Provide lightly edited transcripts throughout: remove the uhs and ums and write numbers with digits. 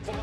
Thank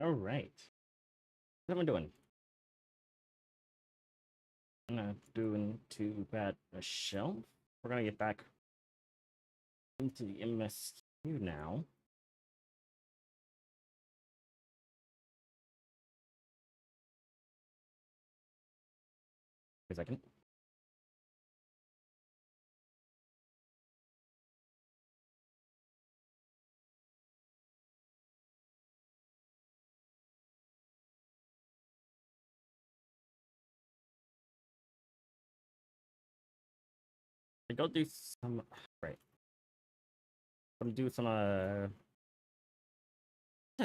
All right. What am I doing? I'm not doing too bad a shelf. We're gonna get back into the MSQ now. A second. I go do some right. I'm do some I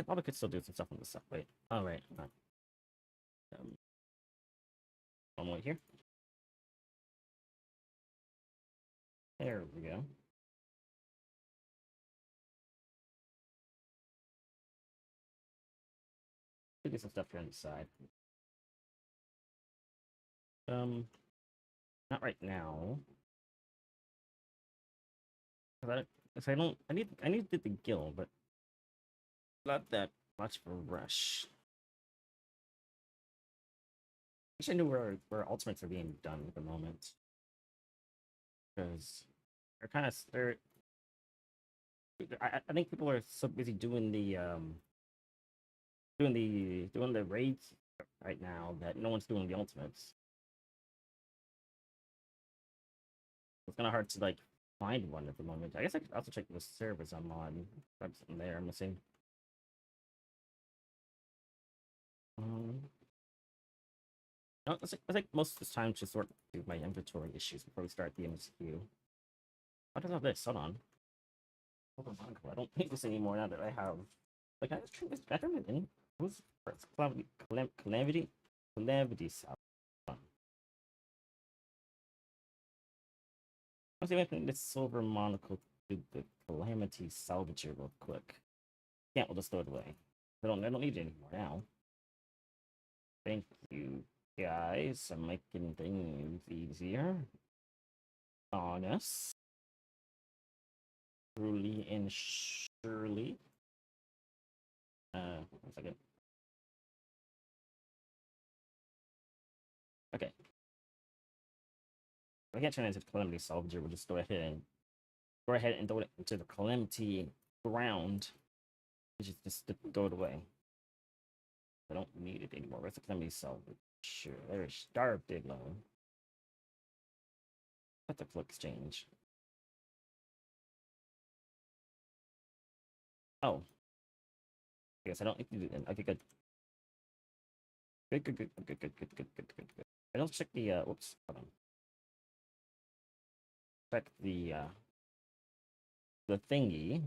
probably could still do some stuff on the side. Wait. Oh right. One more here. There we go. Do some stuff here on the side. Not right now. Cause I don't. I need to do the gill, but not that much of a rush. I wish I knew where ultimates are being done at the moment, because they're kind of they're. I think people are so busy doing the raids right now that no one's doing the ultimates. It's kind of hard to like find one at the moment. I guess I could also check the servers I'm on. If something there I'm missing. Um, no, I think most of the time to sort through my inventory issues before we start the MSQ. What is all this? Hold on. I don't need this anymore now that I have. Like, I just turn this. I turn it in. Who's first? Calamity South. Let's see if I can this silver monocle to the Calamity Salvager real quick. Can't, we'll just throw it away. I don't need it anymore now. Thank you, guys. I'm making things easier on us. Truly and surely. 1 second. Okay. If I can't turn it into the Calamity Salvager, we'll just go ahead and throw it into the Calamity ground. Just throw it away. I don't need it anymore. Where's the Calamity Salvager? Sure, there's Starved Diglo. That's a flip exchange. Oh. I guess I don't need to do that. Okay, good. Good. I don't check the whoops, hold on. Check the thingy.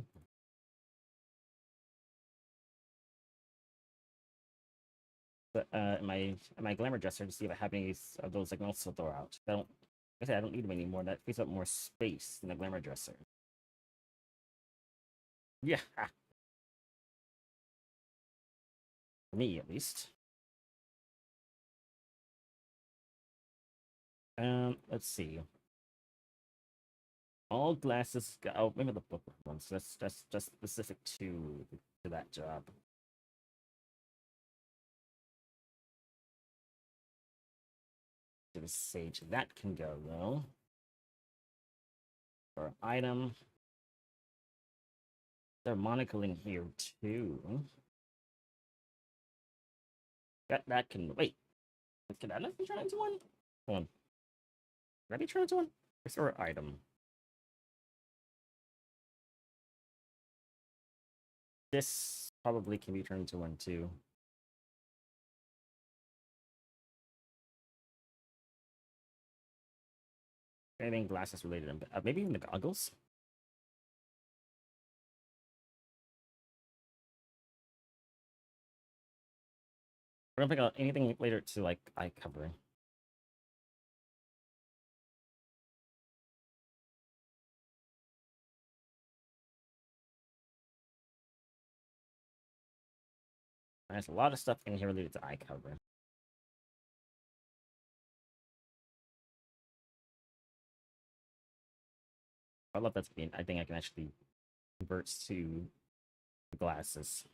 But my glamour dresser to see if I have any of those like also throw out. I don't like I said I don't need them anymore. That takes up more space than the glamour dresser. Yeah. For me at least. Let's see. All glasses. Oh, maybe the book ones. That's just specific to that job. To the sage, that can go though. For item, there's monocle in here too. That can wait. Can that not be turned into one? Hold on. Can that be turned into one? Restore item. This probably can be turned into one too. Anything glasses related, maybe even the goggles. We're gonna pick out anything later to like eye covering. There's a lot of stuff in here related to eye covering. I love that's being. I think I can actually convert to the glasses.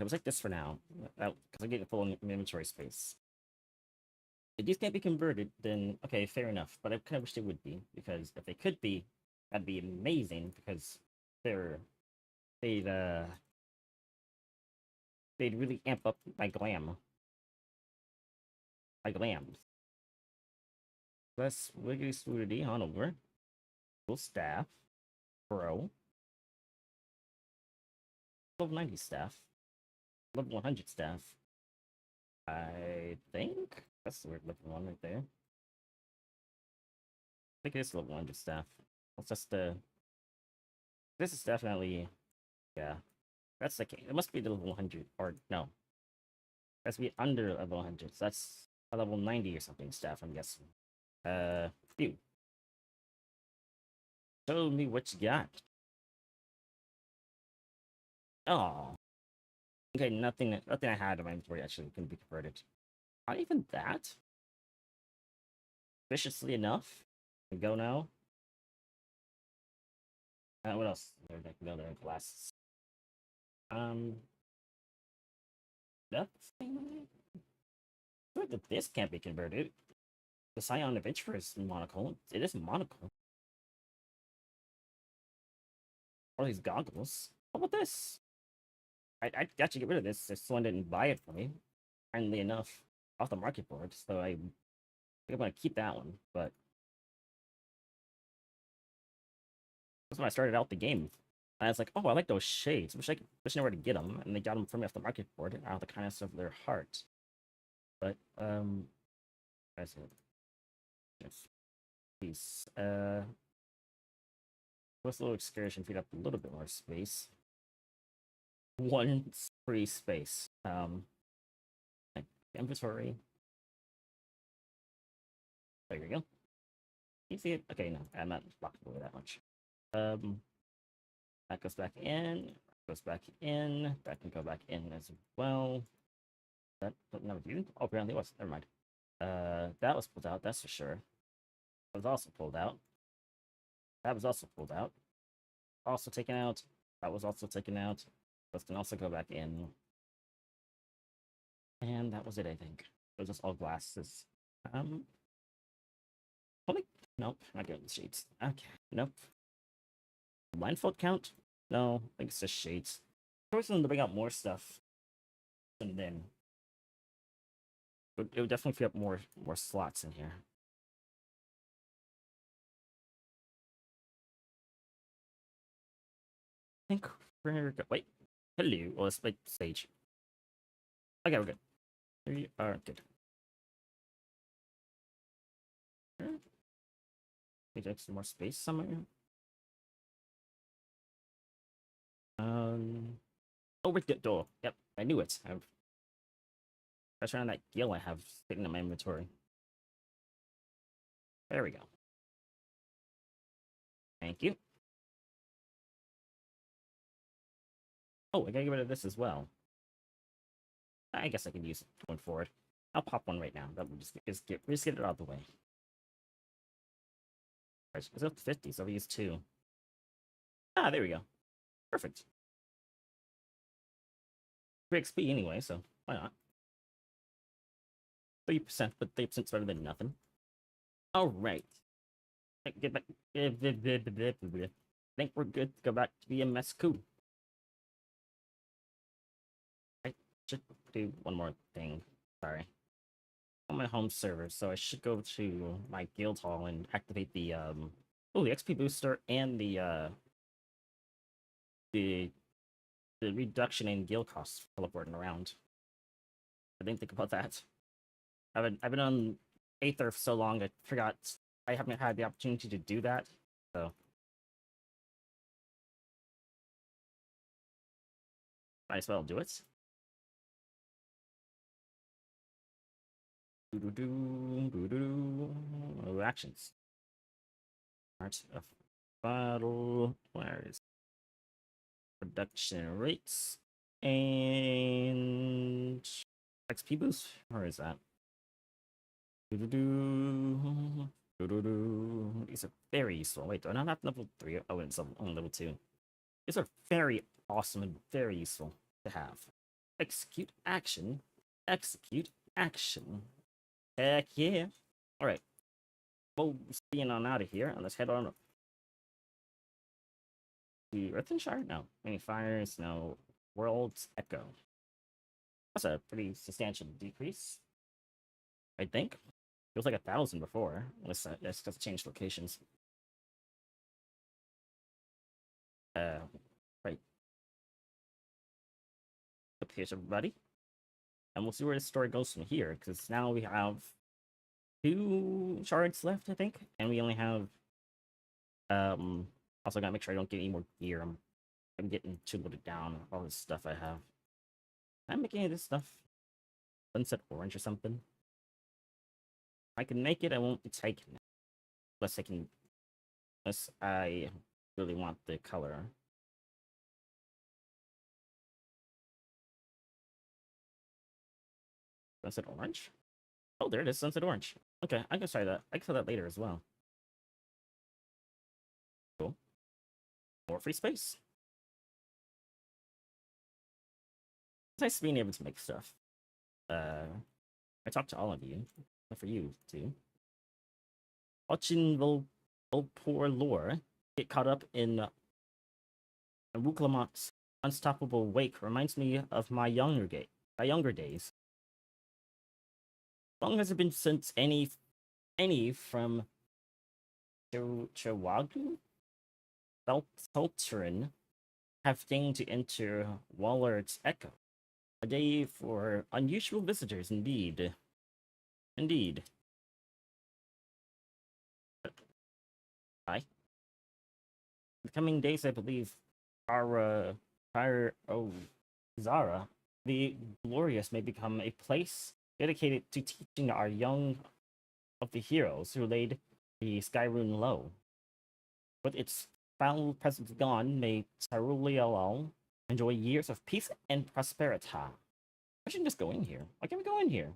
It was like this for now, because I get full inventory space. If these can't be converted, then okay, fair enough. But I kind of wish they would be, because if they could be, that'd be amazing. Because they'd uh they'd really amp up my glam, my glams. Less wiggly fluidity on over. Full staff, pro. Level 90 staff, level 100 staff. I think that's the weird looking one right there. I think it is level 100 staff. It's just this is definitely, yeah. That's the case. It must be the level 100, or no. It has to be under level 100. So that's a level 90 or something staff, I'm guessing. Phew. Show me what you got. Oh. Okay, nothing I had in my inventory actually can be converted. Not even that? Viciously enough. We go now. What else? There can go there. Glasses. Nothing. Sure that this can't be converted. The Scion Adventure is monocle. It is monocle. Or these goggles. How about this? I got to get rid of this if someone didn't buy it for me. Kindly enough, off the market board. So I think I'm gonna keep that one. But that's when I started out the game. And I was like, oh, I like those shades. Wish I know where to get them. And they got them from me off the market board out of the kindness of their heart. But that's it. Yes. Peace. This little excursion feed up a little bit more space. One free space. Inventory. There you go. You see it? Okay, no, I'm not blocking away that much. That goes back in. That goes back in. That can go back in as well. That never did. Oh, apparently it was. Never mind. That was pulled out. That's for sure. That was also pulled out. That was also pulled out. Also taken out. That was also taken out. Those can also go back in. And that was it, I think. It was just all glasses. Holy, nope, not getting the shades. Okay, nope. Blindfold count? No, I think it's just shades. I was going to bring out more stuff. And then it would definitely free up more slots in here. I think we're good. Wait. Hello. Well, let's make stage. Okay, we're good. We are good. Need extra more space somewhere. Oh, we're good. Door. Yep, I knew it. I was trying that gill I have sitting in my inventory. There we go. Thank you. Oh, I gotta get rid of this as well. I guess I can use it going forward. I'll pop one right now. That will just get it out of the way. It's up to 50, so we use 2. Ah, there we go. Perfect. 3 XP anyway, so why not? 30%, but 30% is better than nothing. Alright. Get back. I think we're good to go back to the MSQ. I should do one more thing. Sorry. On my home server, so I should go to my guild hall and activate the the XP booster and the reduction in guild costs teleporting around. I didn't think about that. I've been on Aether for so long I forgot I haven't had the opportunity to do that. So might as well do it. Actions. Art of battle. Where is production rates and XP boost? Where is that? These are very useful. Wait, do I not have level 3? Oh, it's on level 2. These are very awesome and very useful to have. execute action, execute action. Heck yeah. Alright. We'll see on out of here, and let's head on up to Earthenshire? No. Any fires? No. World's Echo. That's a pretty substantial decrease, I think. It was like 1,000 before. Let's just change locations. Right. Up here's everybody. And we'll see where the story goes from here, because now we have 2 shards left, I think. And we only have also gotta make sure I don't get any more gear. I'm getting too loaded down with all this stuff I have. I'm making any of this stuff sunset orange or something. If I can make it, I won't be taking it. Unless I really want the color. Sunset orange? Oh, there it is, sunset orange. Okay, I can try that. I can try that later as well. Cool. More free space. It's nice being able to make stuff. I talked to all of you. But for you, too. Watching poor lore get caught up in Wuklamont's unstoppable wake reminds me of my younger days. How long has it been since any from Chihuahua Sultran have deigned to enter Wallard's Echo? A day for unusual visitors, indeed. Indeed. Hi. The coming days, I believe, are Zara, the Glorious, may become a place dedicated to teaching our young of the heroes who laid the Skyrune low. With its foul presence gone, may Tarulialal enjoy years of peace and prosperity. I should just go in here. Why can't we go in here?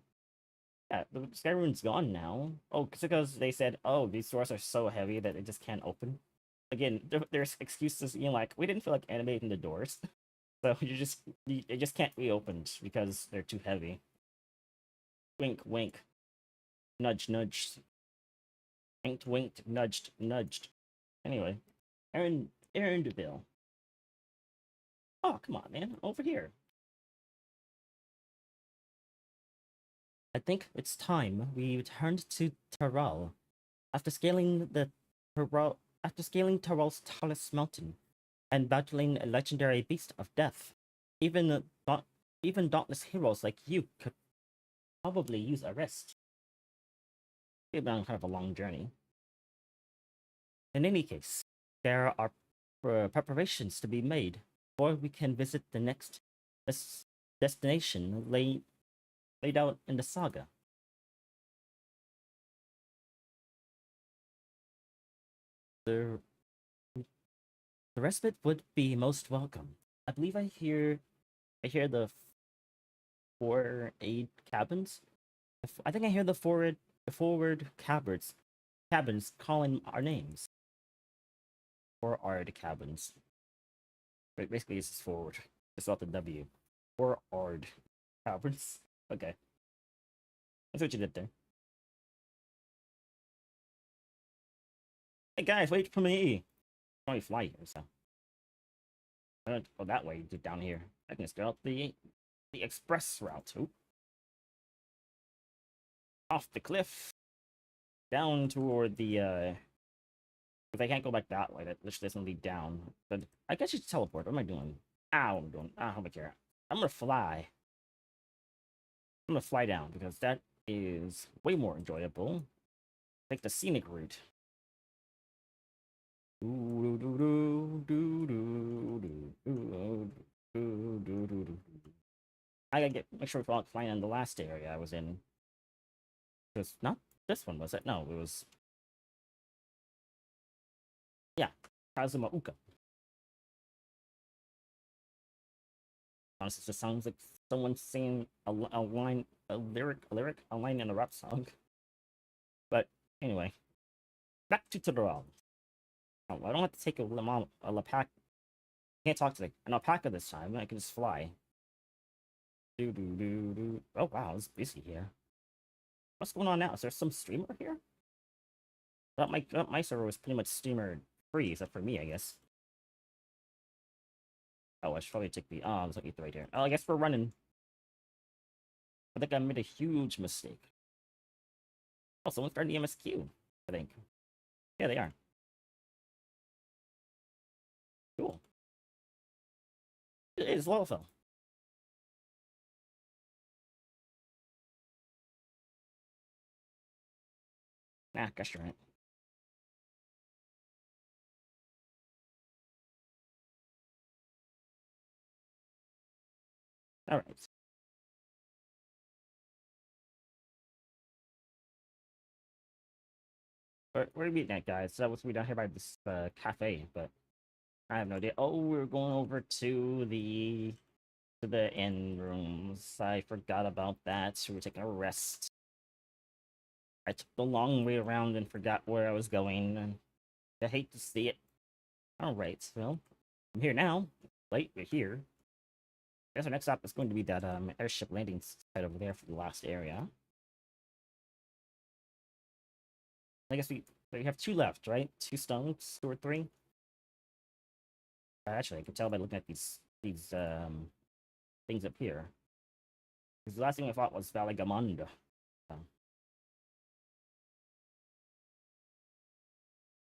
Yeah, the Skyrune's gone now. Oh, because they said, oh, these doors are so heavy that it just can't open. Again, there's excuses, like, we didn't feel like animating the doors. So it just can't be opened because they're too heavy. Wink, wink. Nudge, nudge. Winked, winked, nudged, nudged. Anyway, Erendville. Oh, come on, man. Over here. I think it's time we returned to Taral. After scaling Taral's tallest mountain and battling a legendary beast of death, even dauntless heroes like you could probably use a rest. It's been kind of a long journey. In any case, there are preparations to be made before we can visit the next destination laid out in the saga. The respite would be most welcome. I believe I hear the forward cabins. I think I hear the forward cabins calling our names. Forward cabins. But basically, this is forward. It's not the W. Forward cabins. Okay. That's what you did there. Hey guys, wait for me. I can only fly here, so. I'm gonna go that way, down here. I can just go out the express route. Oop. Off the cliff. Down toward the, if I can't go back that way, that literally doesn't lead down. But I guess you should teleport. What am I doing? Ow, I'm doing. I don't care. I'm gonna fly. I'm gonna fly down because that is way more enjoyable. Take the scenic route. I gotta make sure we're flying in the last area I was in. It was not this one, was it? No, it was. Yeah, Kazuma Uka. Honestly, it just sounds like someone singing a lyric in a rap song. But anyway, back to Todorol. Oh, I don't have to take a alpaca. I can't talk to an alpaca this time. I can just fly. Oh wow, it's busy here. What's going on now? Is there some streamer here? Thought my server was pretty much streamer free, except for me, I guess. Oh, I should probably take the there's like right here. Oh, I guess we're running. I think I made a huge mistake. Oh, someone's starting the MSQ, I think. Yeah, they are. Cool. It is Lawful. Nah, guess you're right. Alright. Where are we at, guys? So that was we down here by this cafe, but I have no idea. Oh, we're going over to the inn rooms. I forgot about that. We were taking a rest. I took the long way around and forgot where I was going, and I hate to see it. Alright, well, I'm here now. Late, we're here. I guess our next stop is going to be that airship landing site over there for the last area. I guess we have two left, right? Two stones, two or three. Actually, I can tell by looking at these things up here. Because the last thing I thought was Valigamanda.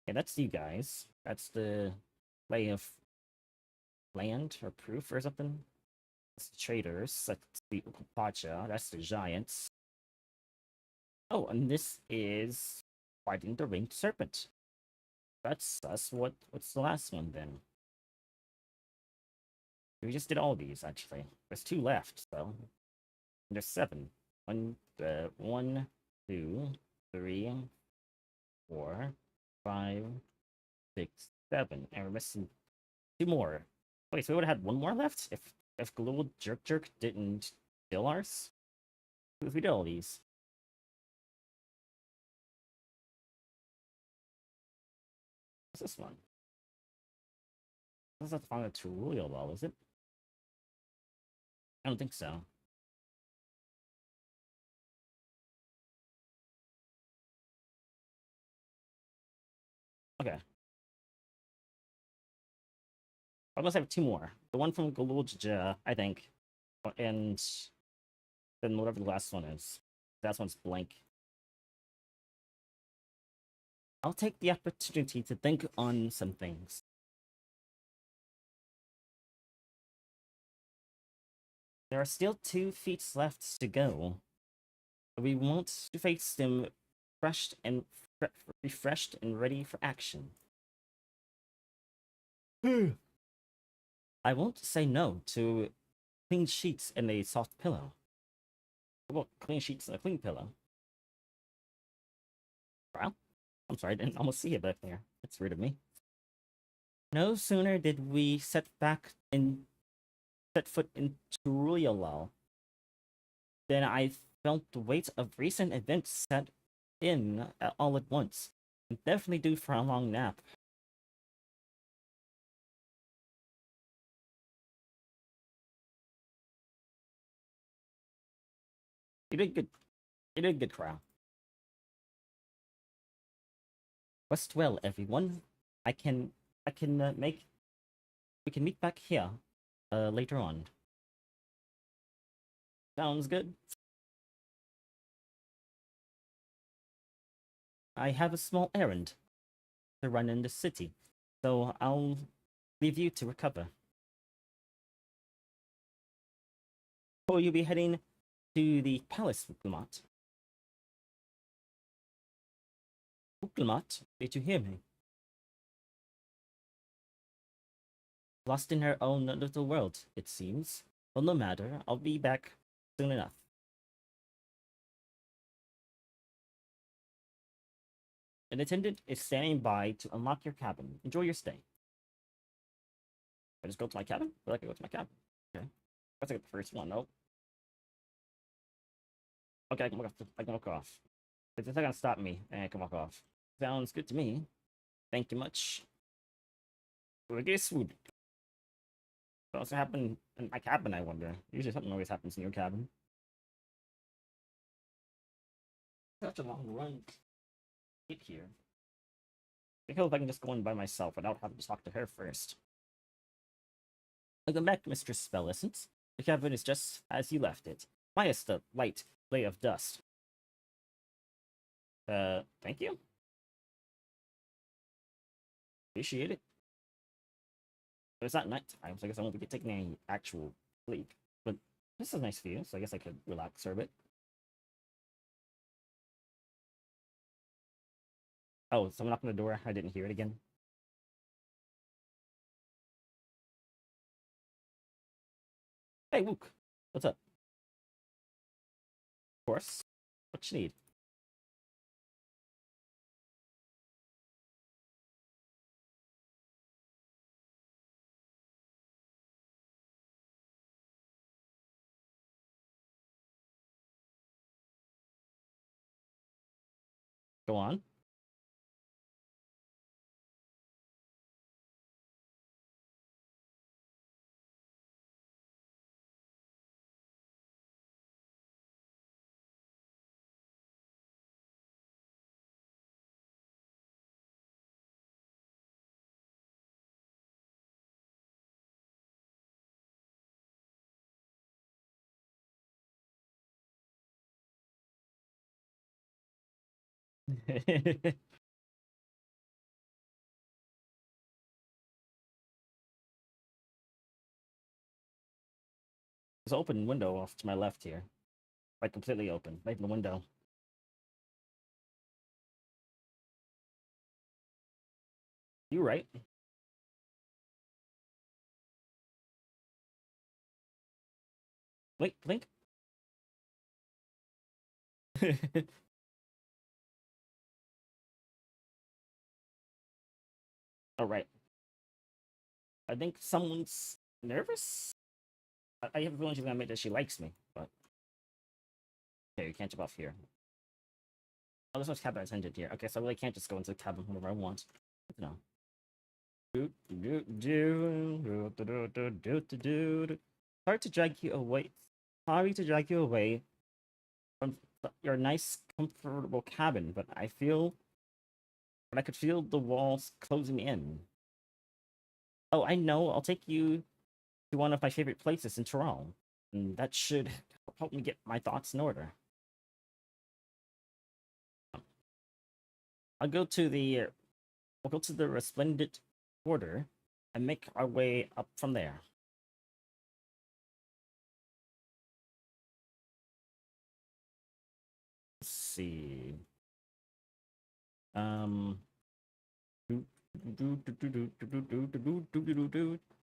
Okay, that's you guys. That's the lay of land or proof or something. That's the traders. That's the Upacha. That's the giants. Oh, and this is fighting the ringed serpent. That's what's the last one then? We just did all these actually. There's two left, so there's seven. One, two, three, 4, 5, 6, 7, and we're missing two more. Wait, so we would have had one more left if Glow Jerk didn't kill ours? If we did all these. What's this one? That's not the final tutorial wall, is it? I don't think so. Okay. I must have two more. The one from Galulja, I think. And then whatever the last one is. That one's blank. I'll take the opportunity to think on some things. There are still 2 feats left to go. We want to face them refreshed and ready for action. I won't say no to clean sheets and a soft pillow. Well, clean sheets and a clean pillow. Well, I'm sorry, I didn't almost see it back there. That's rude of me. No sooner did we set foot in Turuyalal than I felt the weight of recent events set in all at once. I'm definitely due for a long nap. You did good. You did good, Crow. Rest well, everyone. We can meet back here later on. Sounds good. I have a small errand to run in the city, so I'll leave you to recover. Will you be heading to the palace, Uklamat? Uklamat, did you hear me? Lost in her own little world, it seems. Well, no matter, I'll be back soon enough. An attendant is standing by to unlock your cabin. Enjoy your stay. I just go to my cabin? Or I can go to my cabin. Okay. Let's get the first one. Nope. Okay, I can walk off. It's not gonna stop me, and I can walk off. Sounds good to me. Thank you much. We'll get food. What also happened in my cabin, I wonder? Usually something always happens in your cabin. Such a long run to get here. I hope I can just go in by myself without having to talk to her first. Welcome back, Mistress Spellessence. The cabin is just as you left it, minus the light lay of dust. Thank you. Appreciate it. But it's not night time, so I guess I won't be taking any actual sleep. But this is a nice view, so I guess I could relax for a bit. Oh, someone knocked on the door. I didn't hear it again. Hey, Wook. What's up? Of course. What you need? Go on. There's an open window off to my left here. Like completely open. Right in the window. You right. Blink, blink. Alright. I think someone's nervous? I have a feeling she's gonna admit that she likes me, but... Okay, you can't jump off here. Oh, there's no cabin attendant here. Okay, so I really can't just go into the cabin whenever I want. No. Hard to drag you away. Sorry to drag you away from your nice, comfortable cabin, but I could feel the walls closing in. Oh, I know. I'll take you to one of my favorite places in Toronto, and that should help me get my thoughts in order. I'll go to the resplendent quarter and make our way up from there. Let's see.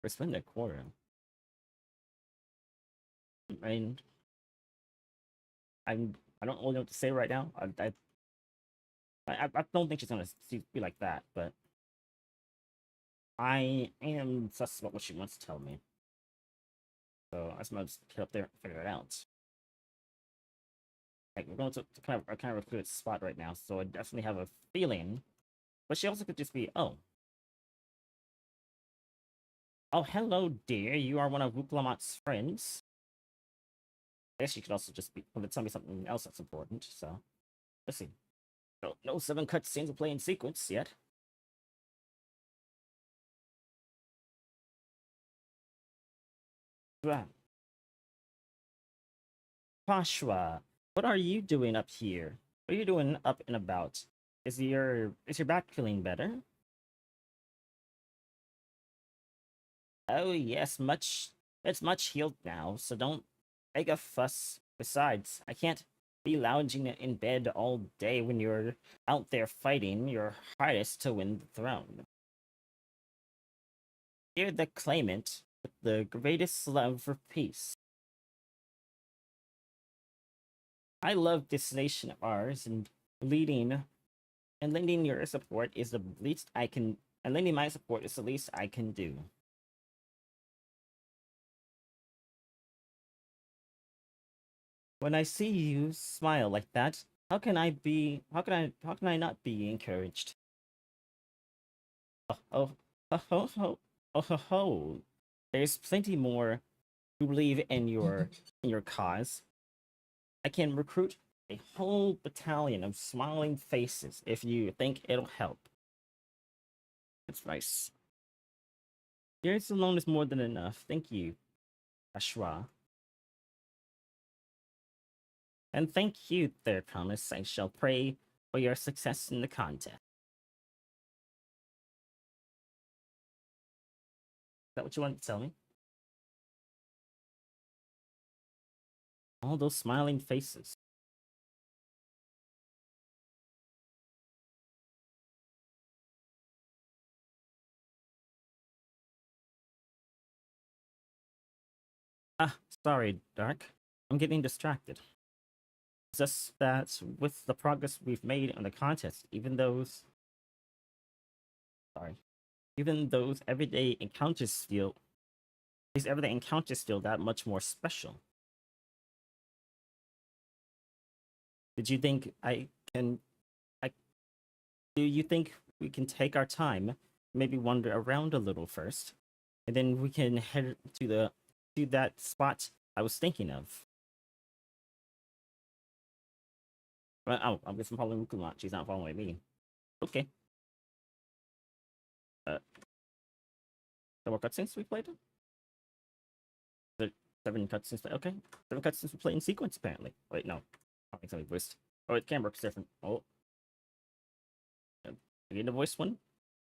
Resplendent quarter. I mean, I don't really know what to say right now. I don't think she's gonna be like that, but I am sus about what she wants to tell me. So I just get up there and figure it out. Like, we're going to kind of a good spot right now, so I definitely have a feeling. But she also could just be, oh. Oh, hello, dear. You are one of Wuklamat's friends. I guess she could also just be tell me something else that's important, so. Let's see. No 7 cutscenes will play in sequence yet. Pashwa, what are you doing up here? What are you doing up and about? Is your back feeling better? Oh yes, it's much healed now, so don't make a fuss. Besides, I can't be lounging in bed all day when you're out there fighting your hardest to win the throne. You're the claimant with the greatest love for peace. I love this nation of ours, and lending your support is the least I can. And lending my support is the least I can do. When I see you smile like that, how can I not be encouraged? Oh, oh, oh, oh, oh, oh, oh, oh. there's plenty more who believe in your cause. I can recruit a whole battalion of smiling faces if you think it'll help. That's nice. Yours alone is more than enough. Thank you, Ashra. And thank you, Their Promise. I shall pray for your success in the contest. Is that what you wanted to tell me? All those smiling faces. Ah, sorry, Dark. I'm getting distracted. It's just that with the progress we've made on the contest, even those everyday encounters feel these everyday encounters feel that much more special. Did you think I do you think we can take our time, maybe wander around a little first, and then we can head to that spot I was thinking of? Well, oh, I guess I'm following Mukuma. She's not following me. Okay. The more cutscenes we played? The 7 cutscenes. Okay, 7 cutscenes we play in sequence apparently. Wait, no. I think somebody voiced. Oh, it camera works different. Oh, you need a voice one?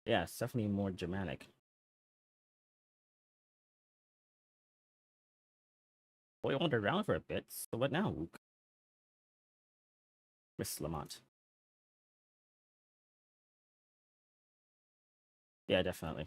Yeah, it's definitely more dramatic. Boy, I wandered around for a bit. So what now, Luke? Miss Lamont. Yeah, definitely.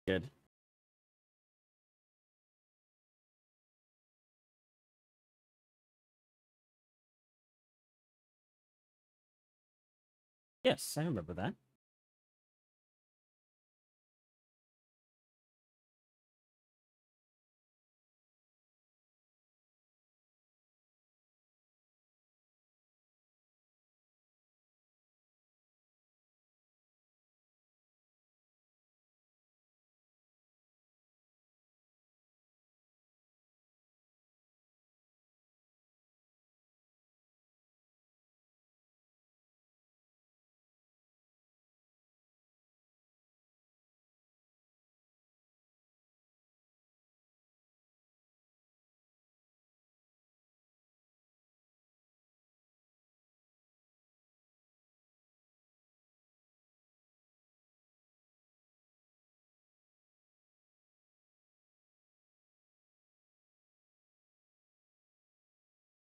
Good. Yes, I remember that.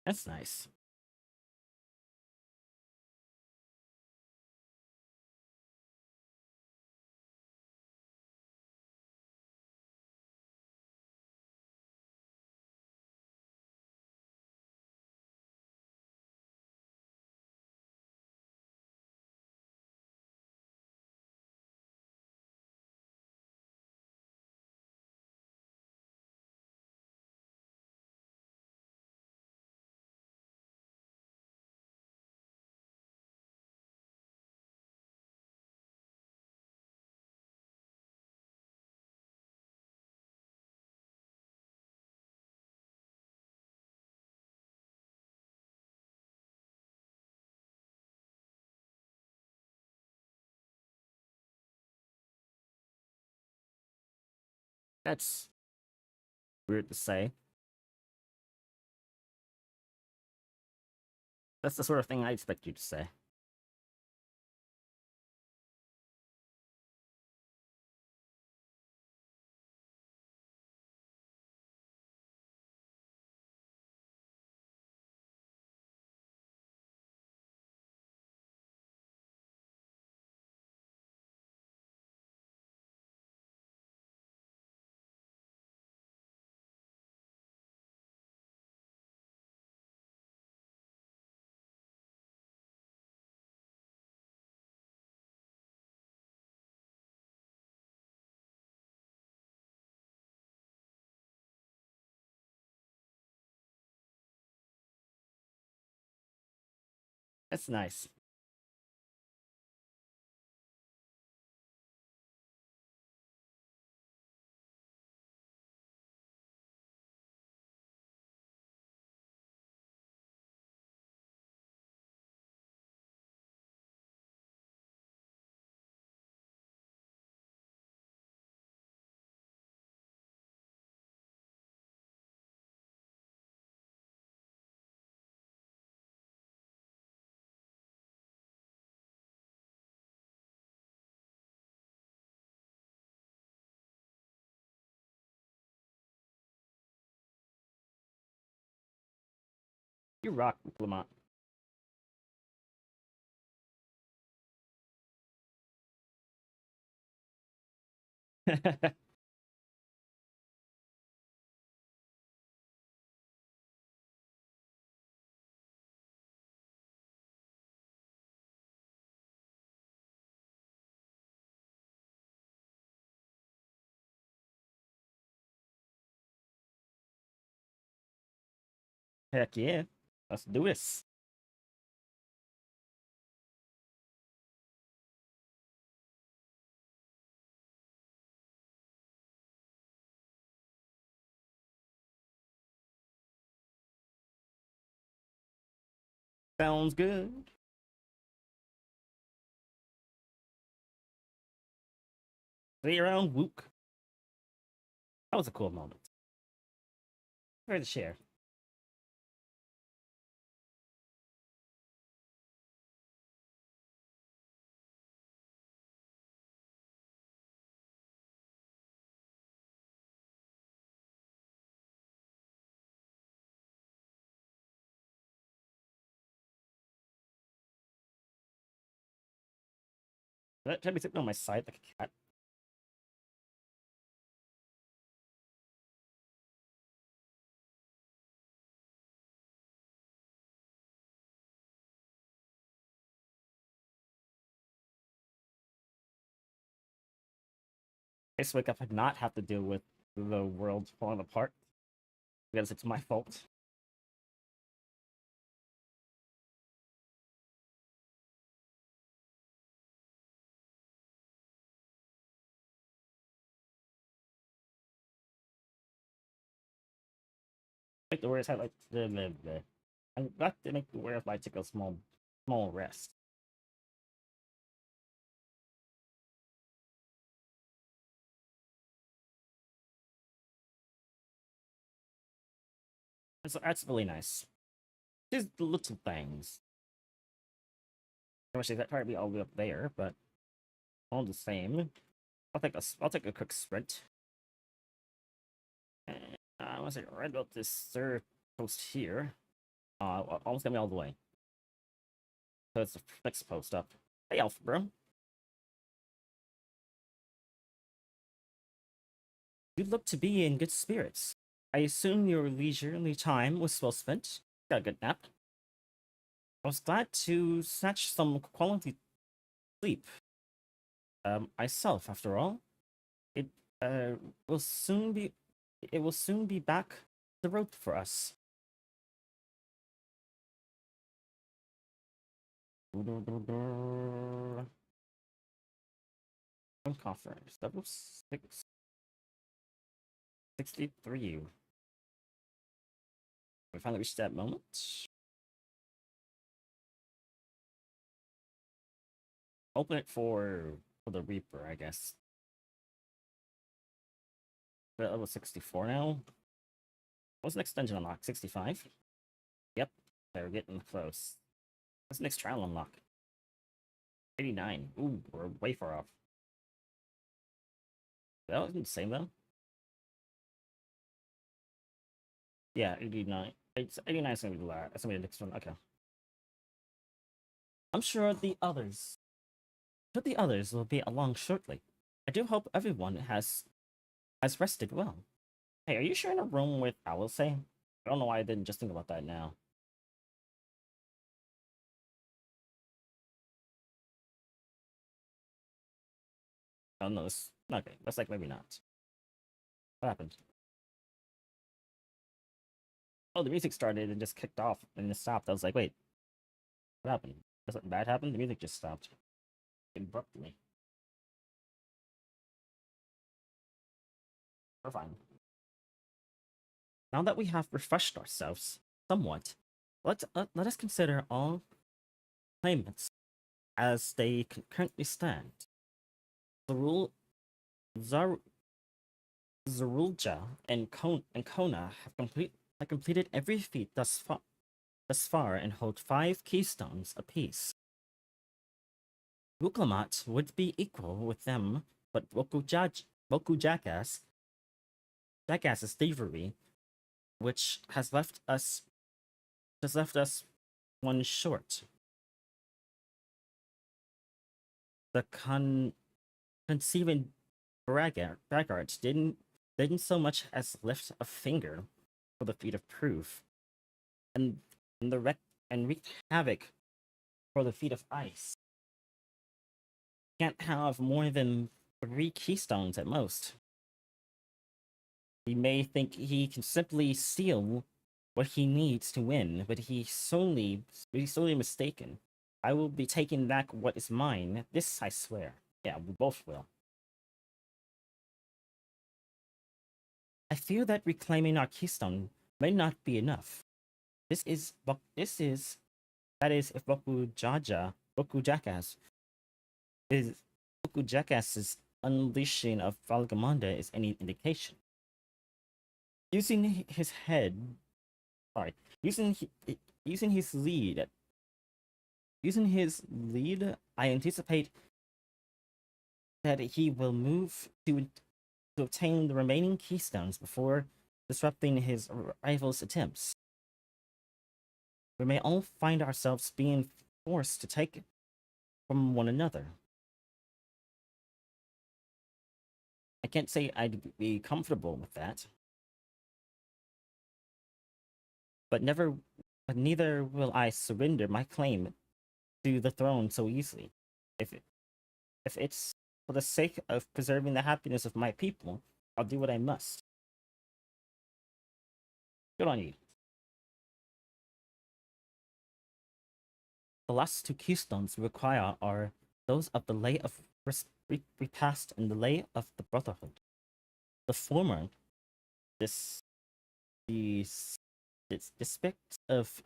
That's nice. That's weird to say. That's the sort of thing I expect you to say. That's nice. You rock, Lamont. Heck yeah. Let's do this. Sounds good. See you around, Wook. That was a cool moment. Ready to share. Should I be sitting on my side like a cat? I just wake up and not have to deal with the world falling apart because it's my fault. Make the worst highlight. I'm got to make the worst light take a small rest. So that's really nice. Just the little things. I wish that probably all the way up there, but all the same. I'll take a quick sprint. And I want to say right about this third post here. Almost got me all the way. So it's the next post up. Hey, Alpha, bro. You look to be in good spirits. I assume your leisurely time was well spent. Got a good nap. I was glad to snatch some quality sleep. Myself, after all. It will soon be. It will soon be back the road for us. Conference level 63. We finally reached that moment. Open it for the Reaper, I guess. We're at level 64 now. What's the next dungeon unlock? 65? Yep. They're getting close. What's the next trial unlock? 89. Ooh, we're way far off. That wasn't the same though. Yeah, 89. 89 is gonna be the last. That's gonna be the next one. Okay. I'm sure the others. The others will be along shortly. I do hope everyone has rested well. Hey, are you sharing a room with Alice? I don't know why I didn't just think about that now. Oh no, this okay. That's like maybe not. What happened? Oh, the music started and just kicked off and it stopped. I was like, wait, What happened? Does something bad happen? The music just stopped abruptly. We're fine. Now that we have refreshed ourselves somewhat, let us consider all claimants as they currently stand. Zarul, Zar, Zarulja and Kona have completed every feat thus far and hold 5 keystones apiece. Wuklamat would be equal with them, but Jackass's thievery, which has left us one short. The conceiving braggarts didn't so much as lift a finger for the feat of proof, and wreaked havoc for the feat of ice. Can't have more than 3 keystones at most. He may think he can simply steal what he needs to win, but he's sorely mistaken. I will be taking back what is mine. This I swear. Yeah, we both will. I fear that reclaiming our keystone may not be enough. That is, if Boku Jackass's unleashing of Valgamonda is any indication. Using his lead, I anticipate that he will move to obtain the remaining keystones before disrupting his rival's attempts. We may all find ourselves being forced to take from one another. I can't say I'd be comfortable with that. But neither will I surrender my claim to the throne so easily. If it's for the sake of preserving the happiness of my people, I'll do what I must. Good on you. The last 2 keystones we require are those of the Lay of Repast and the Lay of the Brotherhood. The former, the aspect of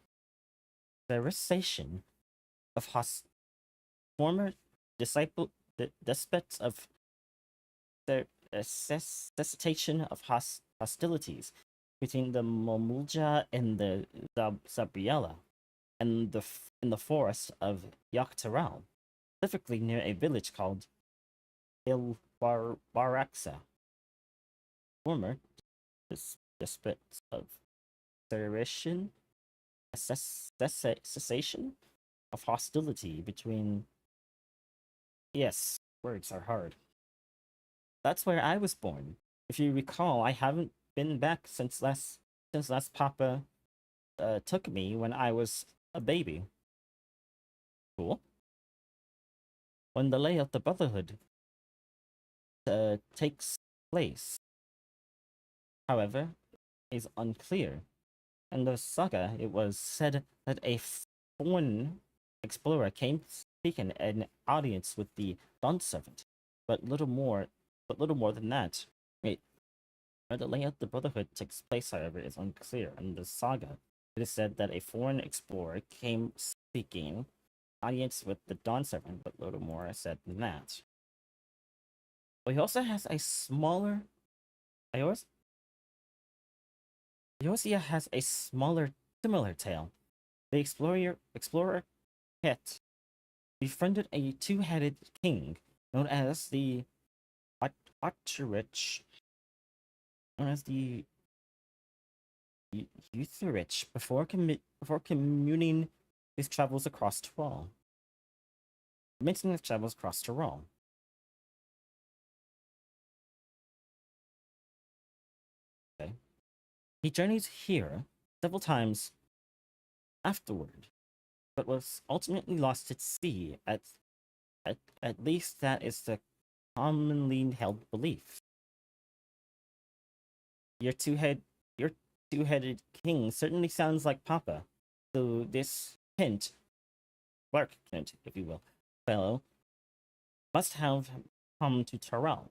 cessation of former disciple the aspects of the cessation of hostilities between the Momulja and the Zabriella, and in the forest of Yaktaral, specifically near a village called Il Baraksa. Former aspects of cessation of hostility between. Yes, words are hard. That's where I was born. If you recall, I haven't been back since last Papa took me when I was a baby. Cool. When the Lay of the Brotherhood takes place, however, is unclear. In the saga, it was said that a foreign explorer came seeking an audience with the Dawn Servant, but little more than that. Wait, where the Lay of the Brotherhood takes place, however, is unclear. In the saga, it is said that a foreign explorer came seeking audience with the Dawn Servant, but little more is said than that. But he also has a smaller. Eosia has a similar tale. The explorer Het befriended a 2-headed king known as the Otterich, Utherich before communing his travels across Tyrol. Mentioning his travels across Tyrol. Okay. He journeyed here several times afterward, but was ultimately lost at sea. At least that is the commonly held belief. Your two-headed king certainly sounds like Papa, though this hint clerk, if you will, fellow, must have come to Terrell.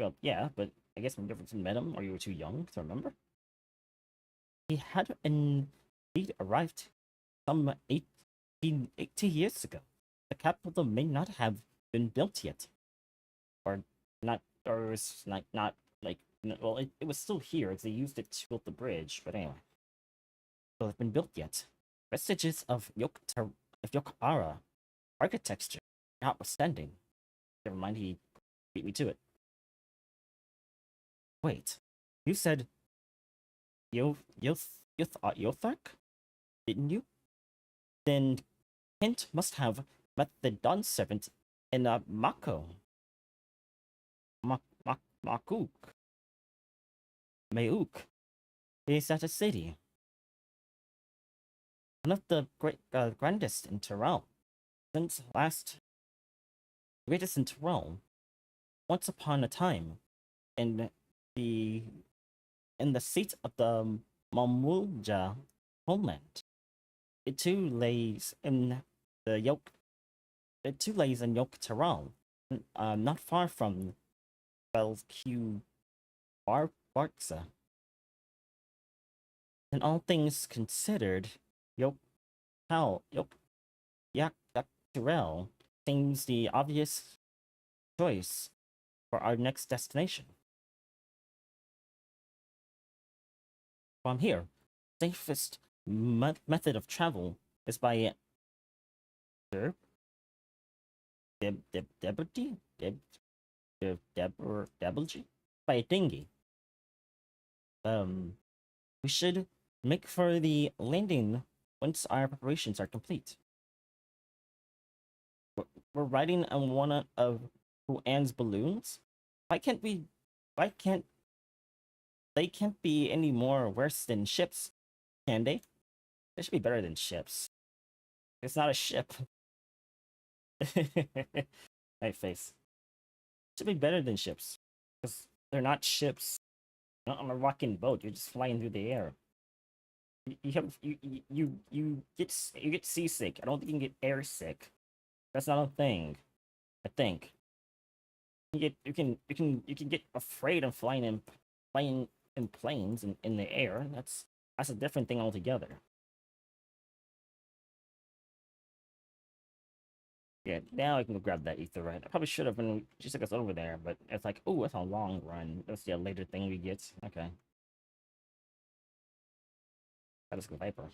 Well, yeah, but I guess when difference met him, or you were too young to remember. He had indeed arrived some 80 years ago. The capital may not have been built yet, or not, or was not like well, it was still here as they used it to build the bridge. But anyway, it has been built yet. Vestiges of Yokara architecture notwithstanding. Never mind, he beat me to it. Wait, you said you thought Yothak, didn't you? Then Kent must have met the Dawn servant in Mako. Makuk. Mayuk. Is at a city. One of the grandest in Terrell. Since last greatest in Terrell. Once upon a time, in the seat of the Mamulja homeland. It too lays in the Yoke. It too lays in Yoke Terrell, not far from Belq Barksa. In all things considered, Yoke Yak Terrell seems the obvious choice for our next destination. From here, safest method of travel is by by a dinghy. We should make for the landing once our preparations are complete. We're riding on one of Anne's balloons. Why can't they can't be any more worse than ships, can they? They should be better than ships. It's not a ship. My face. Should be better than ships. Because they're not ships. Not on a rocking boat. You're just flying through the air. You get seasick. I don't think you can get air sick. That's not a thing. I think. You can get afraid of flying in planes in the air. That's a different thing altogether. Yeah, now I can go grab that etherite. I probably should have when she took us over there, but it's like, oh, that's a long run. That's the later thing we get. Okay. Let's go Viper.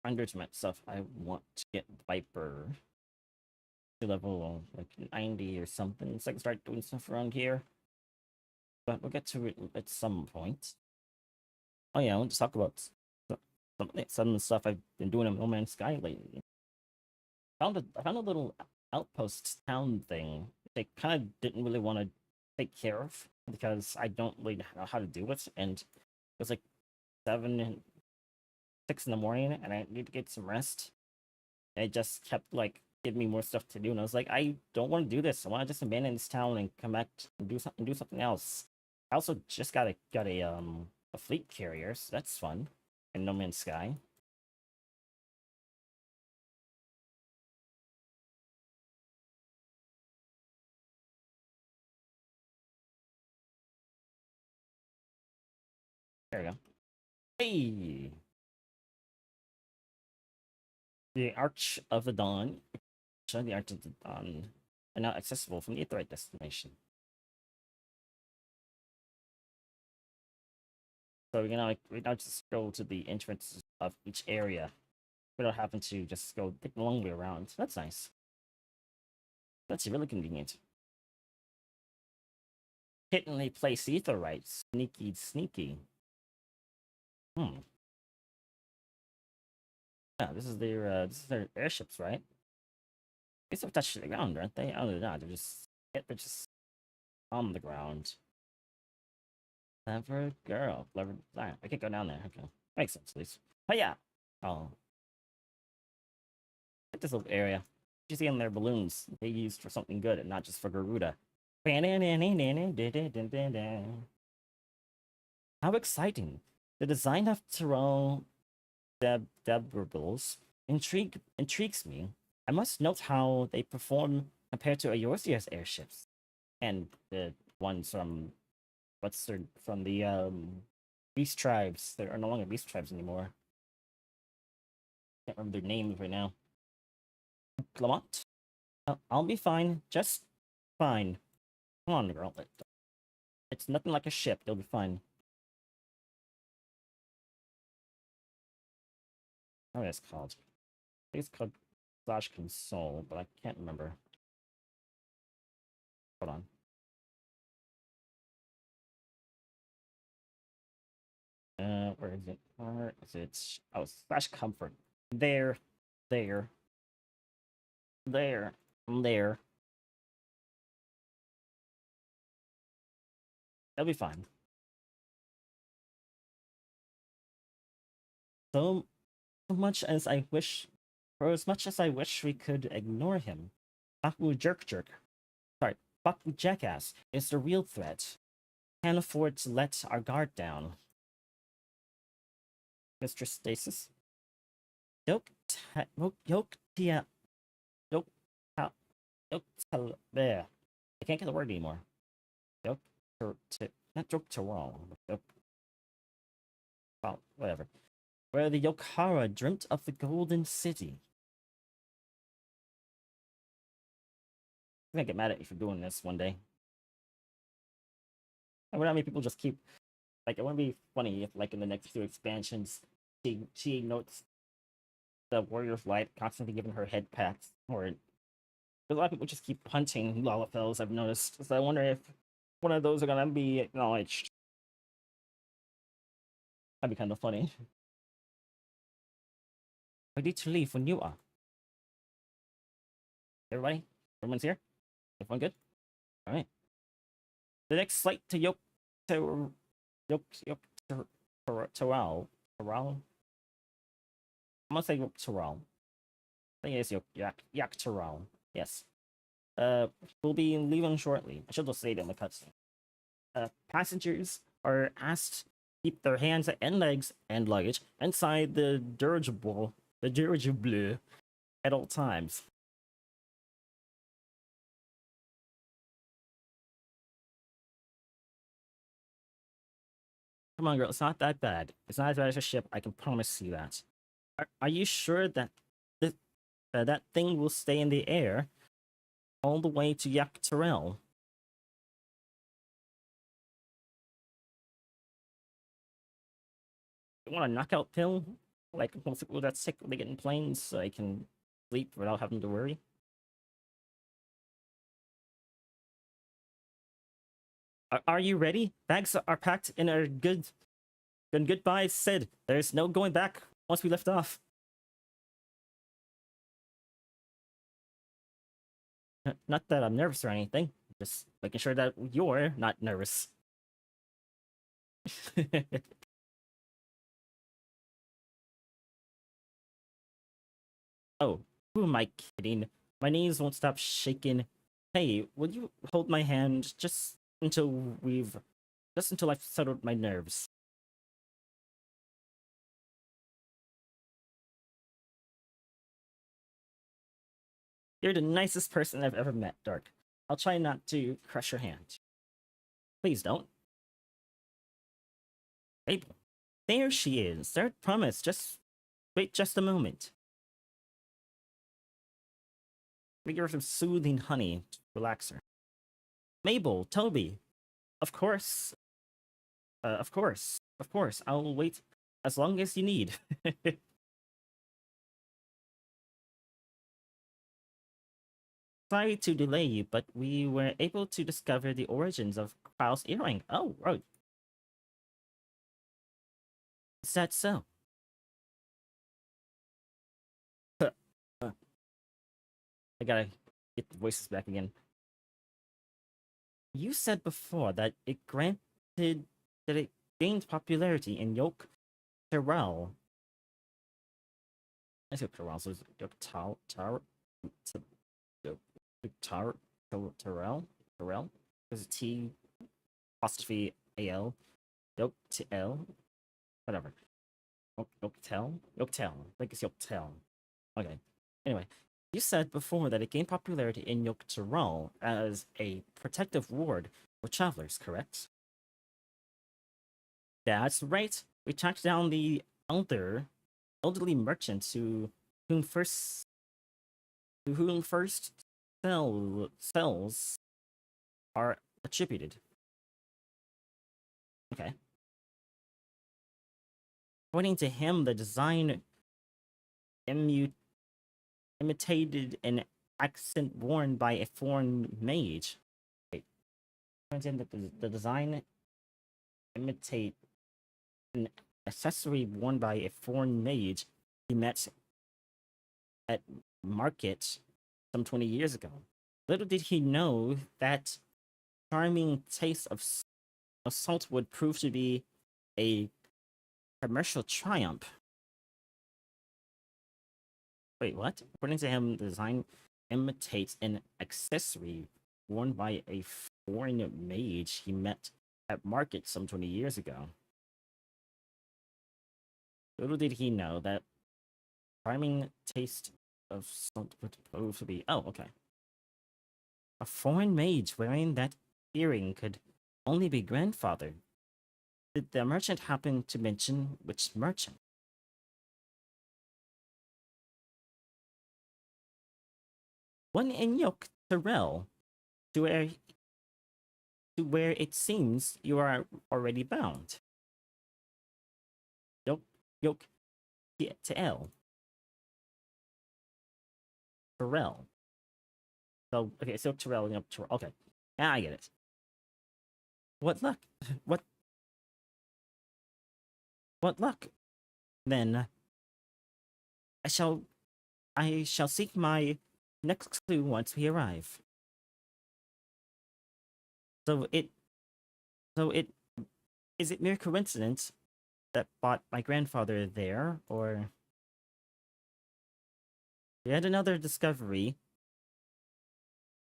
Hundreds of stuff. I want to get Viper to level like 90 or something, so I can start doing stuff around here. But we'll get to it at some point. Oh yeah, I want to talk about some of the stuff I've been doing in No Man's Sky lately. I found a little outpost town thing they kind of didn't really want to take care of because I don't really know how to do it, and it was like 6 in the morning, and I need to get some rest. And it just kept like giving me more stuff to do, and I was like, I don't want to do this. I want to just abandon this town and come back and do something else. I also just got a fleet carrier, so that's fun. In No Man's Sky. There we go. Hey! The Arch of the Dawn. The Arch of the Dawn are now accessible from the Aetheryte destination. So we're gonna right now just go to the entrance of each area without having to just go take the long way around. That's nice. That's really convenient. Hit and replace Aetheryte. Sneaky. Yeah, this is their airships, right? I guess they're touching the ground, aren't they? Oh, they're not. They're just on the ground. Clever girl. Clever. Alright, I can't go down there. Okay. Makes sense, at least. Oh, yeah. Oh. Like this little area. You see in their balloons. They used for something good and not just for Garuda. How exciting. The design of Tyrone deliverables intrigues me. I must note how they perform compared to Eorzea's airships and the ones from from the beast tribes. They are no longer beast tribes anymore. Can't remember their names right now. Clement? I'll be fine. Just fine. Come on, girl. It's nothing like a ship. You'll be fine. What is it called? I think it's called Slash Console, but I can't remember. Hold on. Where is it? Where is it? Oh, Slash Comfort. There. There. There. There. That'll be fine. So much as I wish, for as much as I wish we could ignore him, Baku Jackass is the real threat. Can't afford to let our guard down. Mr. Stasis? There. I can't get the word anymore. Not joke to wrong. Well, whatever. Where the Yokara dreamt of the Golden City. I'm gonna get mad at you for doing this one day. I wonder how many people just keep like it wouldn't be funny if like in the next two expansions she notes the Warrior of Light constantly giving her head pats, or a lot of people just keep punting Lalafels, I've noticed. So I wonder if one of those are gonna be acknowledged. That'd be kind of funny. Ready to leave when you are. Everybody? Everyone's here? Everyone good? Alright. The next flight to Toral. I'm gonna say Toral. I think it's Yak Toral. Yes. We'll be leaving shortly. I should just say it in the cutscene. Passengers are asked to keep their hands and legs and luggage inside the dirigible at all times. Come on, girl. It's not that bad. It's not as bad as a ship. I can promise you that. Are you sure that that thing will stay in the air all the way to Yak Terrell? You want a knockout pill? Like most people that sick, they get in planes so I can sleep without having to worry. Are you ready? Bags are packed and are good. And goodbye said. There's no going back once we lift off. Not that I'm nervous or anything. Just making sure that you're not nervous. Oh, who am I kidding? My knees won't stop shaking. Hey, will you hold my hand just until I've settled my nerves? You're the nicest person I've ever met, Dark. I'll try not to crush your hand. Please don't. Abel. There she is. I promise. Just wait just a moment. We give her some soothing honey to relax her. Mabel, Toby. Of course. Of course. Of course. I'll wait as long as you need. Sorry to delay you, but we were able to discover the origins of Kyle's earring. Oh, right. Is that so? I gotta get the voices back again. You said before that it gained popularity in Yoke Terrell. I said Terrell, so it's Yoke Terrell? There's a T apostrophe AL. Yoke to L. Whatever. Yoktel? Yoktel. I think it's Yoktel. Okay. Anyway, you said before that it gained popularity in Yokteral as a protective ward for travelers, correct? That's right. We tracked down the elderly merchants whom first to whom first cells are attributed. Okay. According to him, the design imitated an accent worn by a foreign mage. Wait. According to him, that the design imitate an accessory worn by a foreign mage he met at market some 20 years ago. Little did he know that charming taste of salt would prove to be a commercial triumph. Wait, what? According to him, the design imitates an accessory worn by a foreign mage he met at market some 20 years ago. Little did he know that charming taste of salt would prove to be... Oh, okay. A foreign mage wearing that earring could only be grandfather. Did the merchant happen to mention which merchant? One in Yokteral, to where it seems you are already bound. Yok to L. Terrell. So okay, so Terrell and Terrell. Okay, now I get it. What luck? What luck? Then I shall seek my next clue once we arrive. So it is it mere coincidence that brought my grandfather there, or yet another discovery?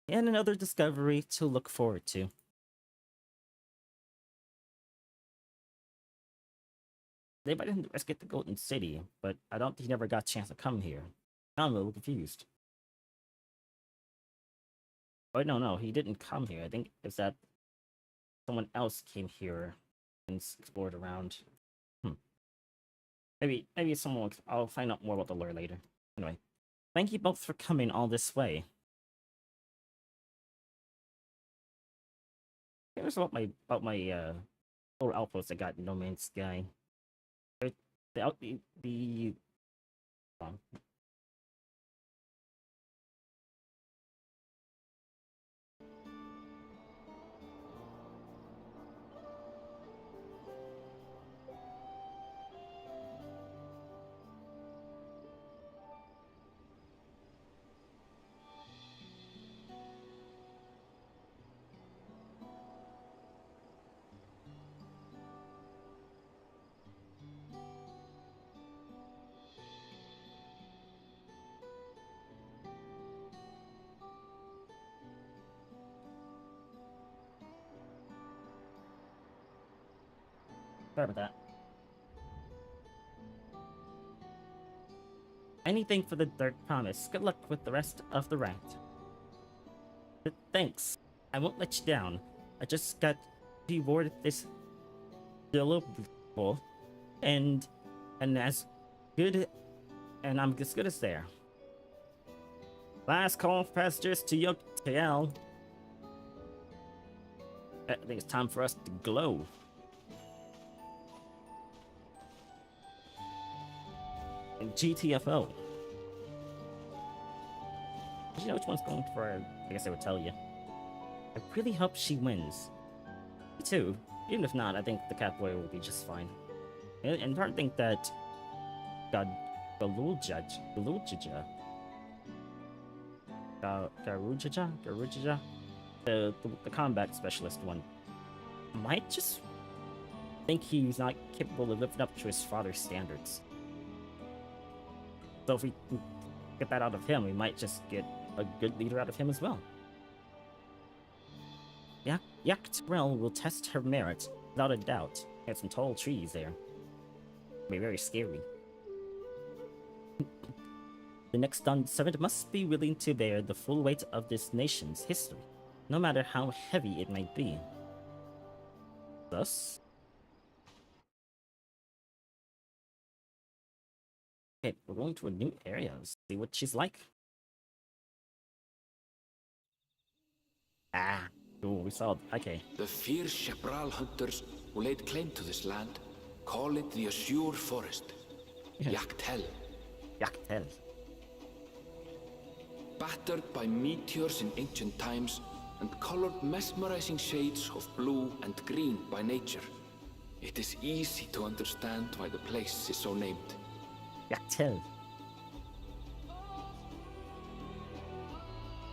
Yet another discovery to look forward to. They might have risk it to Golden City, but I don't think he never got a chance to come here. I'm a little confused. Oh no, he didn't come here. I think it's that someone else came here and explored around. Maybe someone. I'll find out more about the lore later. Anyway, thank you both for coming all this way. Here's about my little outpost I got in No Man's Sky. The sorry about that. Anything for the Dark Promise. Good luck with the rest of the route. Thanks. I won't let you down. I just got rewarded this deliverable, and as good, and I'm as good as there. Last call for passengers to Yokteal. I think it's time for us to glow. And GTFO. Did you know which one's going for? I guess I would tell you. I really hope she wins. Me too. Even if not, I think the Catboy will be just fine. And I think that Garujaja, the combat specialist one, might just think he's not capable of living up to his father's standards. So if we get that out of him, we might just get a good leader out of him as well. Yokteal will test her merit, without a doubt. Got some tall trees there. Be very scary. The next Dawn servant must be willing to bear the full weight of this nation's history, no matter how heavy it might be. Thus... Okay, we're going to a new area. Let's see what she's like. Ah, cool, we saw it. Okay. The fierce Chapral hunters who laid claim to this land call it the Azure Forest. Yaktel. Yaktel. Battered by meteors in ancient times and colored mesmerizing shades of blue and green by nature, it is easy to understand why the place is so named. Yaktel.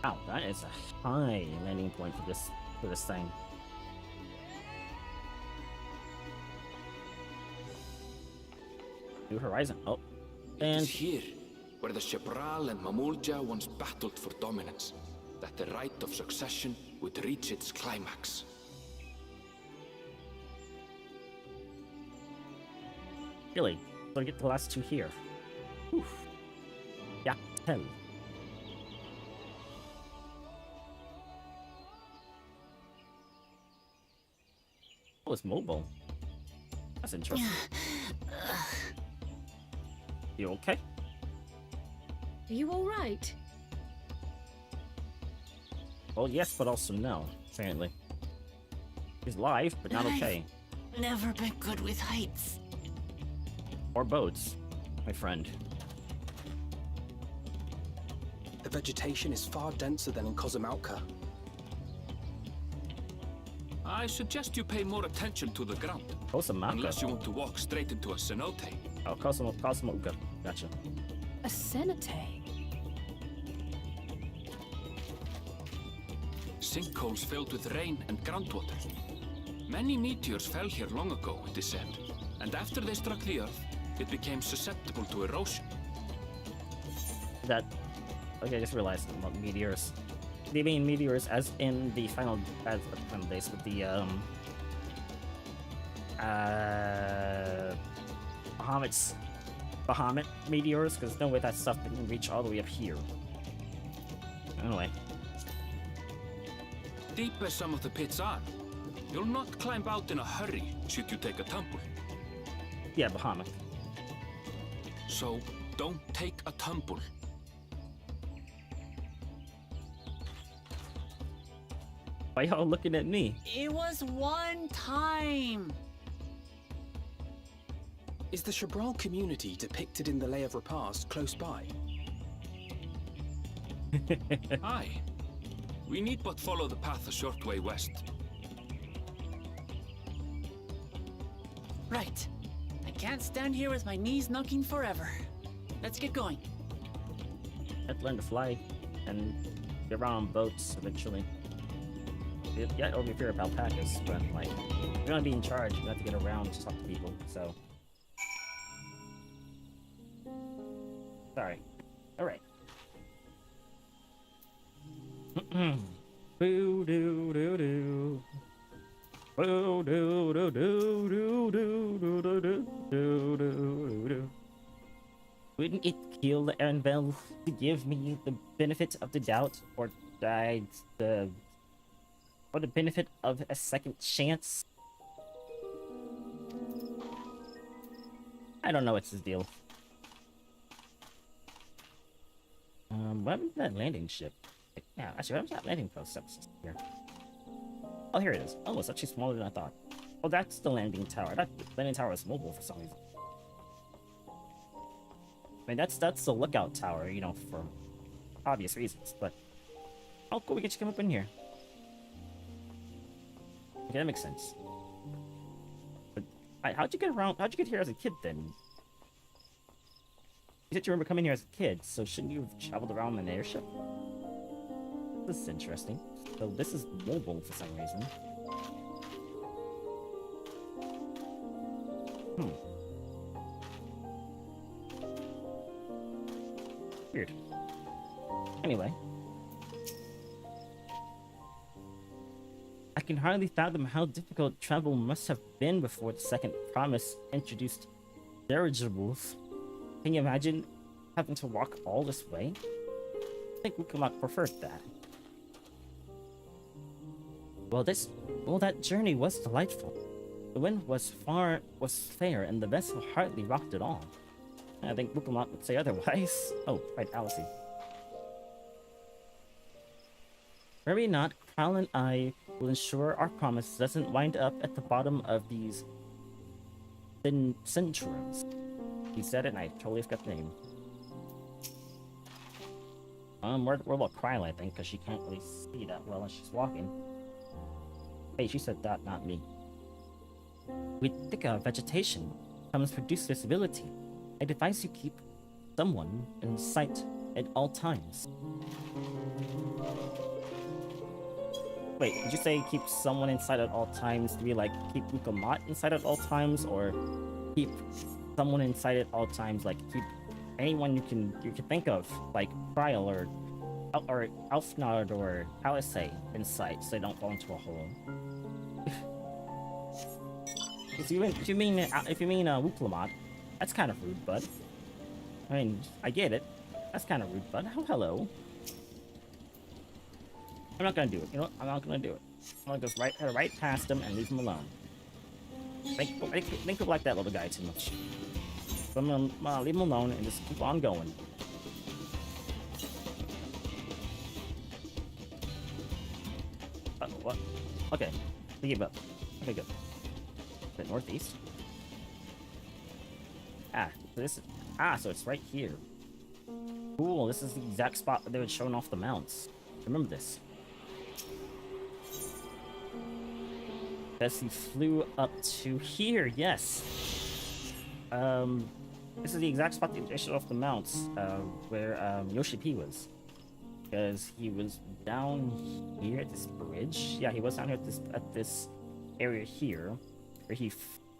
Wow, that is a high landing point for this thing. New horizon. Oh, and It is here where the Chapral and Mamulja once battled for dominance, that the right of succession would reach its climax. really, so I get the last two here. Oof. Yaktel. Oh, it's mobile. That's interesting. You okay? Are you all right? Well, yes, but also no, apparently. He's live, but not okay. Never been good with heights. Or boats, my friend. The vegetation is far denser than in Cozumauca. I suggest you pay more attention to the ground, Cozumauca. unless you want to walk straight into a cenote. Oh, Cozumauca. Gotcha. A cenote? Sinkholes filled with rain and groundwater. Many meteors fell here long ago, it is said, and after they struck the Earth, it became susceptible to erosion. That... Okay, I just realized about meteors. They mean meteors as in the final days with the, Bahamut meteors, because no way that stuff didn't reach all the way up here. Anyway. Deep as some of the pits are, you'll not climb out in a hurry should you take a tumble. Yeah, Bahamut. So, don't take a tumble. Why y'all looking at me? It was one time. Is the Chapral community depicted in the Lay of Repast close by? Aye. We need but follow the path a short way west. Right. I can't stand here with my knees knocking forever. Let's get going. I'd learn to fly and get around on boats eventually. Yeah, over fear of alpacas, but like, you're gonna be in charge, you have to get around to talk to people, so. Sorry. Alright. Boo doo doo doo. Boo doo doo doo doo doo doo doo doo doo doo. Wouldn't it kill Anvil to give me the benefit of the doubt, or the benefit of a second chance? I don't know what's his deal. What is that landing ship? Yeah, actually, what is that landing post? Here. Oh, here it is. Oh, it's actually smaller than I thought. Oh, that's the landing tower. That landing tower is mobile for some reason. I mean, that's the lookout tower, you know, for obvious reasons, but... Oh, cool, we get you come up in here. Okay, that makes sense. But how'd you get around? How'd you get here as a kid then? You said you remember coming here as a kid, so shouldn't you have traveled around in an airship? This is interesting. So this is mobile for some reason. Weird. Anyway. I can hardly fathom how difficult travel must have been before the second promise introduced dirigibles. Can you imagine having to walk all this way? I think Wukamak preferred that. Well, that journey was delightful. The wind was fair, and the vessel hardly rocked at all. I think Wukamak would say otherwise. Oh, right, Alice. Worry not, Crowl and I will ensure our promise doesn't wind up at the bottom of these centurions. He said it, and I totally forgot the name. We're about Crowl, I think, because she can't really see that well as she's walking. Hey, she said that, not me. With thicker vegetation comes reduced visibility. I advise you keep someone in sight at all times. Wait, did you say keep someone in sight at all times to be like keep Wukamat in sight at all times, or keep someone in sight at all times, like keep anyone you can think of, like Trial or Alfnard or Alice in sight, so they don't fall into a hole? If you mean Wuklamat, that's kind of rude, bud. I mean, I get it. That's kind of rude, bud. Oh, hello. I'm not gonna do it. You know what? I'm not gonna do it. I'm gonna go right past him and leave him alone. Think people like that little guy too much. So I'm gonna leave him alone and just keep on going. What? Okay. I give up. Okay, good. Is it northeast? So it's right here. Cool, this is the exact spot where they were showing off the mounts. Remember this. Yes, he flew up to here, yes. This is the exact spot they showed off the mounts, where Yoshi P was. Because he was down here at this bridge. Yeah, he was down here at this area here, where he...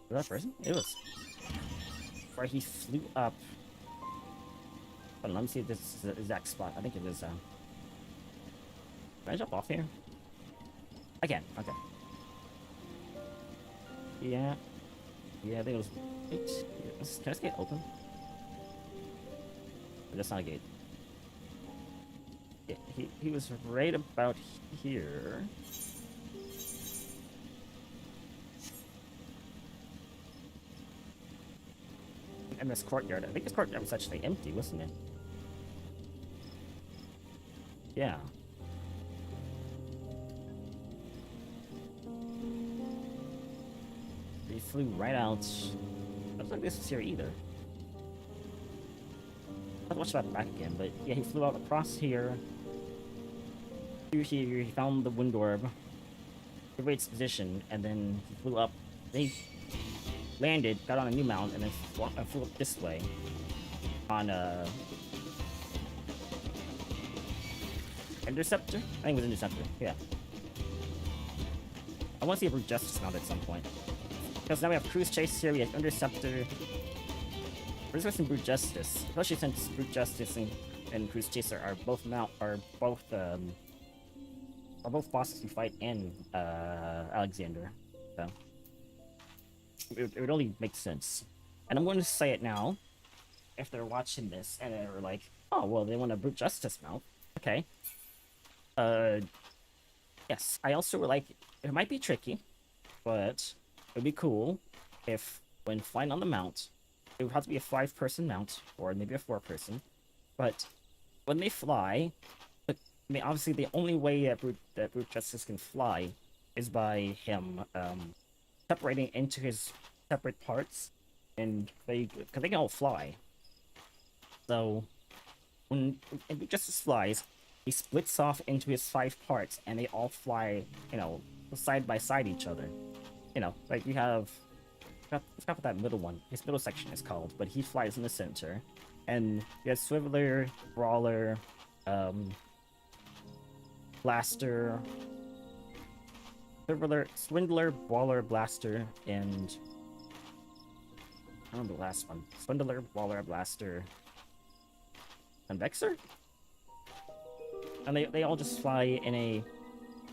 Was that person? It was. Where he flew up. Hold on, let me see if this is the exact spot. I think it is. Can I jump off here? I can. Okay. Yeah. Yeah, I think it was. Wait, can this gate open? That's not a gate. Yeah, he was right about here. In this courtyard. I think this courtyard was actually empty, wasn't it? Yeah. He flew right out. I don't think this was here either. I'll watch that back again, but yeah, he flew out across here. Through here, he found the wind orb. The its position, and then he flew up. He landed, got on a new mount, and then flew up this way. On Interceptor? I think it was Interceptor, yeah. I want to see a Brute Justice mount at some point. Because now we have Cruise Chase here, we have Interceptor. We're just some Brute Justice, especially since Brute Justice and Cruise Chaser are both bosses you fight in Alexander. So it would only make sense. And I'm going to say it now. If they're watching this and they're like, oh well, they want a Brute Justice mount. Okay. Yes, I also would like, it might be tricky, but it would be cool if when flying on the mount, it would have to be a 5-person mount, or maybe a 4-person, but when they fly, I mean, obviously the only way that Brute Justice can fly is by him separating into his separate parts, and because they can all fly. So when Brute Justice flies, he splits off into his 5 parts, and they all fly, you know, side by side each other. You know, like you have, I forgot what that middle one, his middle section is called, but he flies in the center. And you have Swiveler, Brawler, Blaster, Swindler, Brawler, Blaster, and I don't know the last one. Swindler, Brawler, Blaster, and Vexer? And they all just fly in a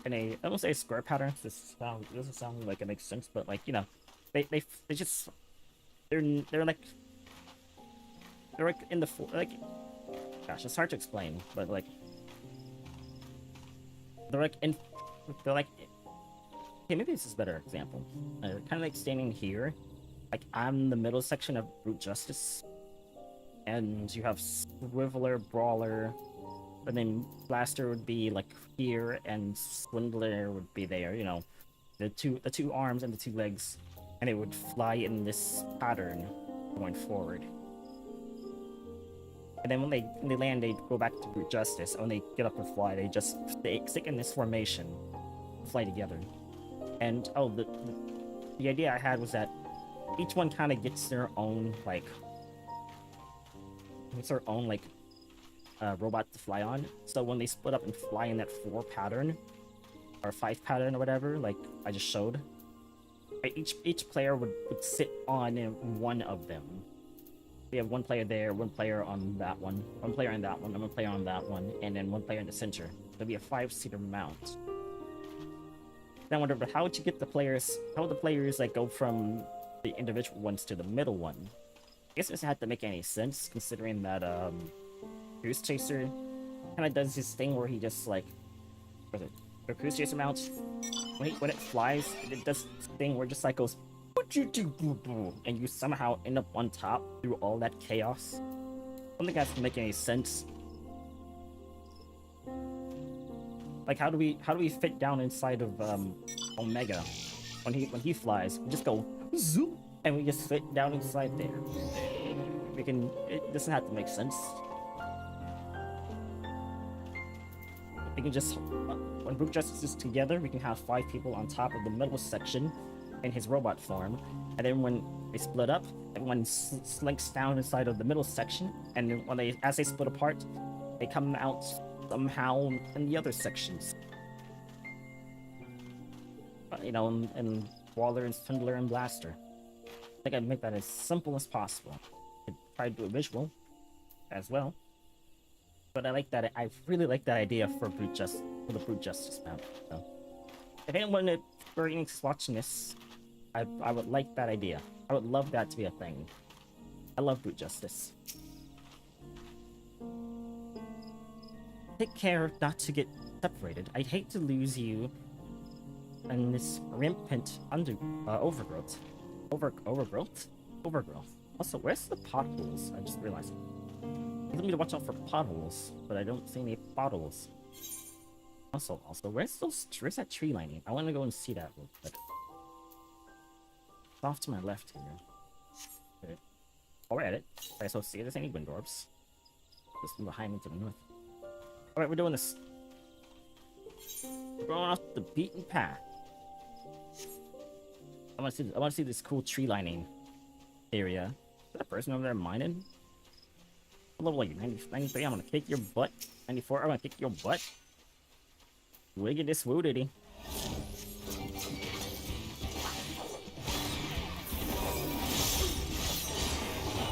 I don't say a square pattern. This doesn't sound like it makes sense, but like, you know, they're like they're like in the like, gosh, it's hard to explain, but like they're like in, they're like, okay, maybe this is a better example. Kind of like standing here, like I'm the middle section of Brute Justice, and you have Swiveler, Brawler, and then Blaster would be like here, and Swindler would be there. You know, the two arms and the two legs, and it would fly in this pattern going forward. And then when they land, they go back to Brute Justice. And when they get up and fly, they just stick in this formation, fly together. And oh, the idea I had was that each one kind of gets their own like, robot to fly on. So when they split up and fly in that 4 pattern or 5 pattern or whatever, like I just showed, each player would sit on one of them. We have one player there, one player on that one player on that one, and one player on that one, and then one player in the center. It'll be a 5-seater mount. Then I wonder, but how would you get the players? How would the players like go from the individual ones to the middle one? I guess this had to make any sense considering that Cruise Chaser kind of does this thing where he just like, what is it? The Cruise Chaser mounts when it flies, it does this thing where it just like goes, and you somehow end up on top through all that chaos. I don't think that doesn't make any sense. Like, how do we fit down inside of Omega when he flies? We just go zoom, and we just fit down inside there. We can. It doesn't have to make sense. We can just, when Brute Justice is together, we can have 5 people on top of the middle section in his robot form, and then when they split up, everyone slinks down inside of the middle section, and then when as they split apart, they come out somehow in the other sections. You know, and Waller and Swindler and Blaster. I think I'd make that as simple as possible. I'd try to do a visual as well. But I really like that idea for the Brute Justice map. So, if anyone at Square Enix is watching this, I would like that idea. I would love that to be a thing. I love Brute Justice. Take care not to get separated. I'd hate to lose you in this rampant overgrowth. Overgrowth? Also, where's the potholes? I just realized. You told me to watch out for potholes, but I don't see any potholes. Also, where's that tree lining? I want to go and see that real quick. It's off to my left here. Okay. Oh, we're at it. Alright, so see if there's any wind orbs. Just from behind me to the north. Alright, we're doing this. We're going off the beaten path. I want to see this cool tree lining area. Is that person over there mining? Level like 93, I'm gonna kick your butt. 94, I'm gonna kick your butt. Wiggy this woo diddy.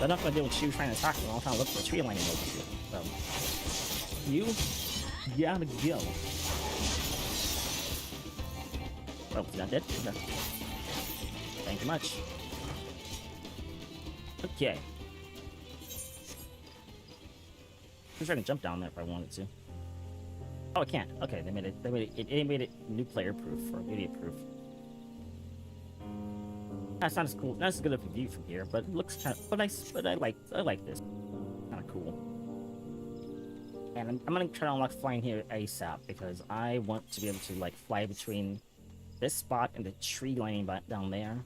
I'm not gonna deal with you trying to attack me. I'm trying to look for a tree lining over here. So, you gotta go. Oh, he's not dead? No. Thank you much. Okay. I'm sure I can jump down there if I wanted to. Oh, I can't. Okay, they made it new player proof or idiot proof. That's not as cool. Not as good of a view from here, but it looks kind of. But I like this. Kind of cool. And I'm gonna try to unlock flying here ASAP because I want to be able to like fly between this spot and the tree lining down there.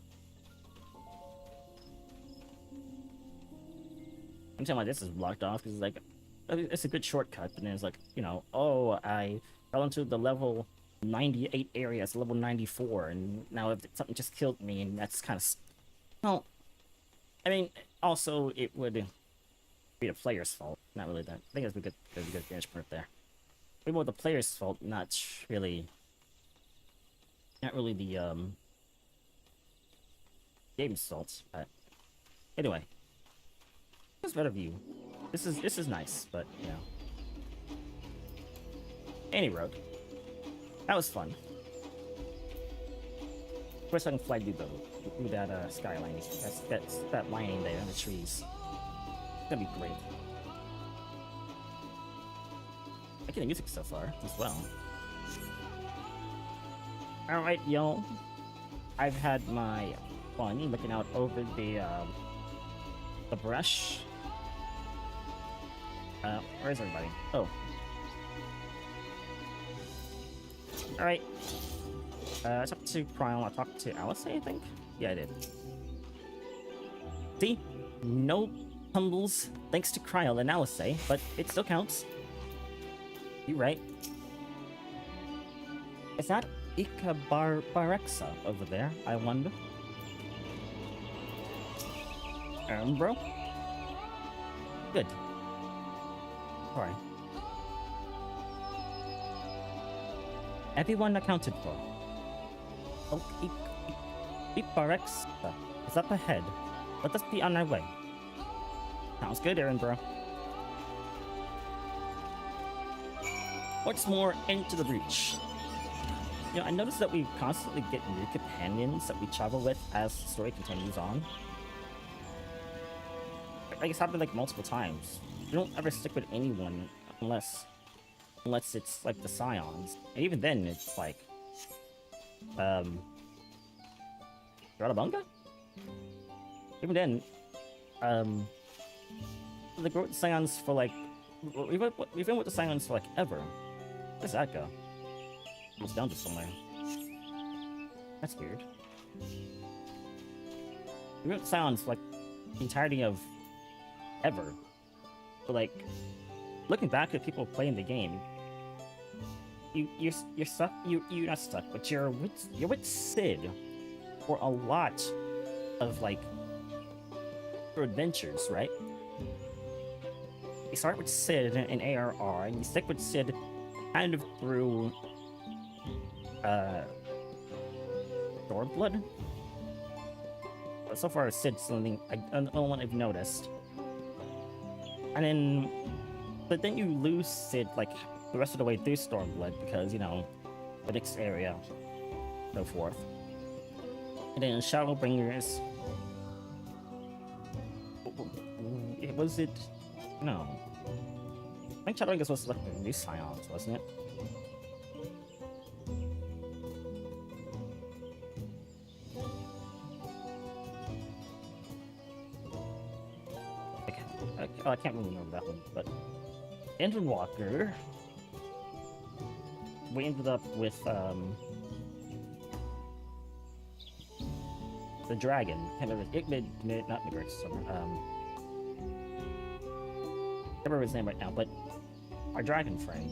I'm telling you, this is blocked off because like it's a good shortcut, but then it's like, you know, oh, I fell into the level 98 area, it's level 94, and now if something just killed me, and that's kind of, well, I mean, also it would be the player's fault, not really that. I think that's a good finish point there. Maybe more the player's fault, not really the game's fault. But anyway, this better view. This is nice, but you know. Any road. That was fun. Of course I can fly through that skyline. That's that lining there in the trees. gonna be great. I like the music so far as well. Alright, y'all. I've had my fun looking out over the brush. Where is everybody? Oh. Alright. I talked to Prion. I talked to Alice, I think? Yeah, I did. See? No tumbles thanks to Cryo and Alice, but it still counts. You're right. Is that Barexa over there, I wonder? Bro? Good. Alright. Everyone accounted for. Oh, Barexa is up ahead. Let us be on our way. Sounds good, Aaron, bro. What's more, into the breach. You know, I noticed that we constantly get new companions that we travel with as the story continues on. Like, it's happened like multiple times. We don't ever stick with anyone unless it's like the Scions. And even then, it's like, Radabunga? Even then, they go with the Scions for like, we've been with the Scions for like ever. Where's that go? Almost down to somewhere. That's weird. We went with Scions for like the entirety of ever. But like, looking back at people playing the game, you're stuck. You're not stuck, but you're with Sid for a lot of like your adventures, right? You start with Sid and ARR, and you stick with Sid kind of through Stormblood. But so far, Sid's something the only one I've noticed. And then, but then you lose Sid like the rest of the way through Stormblood because, you know, the next area, so forth. And then Shadowbringers. Was it? No. I think Shadowbringers was like the new Scions, wasn't it? I can't really remember that one, but Endwalker. We ended up with the dragon. Can't remember. Not Midgard. Can't remember his name right now, but our dragon friend.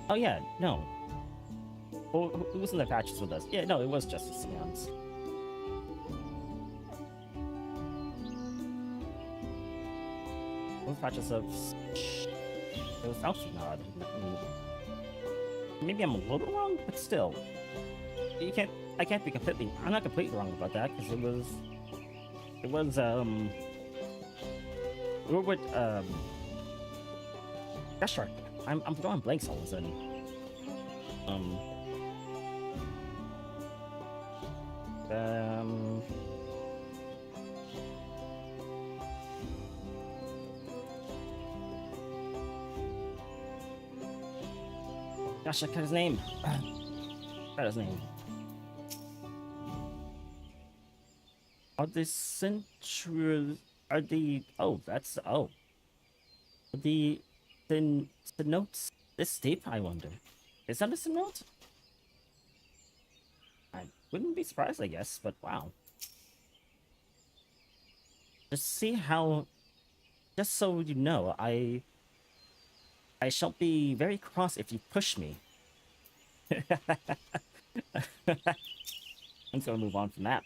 Oh yeah, no. Well, who was in the patches with us? Yeah, no, it was just the Scions. Those patches of it was Alcinod. Maybe I'm a little wrong, but still, I can't be completely. I'm not completely wrong about that because it was we were with Death Shark. I'm drawing blanks all of a sudden. Gosh, I cut his name. Cut his name. Are the central? Are the? Oh, that's the notes this deep. I wonder. Is that a note? I wouldn't be surprised, I guess. But wow. Just see how. Just so you know, I shall be very cross if you push me. I'm just gonna move on from that.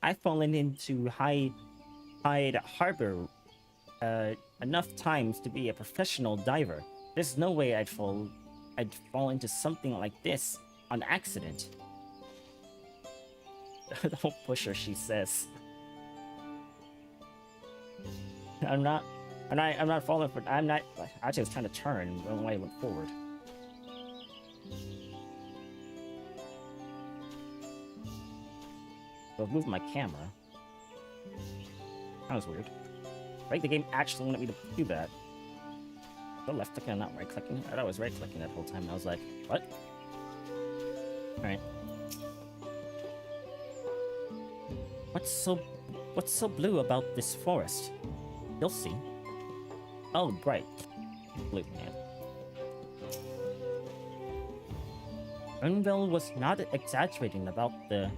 I've fallen into Hyde Harbor enough times to be a professional diver. There's no way I'd fall into something like this on accident. Don't push her, she says. I'm not falling for. I'm not. Actually, I was trying to turn when I went forward. I've moved my camera. That was weird. I think the game actually wanted me to do that. The left clicking and not right clicking. I thought I was right clicking that whole time, and I was like, what? Alright. What's so blue about this forest? You'll see. Oh, bright. Blue, man. Ernville was not exaggerating about the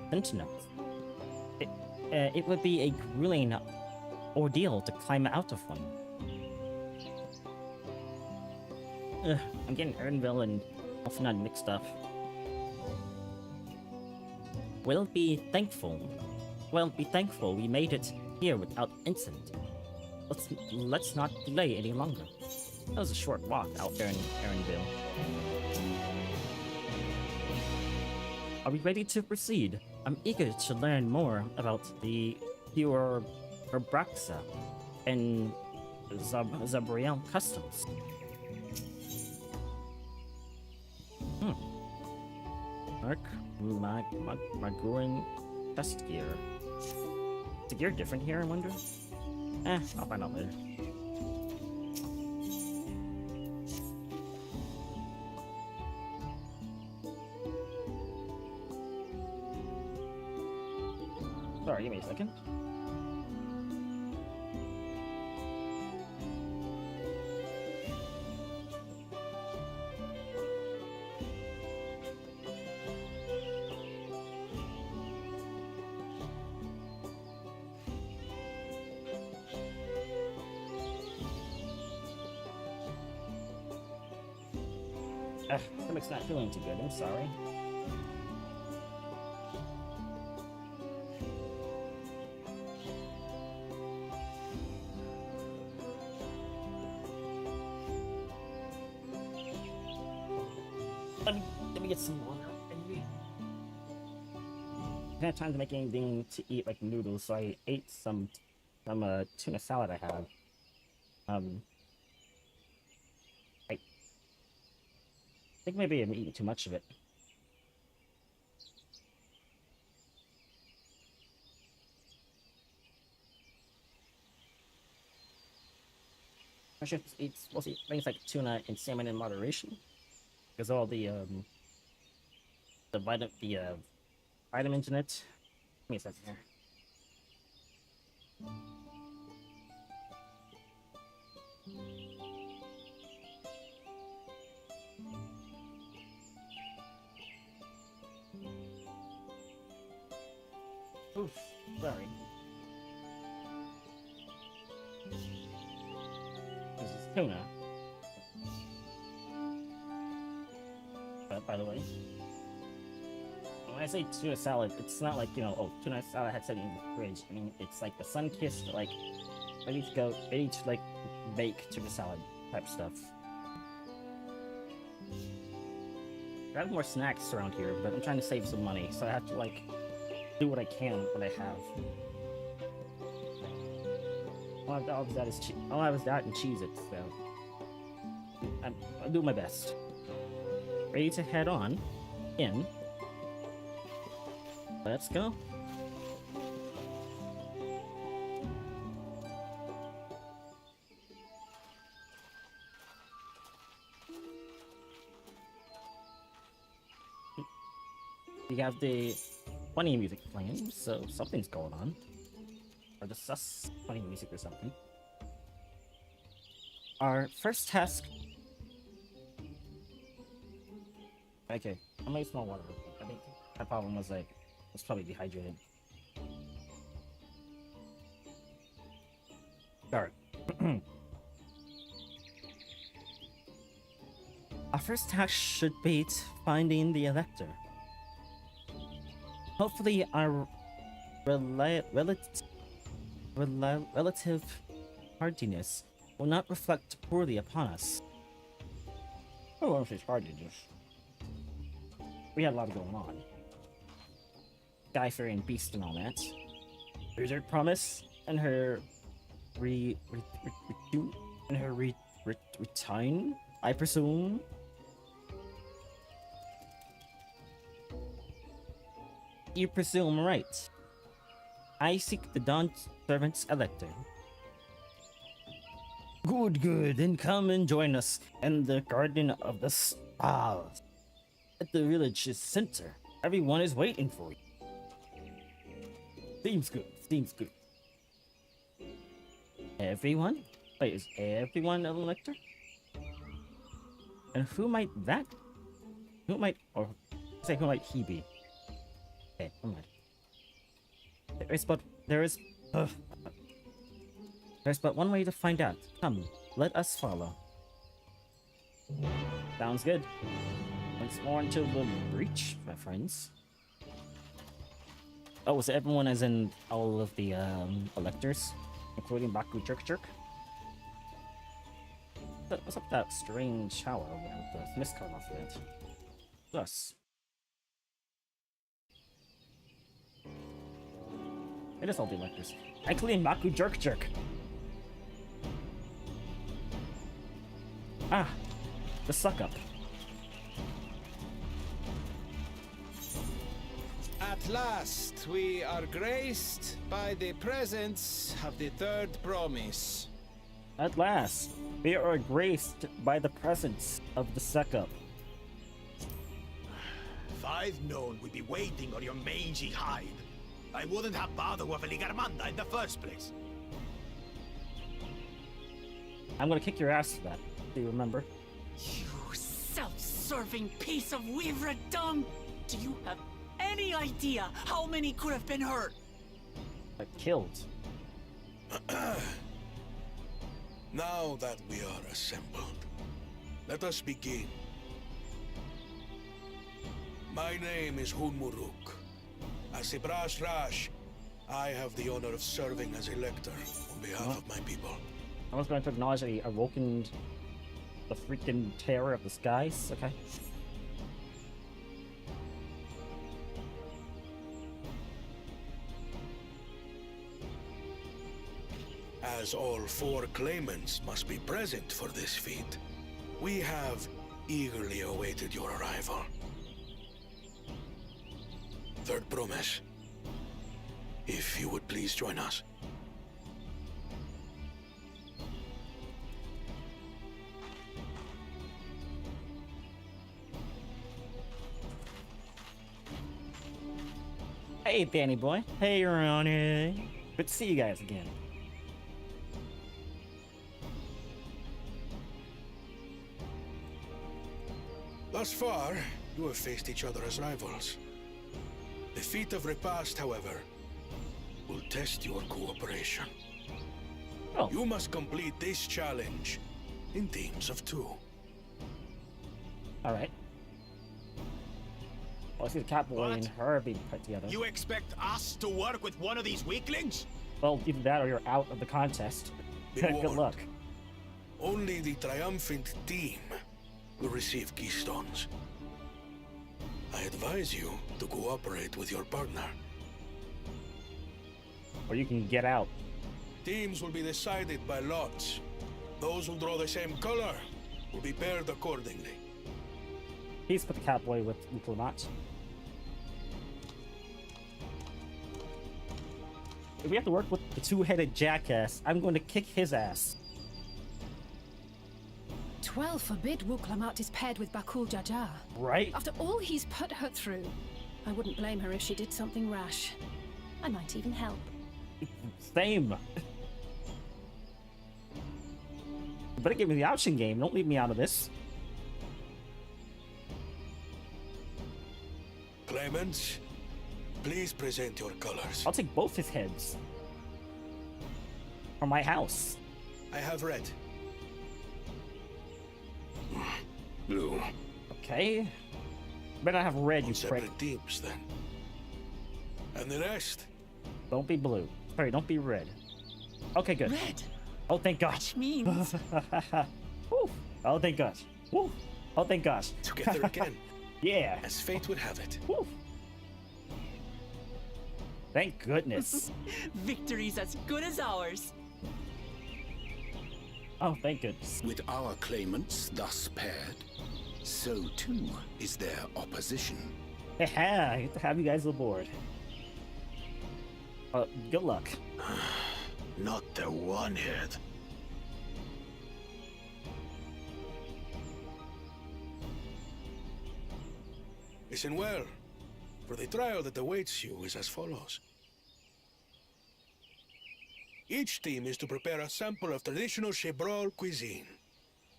sentinels. It would be a grueling ordeal to climb out of one. Ugh, I'm getting Ernville and Elfenland mixed up. We'll be thankful we made it here without incident. Let's not delay any longer. That was a short walk out there in Ernville. Are we ready to proceed? I'm eager to learn more about the pure Braxa and Zabriel customs. Mark Magurin chest gear. Is the gear different here, I wonder? I'll find out later. Sorry, give me a second. Stomach's not feeling too good, I'm sorry. Let me get some water. I didn't have time to make anything to eat like noodles, so I ate some tuna salad I had. I think maybe I'm eating too much of it. I should eat mostly things like tuna and salmon in moderation, because all the vitamins in it. Give me a second here. Oof, sorry. This is tuna. By the way, when I say tuna salad, it's not like, you know, oh, tuna salad had sitting in the fridge. I mean, it's like the sun-kissed, like, ready to, like, bake tuna salad type stuff. I have more snacks around here, but I'm trying to save some money, so I have to, like, do what I can with what I have. All I have is that and Cheez-Its, so I'll do my best. Ready to head on in. Let's go. We have the funny music playing, so something's going on. Or the sus funny music or something. Our first task. Okay, I'm gonna small water. I think my problem was like, I was probably dehydrated. Alright. Our first task should be finding the Elector. Hopefully our relative hardiness will not reflect poorly upon us. Oh, I don't say hardiness. We had a lot going on. Skyfaring beast and all that. Wizard Promise and her return, I presume. You presume right. I seek the Dawn Servant's Elector. Good, good, then come and join us in the Garden of the Stars. At the village's center. Everyone is waiting for you. Seems good, seems good. Everyone? Wait, is everyone an elector? And who might that? Who might, or say who might he be? Okay, who might? There's but one way to find out. Come, let us follow. Sounds good. Once more into the breach, my friends. Oh, so everyone as in all of the electors, including Baku Jerk Jerk? What's up with that strange shower with the mist coming off of it? Thus. It is all the electors. Including Baku Jerk Jerk. Ah, the suck up. At last, we are graced by the presence of the third promise. At last, we are graced by the presence of the suck up. If I'd known we'd be waiting on your mangy hide, I wouldn't have bothered with a Ligarmanda in the first place. I'm gonna kick your ass for that. Do you remember? You self-serving piece of weaver dung! Do you have any idea how many could have been hurt? Like killed. Now that we are assembled, let us begin. My name is Hunmuruk. As a Brash Rash, I have the honor of serving as elector on behalf of my people. I was going to acknowledge that he awoken the freaking terror of the skies. Okay. As all four claimants must be present for this feat, we have eagerly awaited your arrival. Third promise, if you would please join us. Hey, Danny boy. Hey, Ronnie. Good to see you guys again. Thus far, you have faced each other as rivals. The feat of repast, however, will test your cooperation. Oh. You must complete this challenge in teams of 2. Alright. Well, I see the Catboy and her being put together. You expect us to work with one of these weaklings? Well, either that or you're out of the contest. Be Good warned. luck. Only the triumphant team will receive keystones. I advise you to cooperate with your partner. Or you can get out. Teams will be decided by lots. Those who draw the same color will be paired accordingly. Please put the Catboy with Lamont. If we have to work with the two-headed jackass, I'm going to kick his ass. 12 forbid Wuklamat is paired with Bakul Jaja. Right? After all he's put her through, I wouldn't blame her if she did something rash. I might even help. Same. You better give me the option game. Don't leave me out of this. Claimants, please present your colors. I'll take both his heads. For my house. I have red. Blue. Okay. Better not have red, On you prick. separate teams, then. And the rest? Don't be blue. Sorry, don't be red. Okay, good. Red, Oh, thank God. which means Woo. Oh, thank God. Woo. Oh, thank gosh. Together again, Yeah. as fate would have it. Woo. Thank goodness. victory's as good as ours. Oh, thank goodness. With our claimants thus paired, so too is their opposition. Yeah, I get to have you guys aboard. Good luck. Not the one head. Listen well, for the trial that awaits you is as follows. Each team is to prepare a sample of traditional Shebrol cuisine.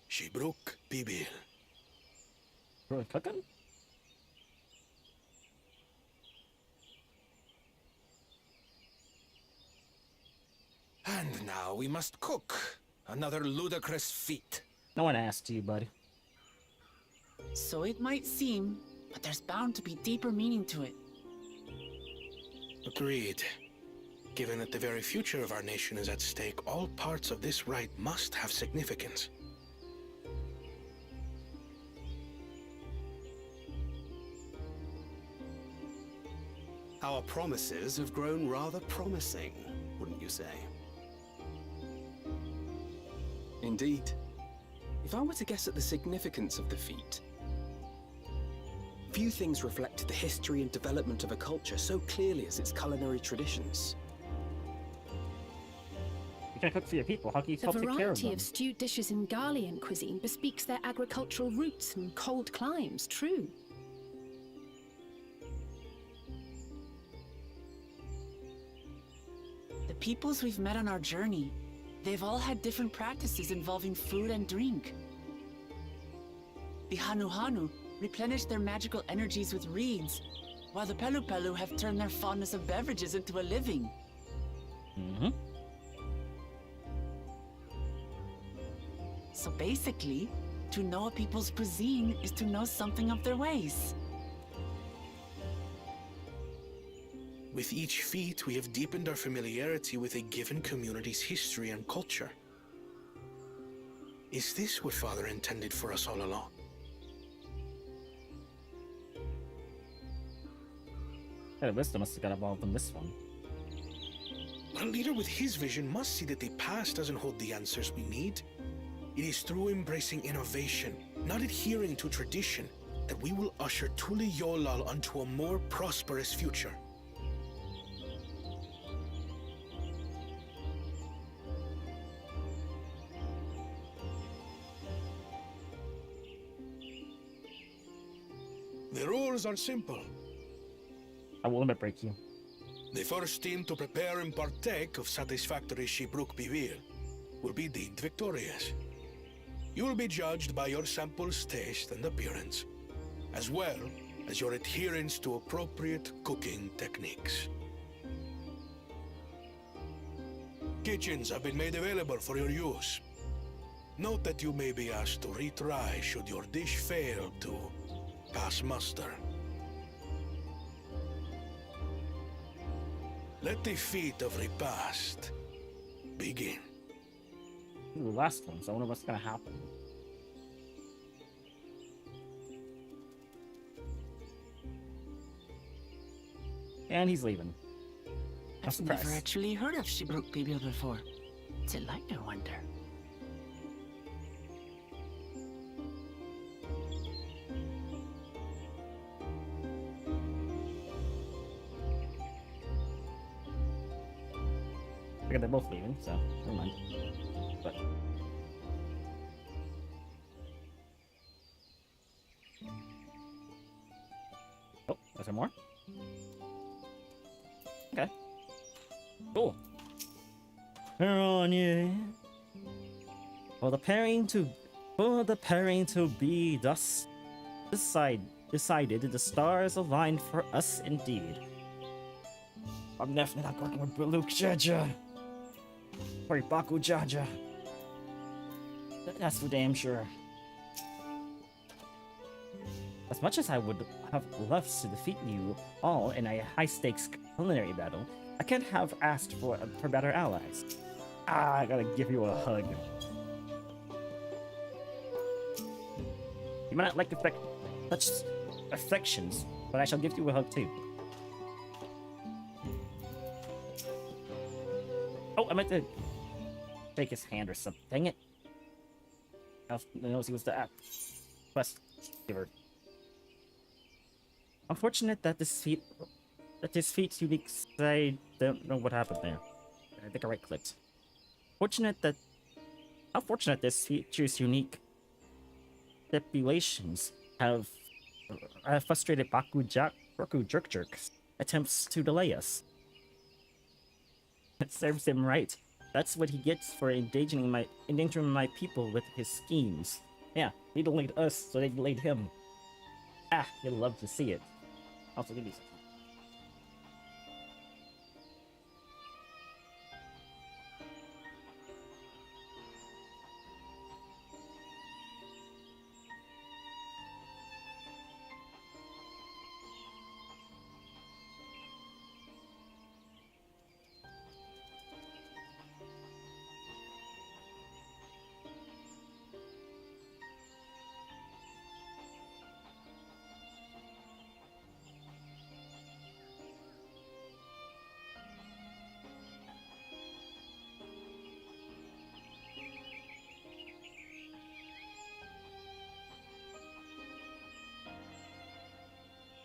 Shibruk Bibil. Really cooking? And now we must cook. Another ludicrous feat. No one asked you, buddy. So it might seem, but there's bound to be deeper meaning to it. Agreed. Given that the very future of our nation is at stake, all parts of this rite must have significance. Our promises have grown rather promising, wouldn't you say? Indeed. If I were to guess at the significance of the feat, few things reflect the history and development of a culture so clearly as its culinary traditions. You can't cook for your people. How can you The help take care of variety them? of stewed dishes in Garlean cuisine bespeaks their agricultural roots and cold climes, true. The peoples we've met on our journey, they've all had different practices involving food and drink. The Hanu replenish their magical energies with reeds, while the Pelu have turned their fondness of beverages into a living. Mm-hmm. So basically, to know a people's cuisine is to know something of their ways. With each feat, we have deepened our familiarity with a given community's history and culture. Is this what Father intended for us all along? Yeah, wisdom must have got involved in this one. A leader with his vision must see that the past doesn't hold the answers we need. It is through embracing innovation, not adhering to tradition, that we will usher Tuli Yolal onto a more prosperous future. The rules are simple. I will limit break you. The first team to prepare and partake of satisfactory Shibruk Bivir will be deemed victorious. You will be judged by your sample's taste and appearance, as well as your adherence to appropriate cooking techniques. Kitchens have been made available for your use. Note that you may be asked to retry should your dish fail to pass muster. Let the feat of repast begin. Ooh, last one, so I wonder what's gonna happen. And he's leaving. I'm I've never surprised. actually heard of Shibruk Bibil before. What's it like, I wonder? Okay, they're both leaving, so never mind. But oh, is there more? Okay. Cool. Peronier. For the pairing to be thus decided, the stars aligned for us indeed. I'm definitely not working with Baluk Jaja. Or Baku Jaja. That's for damn sure. As much as I would have loved to defeat you all in a high-stakes culinary battle, I can't have asked for better allies. I gotta give you a hug. You might not like such affections, but I shall give you a hug too. Oh, I meant to shake his hand or something. Dang it. I knows he was the quest giver. Unfortunate that this feat that this feat's unique. I don't know what happened there. I think I right clicked. How fortunate this feature's unique stipulations have frustrated Baku Jerk's attempts to delay us. It serves him right. That's what he gets for endangering my people with his schemes. Yeah, he delayed us, so they delayed him. Ah, you'll love to see it. Also, give me some.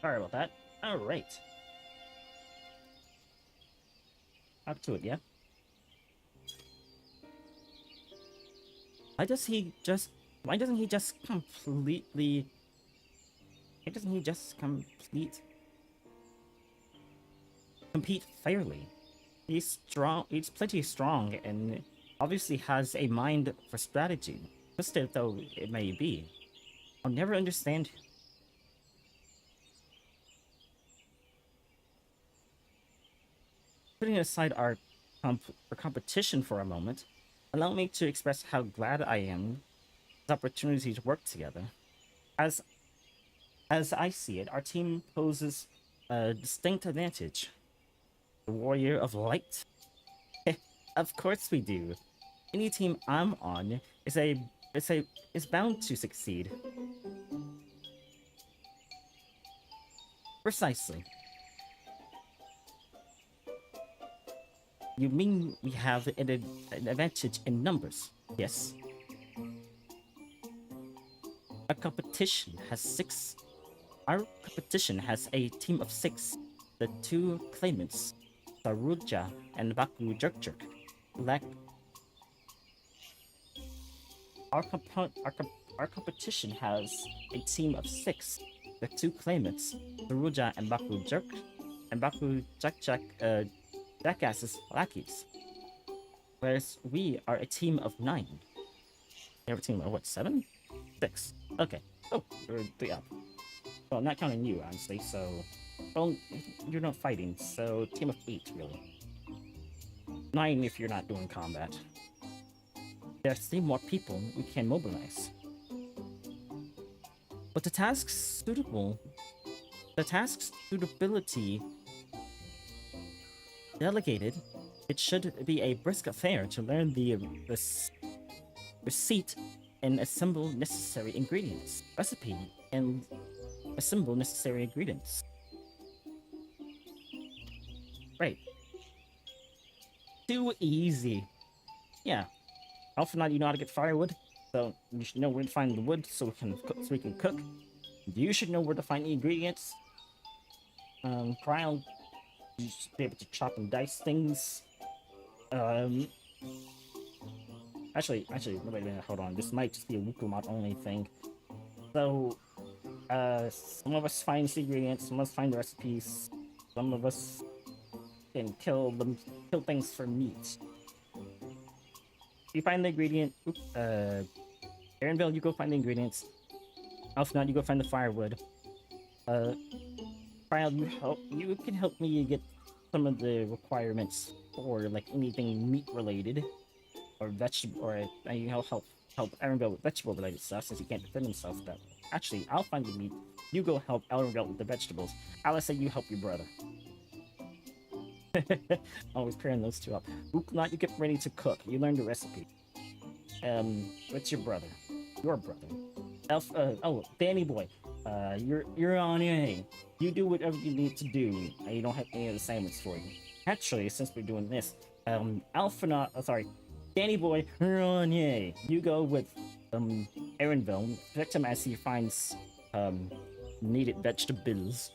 Sorry about that. Alright. Up to it, yeah? Why doesn't he just completely... Why doesn't he just compete fairly? He's strong, he's plenty strong, and obviously has a mind for strategy. Twisted though it may be. I'll never understand. Putting aside our competition for a moment, allow me to express how glad I am for the opportunity to work together. As I see it, our team poses a distinct advantage. The Warrior of Light? Of course we do. Any team I'm on is bound to succeed. Precisely. You mean we have an advantage in numbers? Yes. Our competition has a team of 6. The 2 claimants, Saruja and Baku Jerk. Our competition has a team of 6. The 2 claimants, Saruja and Baku Jerk, and Baku Jackasses lackeys. Whereas we are a team of 9. We have a team of what, 7? 6. Okay. Oh, we're 3 up. Well, not counting you, honestly, so... Well, you're not fighting, so team of 8, really. 9 if you're not doing combat. There's 3 more people we can mobilize. But the task's suitability delegated, it should be a brisk affair to learn the receipt and assemble necessary ingredients. Recipe and assemble necessary ingredients. Right. Too easy. Yeah. Alpha, you know how to get firewood, so you should know where to find the wood so we can cook. You should know where to find the ingredients. Cryon, you should be able to chop and dice things. Actually, wait a minute, hold on. This might just be a Wukumot only thing. So, some of us find the ingredients, some of us find the recipes, some of us can kill things for meat. You find the ingredient. Aaronville, you go find the ingredients. Alphanot, you go find the firewood. Cryon, you can help me get some of the requirements for like anything meat related or vegetable, or you know, help Aaronville with vegetable related stuff since he can't defend himself. But actually, I'll find the meat. You go help Aaronville with the vegetables. I'll say you help your brother. Always pairing those 2 up. Not you get ready to cook. You learn the recipe. What's your brother? Your brother. Danny boy. You're on A. You do whatever you need to do. You don't have any of the assignments for you. Actually, since we're doing this, Danny boy, you're on A. You go with Aaronville. Protect him as he finds needed vegetables.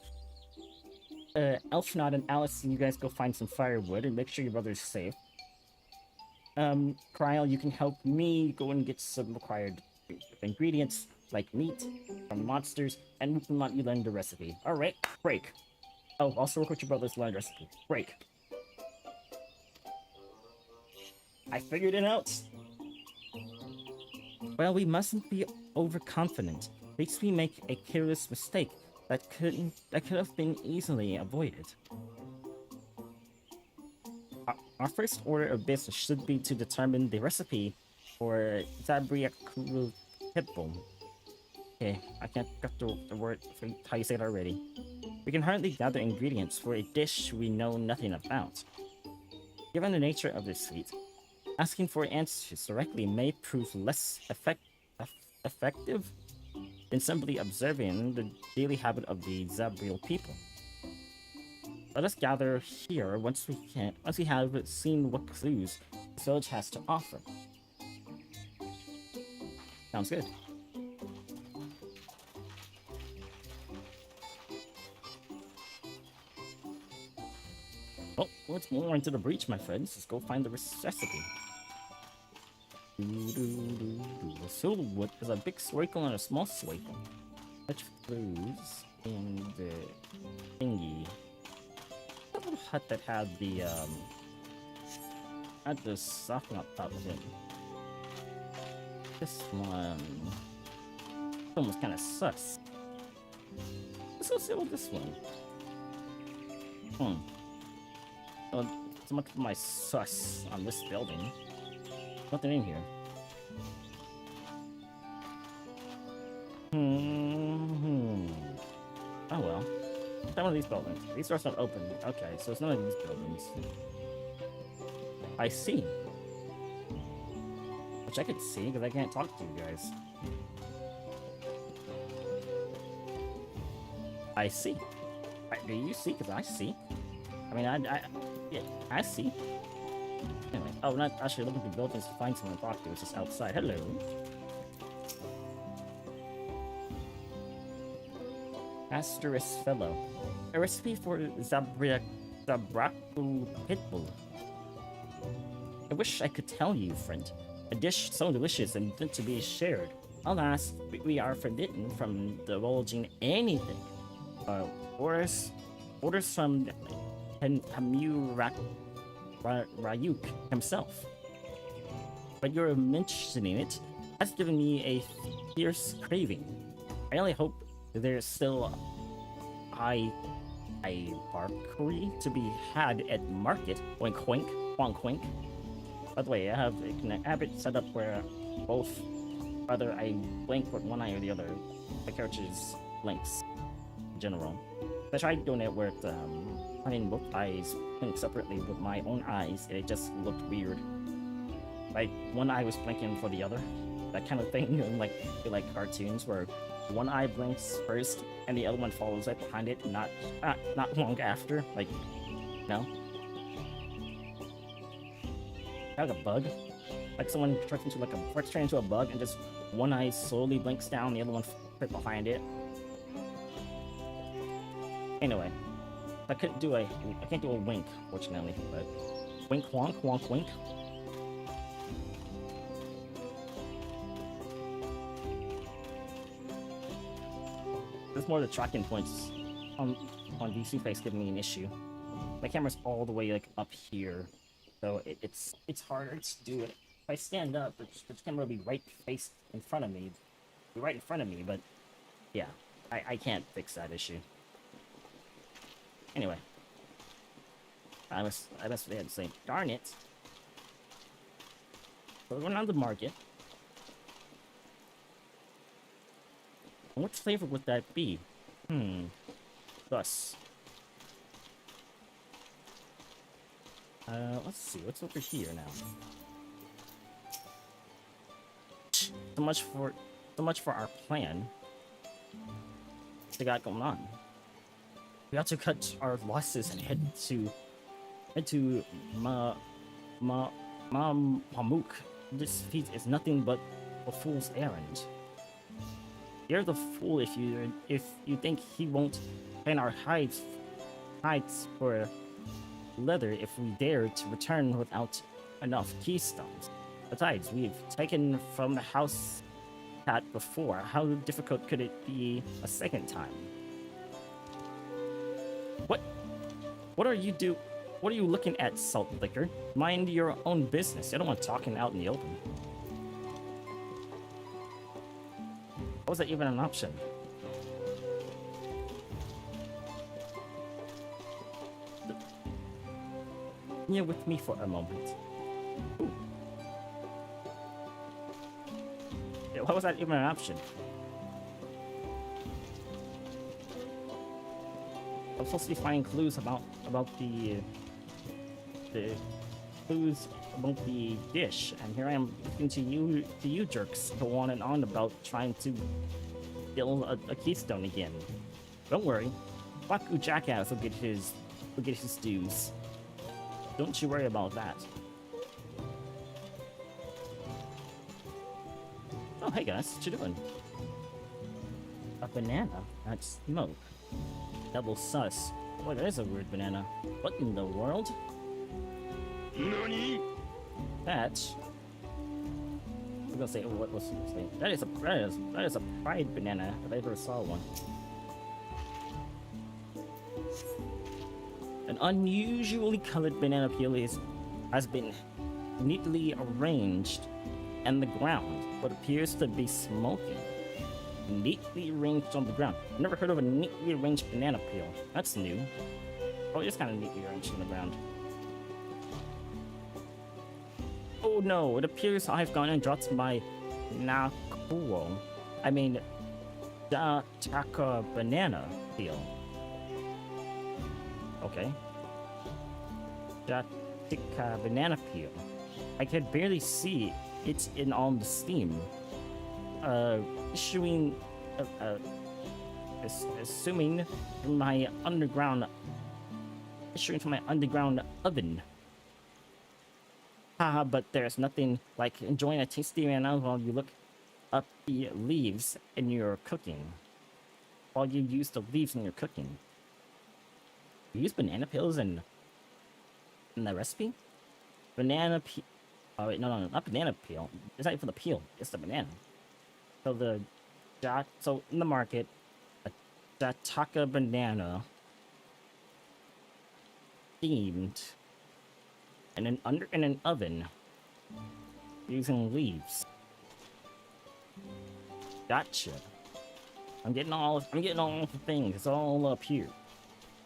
Elfnod and Alice, you guys go find some firewood and make sure your brother's safe. Kryl, you can help me go and get some required ingredients like meat from monsters, and we can let you learn the recipe. Alright, break. Oh, also work with your brother's learn recipe. Break. I figured it out! Well, we mustn't be overconfident. Lest we make a careless mistake that could have been easily avoided. Our first order of business should be to determine the recipe for Zabriakuru Pitbull. Okay, I can't get the word for how you say it already. We can hardly gather ingredients for a dish we know nothing about. Given the nature of this feat, asking for answers directly may prove less effective than simply observing the daily habit of the Zabriel people. Let us gather here once we have seen what clues the village has to offer. Sounds good. Well, let's move on to the breach, my friends. Let's go find the recipe. A silverwood is a big circle and a small circle. Such clues in the thingy. That little hut that had the soften up top of it. This one was kind of sus. Let's go see what this one. Oh, so much for my sus on this building. Nothing in here. Oh well. Some of these buildings. These doors not open. Okay, so it's none of these buildings. I see. Which I could see because I can't talk to you guys. I see. Do you see? Because I see. I mean, yeah, I see. Anyway, oh, not actually looking through buildings to find someone to talk to. It's just outside. Hello. Asterisk fellow. A recipe for Zabraku Pitbull. I wish I could tell you, friend. A dish so delicious and meant to be shared. Alas, we are forbidden from divulging anything. Orders from Rayuk himself. But your mentioning it has given me a fierce craving. I only hope there's still a barkery to be had at market. Wink wink, wonk wink. By the way, I have an habit set up where both, whether I blink with one eye or the other, the character's blinks in general. I tried doing it with having both eyes blink separately with my own eyes, and it just looked weird. Like one eye was blinking for the other, that kind of thing, like cartoons where one eye blinks first and the other one follows right behind it, not long after. Like, no. Like a bug, like someone turns into a bug and just one eye slowly blinks down, the other one right behind it. Anyway, I can't do a wink, fortunately, but wink wonk wonk wink. There's more of the tracking points on DC Face giving me an issue. My camera's all the way like up here, so it's harder to do it. If I stand up, the camera will be right faced in front of me, but yeah, I can't fix that issue. Anyway, I must be able to say, darn it. So we're going on the market. What flavor would that be? Thus. Let's see, what's over here now? So much for our plan. What's they got going on? We have to cut our losses and head to Pamuk. This feat is nothing but a fool's errand. You're the fool if you think he won't tan our hides hides for leather if we dare to return without enough keystones. Besides, we've taken from the house cat before. How difficult could it be a second time? What are you What are you looking at, Salt Liquor? Mind your own business. I don't want talking out in the open. How was that even an option? You're with me for a moment. Ooh. Yeah, how was that even an option? I'm supposed to be finding clues about the clues about the dish, and here I am listening to you jerks go on and on about trying to build a keystone again. Don't worry, Baku Jackass will get his dues. Don't you worry about that. Oh, hey guys, what you doing? A banana? That's smoke. Double sus. Boy, that is a weird banana. What in the world? Nani? That. I'm gonna say, what was he saying? That is a pride banana if I ever saw one. An unusually colored banana peel has been neatly arranged on the ground, what appears to be smoking. Neatly arranged on the ground. I've never heard of a neatly arranged banana peel. That's new. Oh, it's kind of neatly arranged on the ground. Oh no, it appears I've gone and dropped my Nakuo. I mean, Taka banana peel. Okay. Jatika banana peel. I could barely see it in all the steam. Assuming from my underground oven. Haha, but there's nothing like enjoying a tasty banana while you look up the leaves in your cooking. While you use the leaves in your cooking. You use banana peels in the recipe? Banana peel. Oh wait, no, not banana peel. It's not even the peel. It's the banana. So in the market, a Jataka banana steamed in an oven using leaves. Gotcha. I'm getting all the things. It's all up here.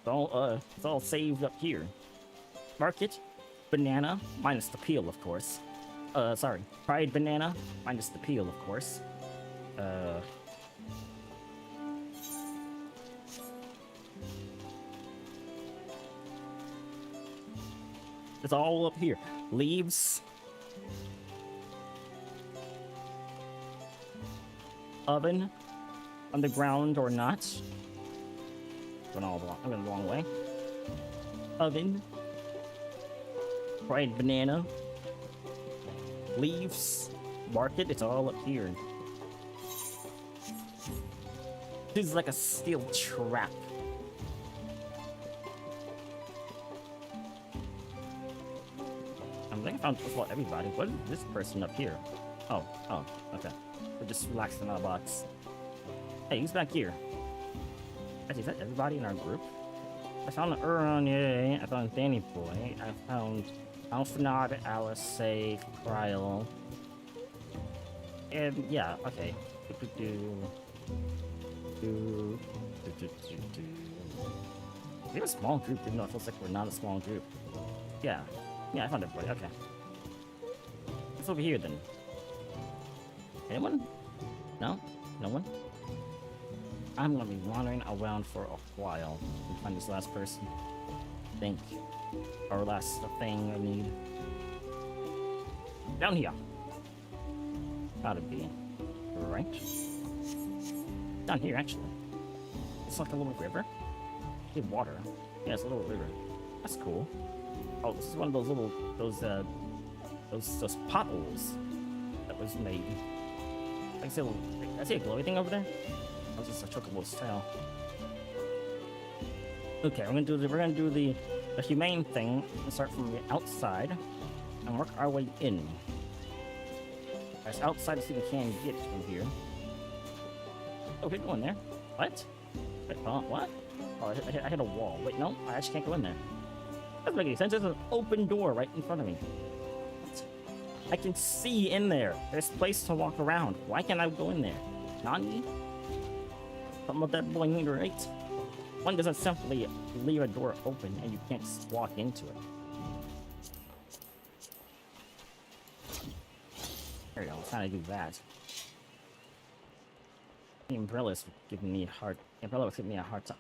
It's all saved up here. Market banana minus the peel, of course. Sorry, fried banana minus the peel, of course. It's all up here. Leaves. Oven. Underground or not. I'm going the wrong way. Oven. Fried banana. Leaves. Market. It's all up here. This is like a steel trap. I think I found just about everybody. What is this person up here? Oh, okay. We're just relaxed in our box. Hey, who's back here? Actually, is that everybody in our group? I found Uranye, I found Danny Boy, I found Alphanod, Alice, Kryl. And yeah, okay. We're a small group, even though it feels like we're not a small group. Yeah, I found everybody, okay. What's over here then? Anyone? No? No one? I'm gonna be wandering around for a while to find this last person. Or last thing I need. Down here. Gotta be. Right? Down here, actually. It's like a little river. Hey, water. Yeah, it's a little river. That's cool. Oh, this is one of those little, those potholes that was made. I see a glowy thing over there. That was just a chocobo's tail. Okay, we're gonna do the humane thing and start from the outside and work our way in. As outside as we can get from here. Oh, we can go in there. What? Wait, what? Oh, I hit a wall. Wait, no, I actually can't go in there. Doesn't make any sense. There's an open door right in front of me. What? I can see in there. There's place to walk around. Why can't I go in there? Nani? Something about that boy ain't right. One doesn't simply leave a door open and you can't just walk into it. There we go. I'm trying to do that. The umbrella's giving me a hard. The umbrella was giving me a hard time.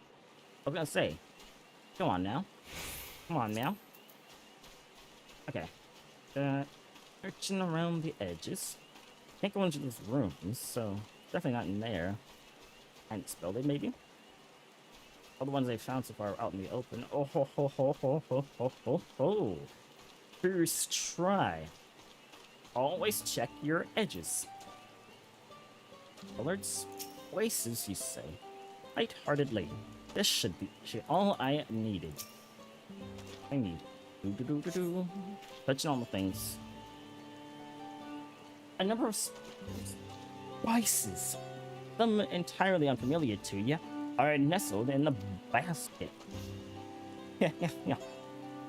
I was gonna say, come on now. Come on now. Okay. Searching around the edges. Can't go into these rooms, so definitely not in there. And spelled it maybe. All the ones I found so far are out in the open. Oh ho ho ho ho ho ho ho ho. First try. Always check your edges. Colored places, you say. Light-hearted lady. This should be all I needed. I need do. Touching all the things. A number of spices, some entirely unfamiliar to you, are nestled in the basket. Yeah.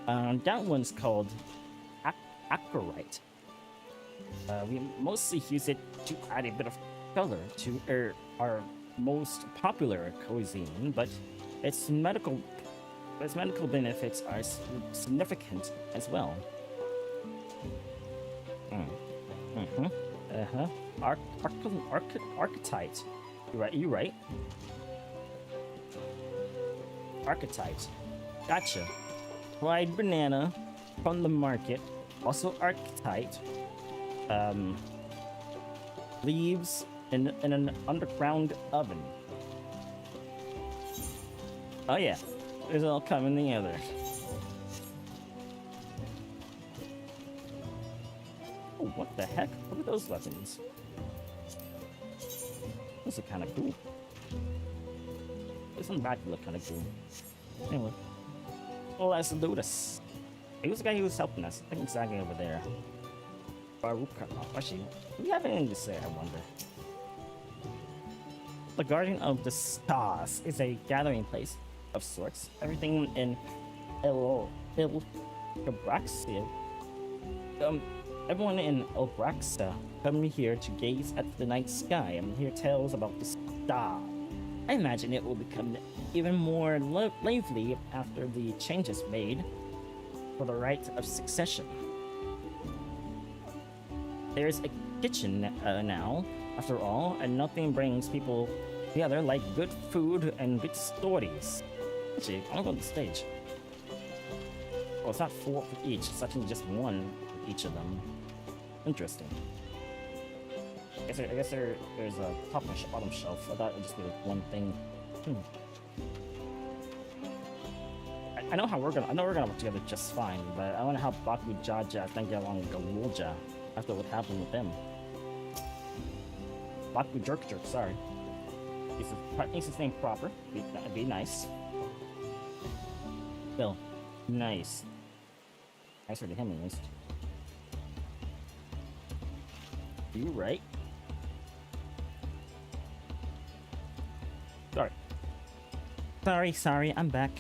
That one's called acarite. We mostly use it to add a bit of color to our most popular cuisine, but its medical benefits are significant as well. Archetype. You right. Archetype. Gotcha. Fried banana from the market. Also archetype. Leaves in an underground oven. Oh yeah, it's all coming together. Oh, what the heck? Look at those weapons. Those are kind of cool. This one back look kind of cool. Anyway, well, let's do this. Who's the guy who was helping us? I think it's that guy over there. Actually, do we have anything to say, I wonder? The Guardian of the Stars is a gathering place of sorts. Everything in Elbraxia. Everyone in Elbraxia come here to gaze at the night sky and hear tales about the star. I imagine it will become even more lively after the changes made for the right of succession. There's a kitchen now, after all, and nothing brings people together like good food and good stories. Actually, I'm gonna go on the stage. Oh, it's not 4 for each, it's actually just 1 for each of them. Interesting. I guess there's a top and bottom shelf. I thought it would just be like 1 thing. I know we're gonna work together just fine, but I wanna help Baku Jaja think along Galulja after what happened with them. Baku Jerk, sorry. Needs his name proper. Be nice. Bill. Nice. Nicer to him at least. You right? Sorry, I'm back.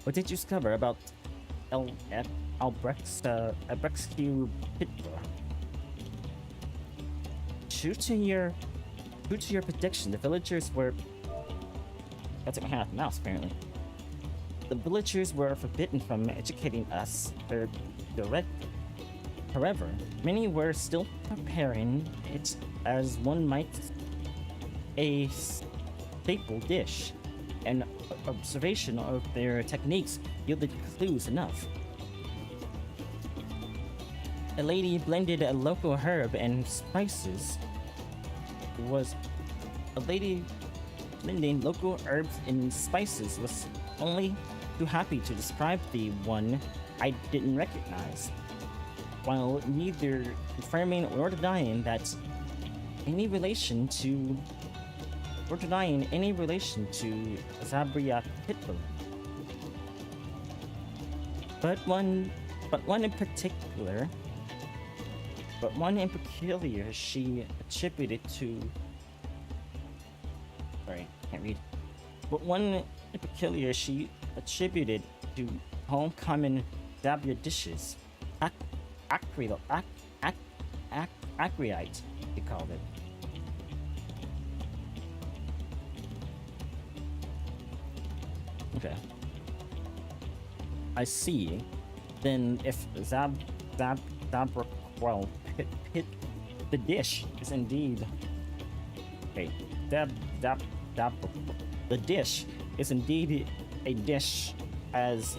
What did you discover about Albrexcu Pitbur? True to your prediction, the villagers were... That's my hand off the mouse, apparently. The villagers were forbidden from educating us directly. However, many were still preparing it as one might a staple dish. An observation of their techniques yielded clues enough. A lady blended a local herb and spices was only too happy to describe the one I didn't recognize, while neither confirming or denying that any relation to or denying any relation to Zabria Pitbull. But one in particular she attributed to... Sorry, can't read. But one in particular she attributed to home common Zabria dishes. Acreite, they called it. Okay. I see. Then if well, pit the dish is indeed... Okay, the dish is indeed a dish as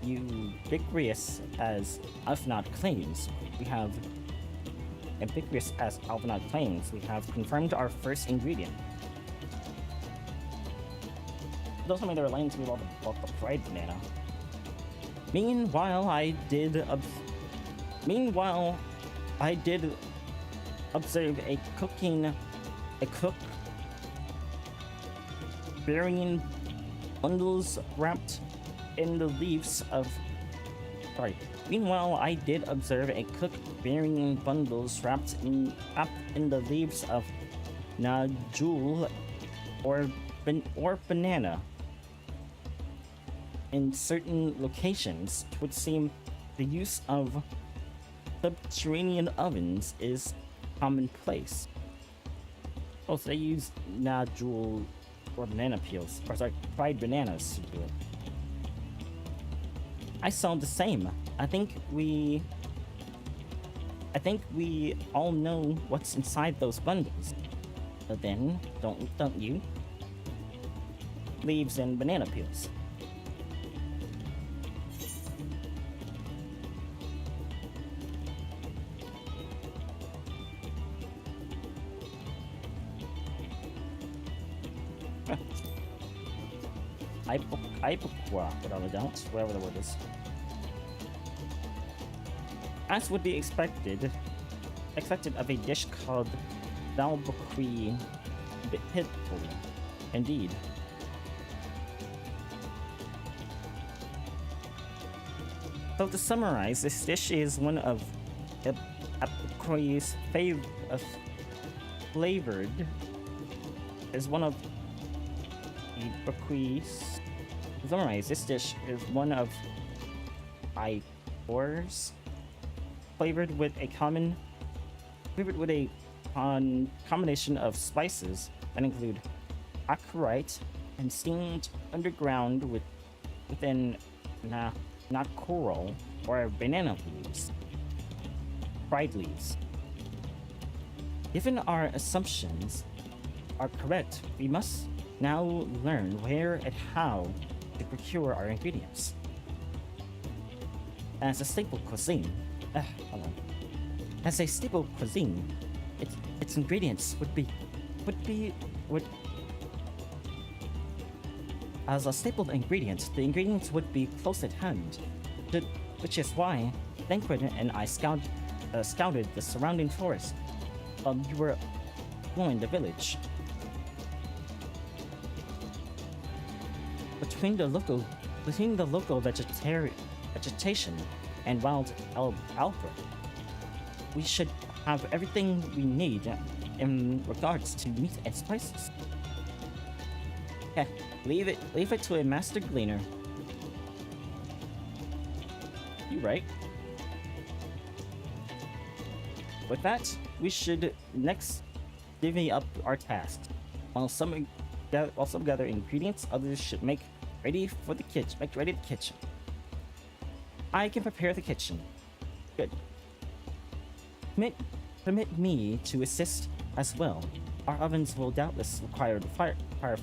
ubiquitous as Alfnod claims. We have confirmed our first ingredient. Don't tell me they were lying to me about the fried banana. Meanwhile, I did observe a cook burying bundles wrapped in the leaves of... Sorry. Meanwhile, I did observe a cook burying bundles wrapped in the leaves of najul or banana. In certain locations, it would seem the use of subterranean ovens is commonplace. Oh, so they use najul or banana peels, or sorry, fried bananas to do it. I saw the same. I think we all know what's inside those bundles. But then, don't you? Leaves and banana peels. Whatever the word is. As would be expected of a dish called Dalbukri Pitbull. Indeed. So to summarize, this dish is one of Apokri's flavored. Is one of Apokri's. To summarize, this dish is one of Ivor's flavored with a combination of spices that include acarite and steamed underground within not coral or banana leaves, fried leaves. Given our assumptions are correct, we must now learn where and how to procure our ingredients. As a staple cuisine, its ingredients as a staple ingredient, the ingredients would be close at hand, which is why Thancred and I scouted the surrounding forest while you were exploring the village. Between the local vegetation and wild alpha, we should have everything we need in regards to meat and spices. Yeah, leave it to a master gleaner. You right. With that, we should next divvy up our tasks. While some gather ingredients, others should make ready the kitchen. I can prepare the kitchen. Good. Permit me to assist as well. Our ovens will doubtless require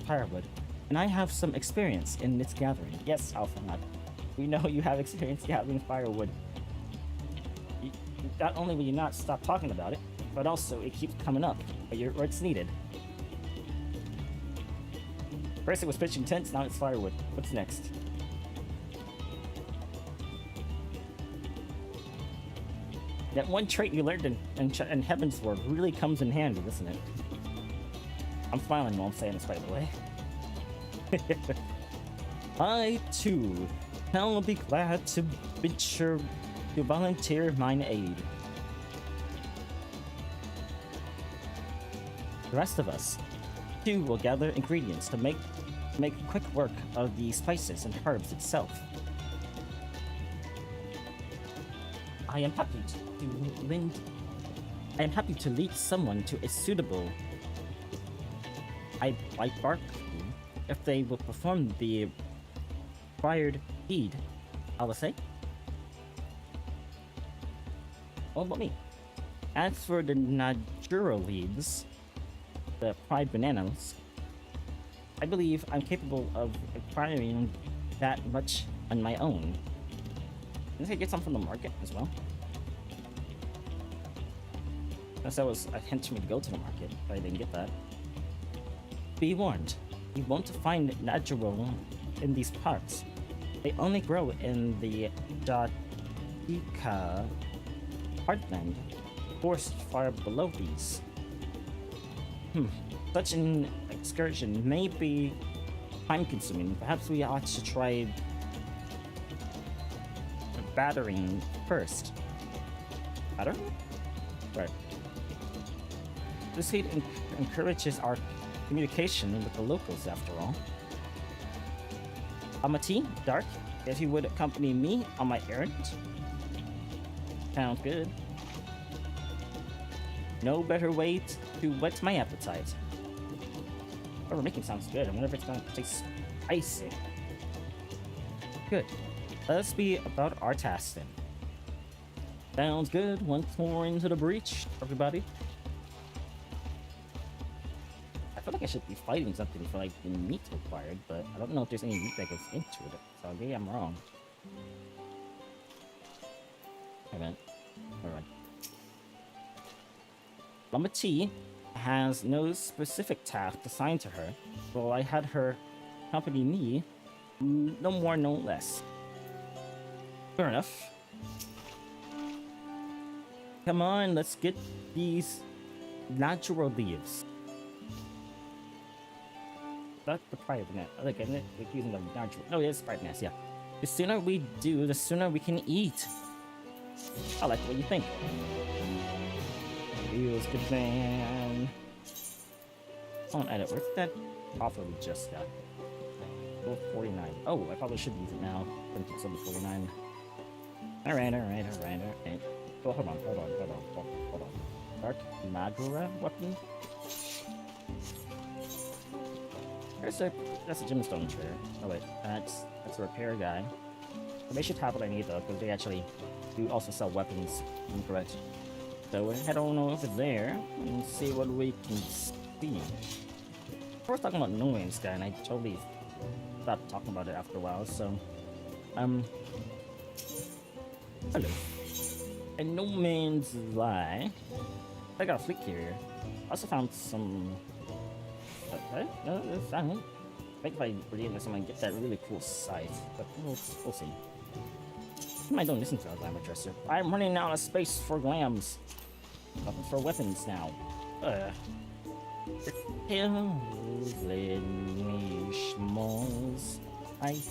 firewood, and I have some experience in its gathering. Yes, Alphanut, we know you have experience gathering firewood. Not only will you not stop talking about it, but also it keeps coming up where it's needed. First it was pitching tents, now it's firewood. What's next? That one trait you learned in Heaven's Word really comes in handy, doesn't it? I'm smiling while I'm saying this, by the way. I, too, shall be glad to venture to volunteer mine aid. The rest of us, too, will gather ingredients to make quick work of the spices and herbs itself. I am happy to lead someone to a suitable bark if they will perform the required deed. I will say. What about me? As for the Najura leaves, the fried bananas, I believe I'm capable of acquiring that much on my own. Didn't I get some from the market as well? Unless that was a hint for me to go to the market, but I didn't get that. Be warned, you won't find natural in these parts. They only grow in the Datika heartland, forest far below these. Such an excursion may be time-consuming. Perhaps we ought to try battering first. Battering? Right. This heat encourages our communication with the locals, after all. Amati, Dark, if you would accompany me on my errand. Sounds good. No better way to whet my appetite. Whatever making sounds good. I wonder if it's gonna taste spicy. Good. Let's be about our task then. Sounds good. Once more into the breach, everybody. I feel like I should be fighting something for like the meat required, but I don't know if there's any meat that goes into it. So maybe I'm wrong. Alright. Lama T has no specific task assigned to her, so I had her accompany me, no more, no less. Fair enough. Come on, let's get these natural leaves. That's the private net. Look, isn't it? Like using the natural. No, it is private nest, yeah. The sooner we do, the sooner we can eat. I like what you think. Feels good, man. On edit. Where's that offer we just got? 49. Oh, I probably should use it now. Since it's over 49. Alright. Oh, hold on. Dark Magura weapon? That's a gemstone trader. Oh wait, that's a repair guy. They should have what I need though, because they actually do also sell weapons. I'm correct. So we'll head on over there and see what we can see. I was talking about No Man's Sky and I totally stopped talking about it after a while, so hello. And No Man's Lie. I got a fleet carrier. I also found some. Okay, no, that's fine. I think if I redeem this, I might get that really cool scythe, but we'll see. What am I doing listening to a glamour dresser? I'm running out of space for glams. For weapons now. I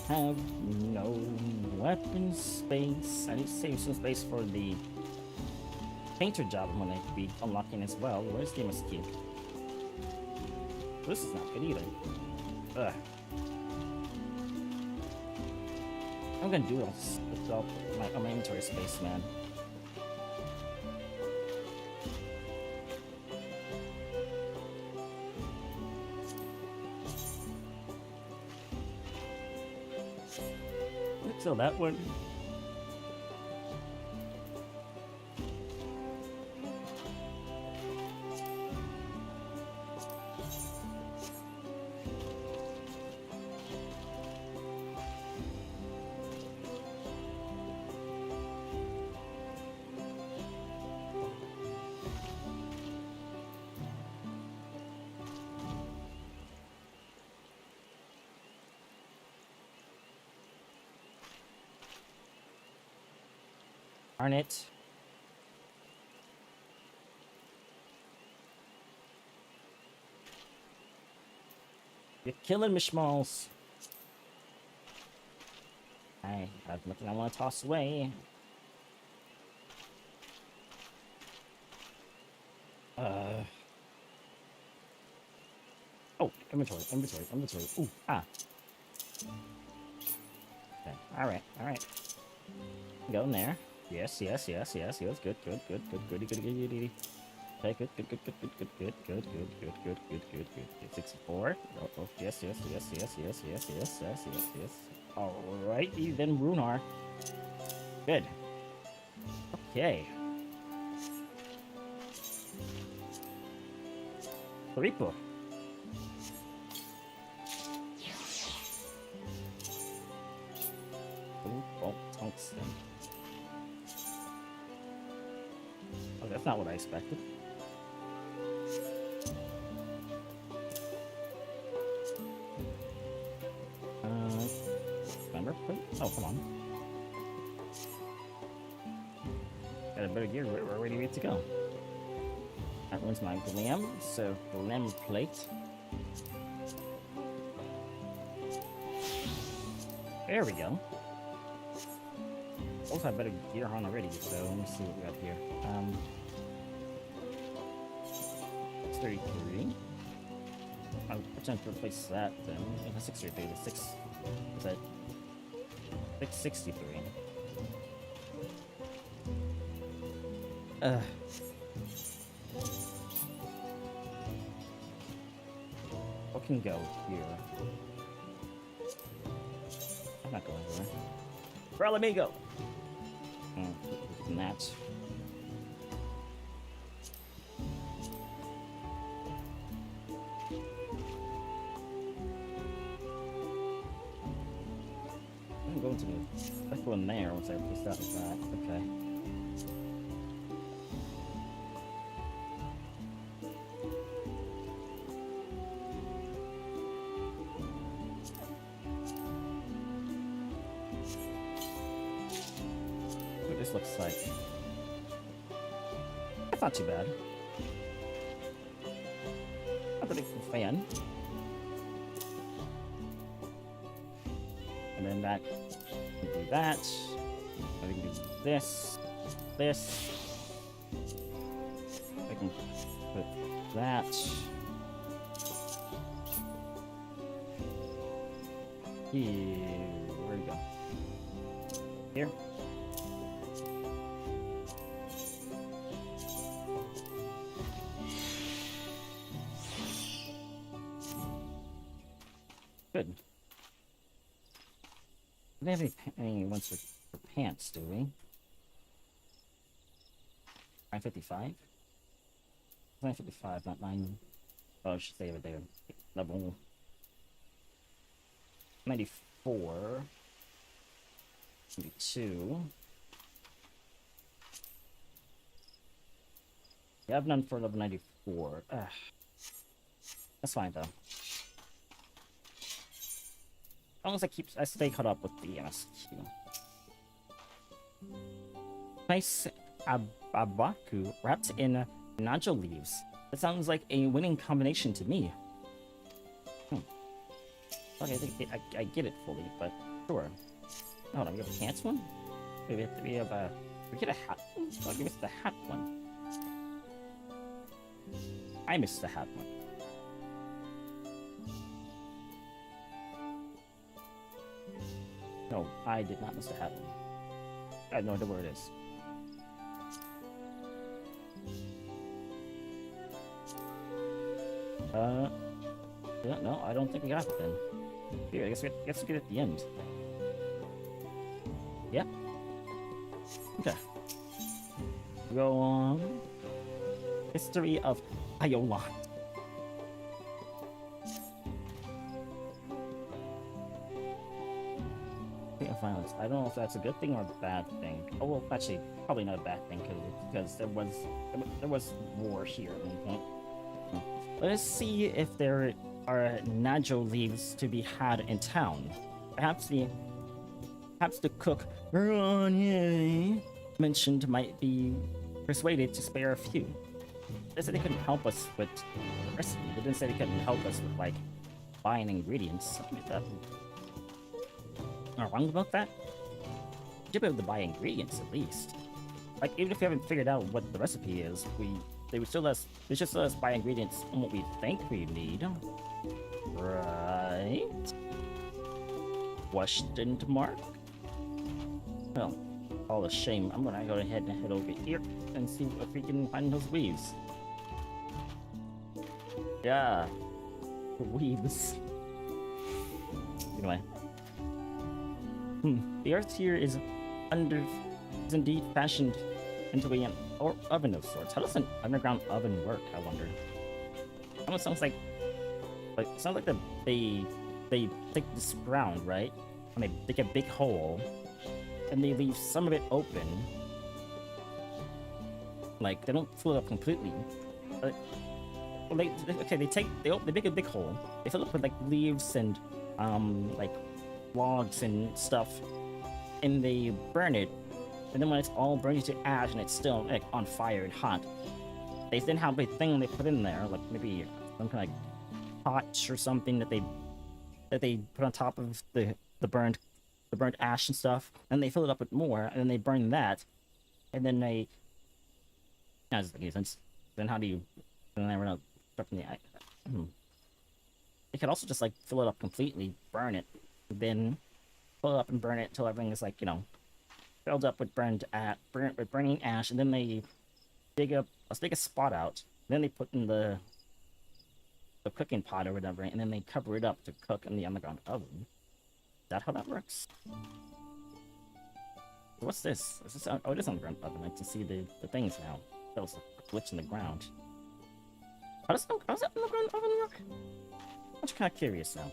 have no weapon space. I need to save some space for the painter job I'm gonna be unlocking as well. Where's the MSQ? This is not good either. Ugh. I'm gonna do this without my inventory space, man. Let's sell that one. Darn it. You're killing me, schmalls. I have nothing I want to toss away. Oh, inventory. Ooh, ah. Okay, alright. Go in there. Yes. Good. Okay, good. 64. Oh, yes. Alrighty then, Runar. Good. Okay. 3 book. Oh, tungsten. Oh, that's not what I expected. Remember? Oh, come on. Got a better gear. We're ready to go. That one's my glam, so glam plate. There we go. Also have better gear on already, so let me see what we got here. 633. I'm trying to replace that then. 633, 6. Is that 663? What can go here? I'm not going there. Bro, let me go. And that. I'm going to the. Let's go in there once I replace that with that. Okay. This looks like that's not too bad. Not a big fan. And then that can do that. And we can do this. I can put that here. Where do we go? Here. Good. We don't have any ones for pants, do we? 955? 955, not 9. Oh, I should say that they're level 94. 92. Yeah, I have none for level 94. That's fine though. As long as I stay caught up with the MSQ. Nice abaku wrapped in nacho leaves. That sounds like a winning combination to me. Okay, I get it fully, but sure. Hold on, we have a pants one? We have a... We get a hat one? Oh, we missed the hat one. I missed the hat one. No, I did not miss the hat one. I have no idea where it is. Yeah, no, I don't think we got it then. Here, I guess we get it at the end. Yeah. Okay. Go on. History of Iola. Violence. I don't know if that's a good thing or a bad thing. Oh well, actually, probably not a bad thing because there was war here at one point. Let us see if there are nacho leaves to be had in town. Perhaps the cook mentioned might be persuaded to spare a few. They said they couldn't help us with the recipe. They didn't say they couldn't help us with like buying ingredients. Something like that. Am I wrong about that? You should be able to buy ingredients at least. Like, even if we haven't figured out what the recipe is, they would still let us, they should still let us buy ingredients on what we think we need. Right? Question mark? Well, all a shame. I'm gonna go ahead and head over here and see if we can find those weaves. Yeah. Weaves. Anyway. The earth here is indeed fashioned into an oven of sorts. How does an underground oven work, I wonder? Almost sounds like it sounds like they take this ground, right? And they dig a big hole and they leave some of it open. Like, they don't fill it up completely. But, well, they make a big hole. They fill it up with like leaves and like logs and stuff, and they burn it. And then when it's all burned to ash and it's still like on fire and hot, they then have a thing they put in there, like maybe some kind of pot or something that they put on top of the burnt ash and stuff, and they fill it up with more, and then they burn that, and then they. That doesn't make any sense. Then how do you? Then I run out stuff in the eye. They could also just like fill it up completely, burn it, then fill it up and burn it until everything is like, you know, filled up with burning ash, and then they dig a spot out. Then they put in the cooking pot or whatever, and then they cover it up to cook in the underground oven. Is that how that works? What's this? Is this? Oh, it is underground oven. I can see the things now. That was a glitch in the ground. How does that underground oven work? I'm just kind of curious now.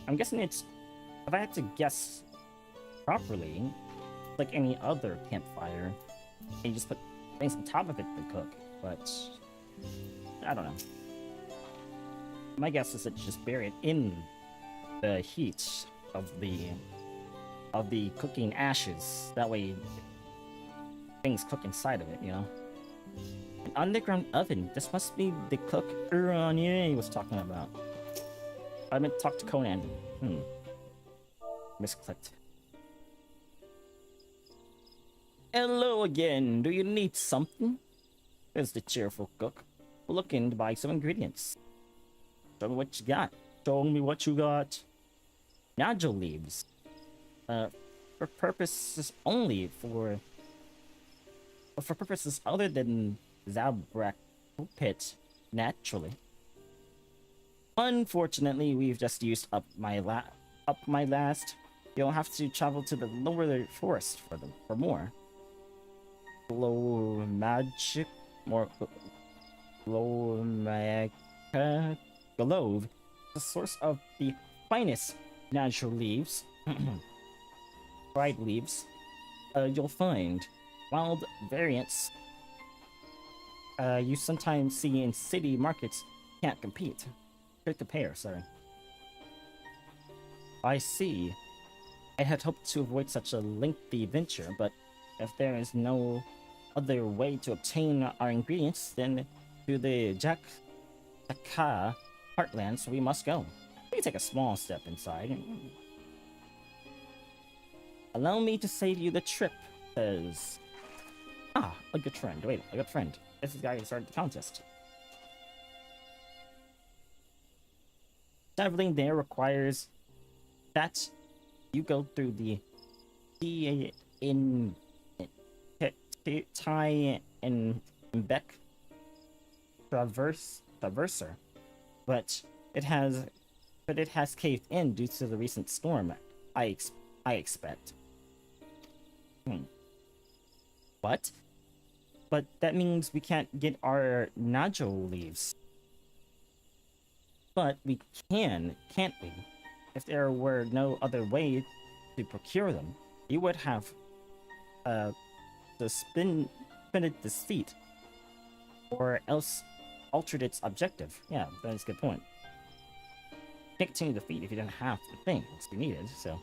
I'm guessing it's, if I had to guess properly, like any other campfire, and you just put things on top of it to cook, but I don't know. My guess is that you just bury it in the heat of the cooking ashes. That way things cook inside of it, you know? An underground oven. This must be the cook Uranier was talking about. I meant to talk to Conan. Misclicked. Hello again. Do you need something? There's the cheerful cook. Looking to buy some ingredients. Show me what you got. Show me what you got. Nodule leaves. For purposes only for purposes other than Zabrak pit, naturally. Unfortunately, we've just used up my last. You'll have to travel to the lower forest for more. Glow magic, more glow magic. Glove, the source of the finest natural leaves, dried leaves, you'll find. Wild variants you sometimes see in city markets can't compete. Compare, sorry. I see. I had hoped to avoid such a lengthy venture, but if there is no other way to obtain our ingredients, then to the Jaka Heartlands we must go. We can take a small step inside. Allow me to save you the trip, says... Ah, a good friend. Wait, a good friend. This is the guy who started the contest. Traveling there requires that you go through the Tai and Beck traverser, but it has caved in due to the recent storm. I expect. What? But that means we can't get our nodule leaves. But we can, can't we? If there were no other way to procure them, you would have suspended this feat, or else altered its objective. Yeah, that's a good point. You can't continue the feat if you didn't have the things you needed, so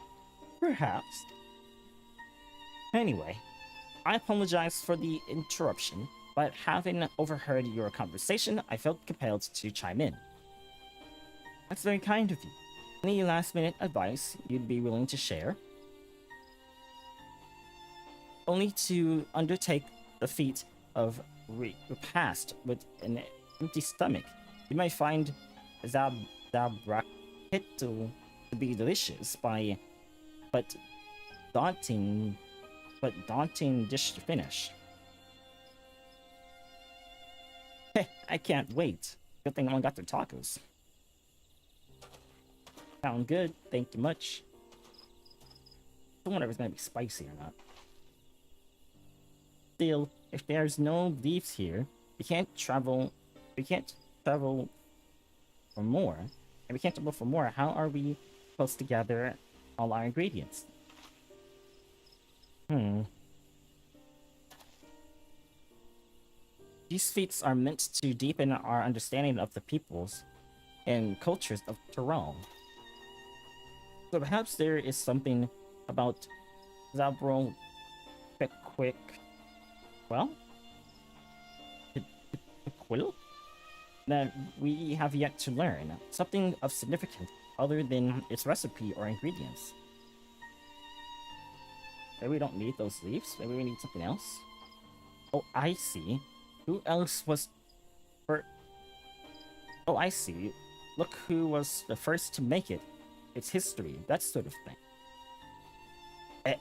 perhaps. Anyway, I apologize for the interruption, but having overheard your conversation, I felt compelled to chime in. That's very kind of you. Any last-minute advice you'd be willing to share? Only to undertake the feat of repast with an empty stomach. You might find Zabrakit to be delicious but daunting dish to finish. Heh, I can't wait. Good thing no one got their tacos. Sound good, thank you much. I wonder if it's gonna be spicy or not. Still, if there's no leaves here, we can't travel for more. And we can't travel for more. How are we supposed to gather all our ingredients? These feats are meant to deepen our understanding of the peoples and cultures of Tyrol. So perhaps there is something about Zabro Pickwick. Well, Quill? That we have yet to learn. Something of significance other than its recipe or ingredients. Maybe we don't need those leaves. Maybe we need something else. Oh, I see. Who else was... Oh, I see. Look who was the first to make it. Its history, that sort of thing.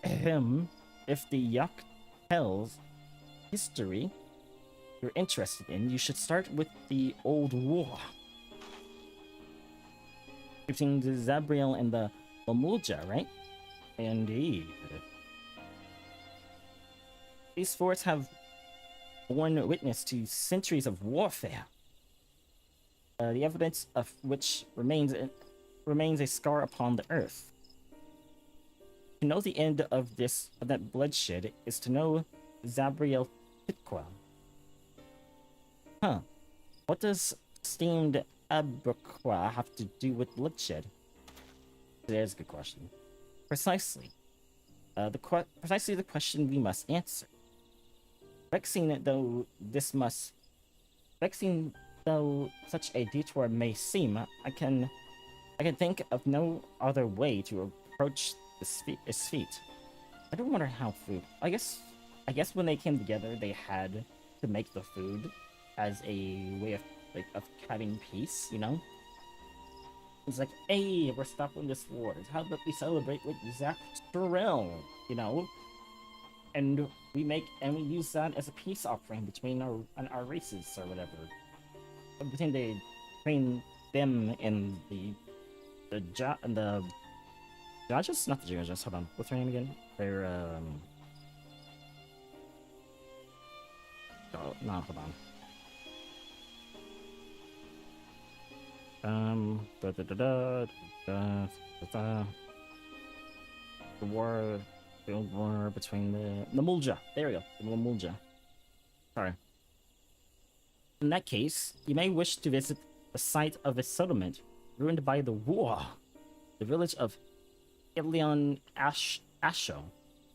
Ahem. If the Yuck tells history you're interested in, you should start with the old war between the Zabriel and the Lamulja, right? Indeed. These forts have borne witness to centuries of warfare, the evidence of which remains a scar upon the earth. To know the end of that bloodshed is to know Zabriel Pitquel. Huh. What does steamed Aberqua have to do with bloodshed? There's a good question. Precisely. Precisely the question we must answer. Vexing though such a detour may seem, I can think of no other way to approach this feat. I don't wonder how food. I guess when they came together, they had to make the food as a way of having peace, you know? It's like, hey, we're stopping this war. How about we celebrate with Zach Terrell, you know? And we use that as a peace offering between our races or whatever. Between them and the judges? Not the judges, hold on. What's her name again? They're oh, no, hold on. The war between the Mulja. There we go, the Mulja. Sorry. In that case, you may wish to visit the site of a settlement ruined by the war. The village of Ilion Asho.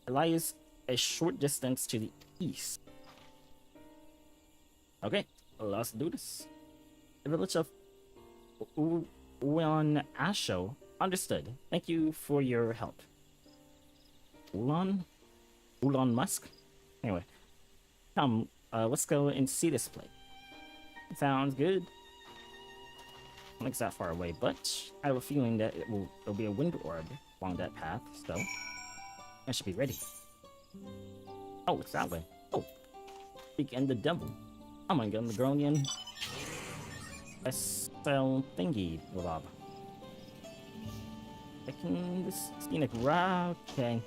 It lies a short distance to the east. Okay, let's do this. The village of Ulan Asho. Understood. Thank you for your help. Ulan Musk? Anyway. Come, let's go and see this place. Sounds good. I don't think it's that far away, but I have a feeling that there'll be a wind orb along that path, so I should be ready. Oh, it's that way. Oh, big end the devil. Oh my god, the Gronian SL thingy blob. I can this scenic route. Okay.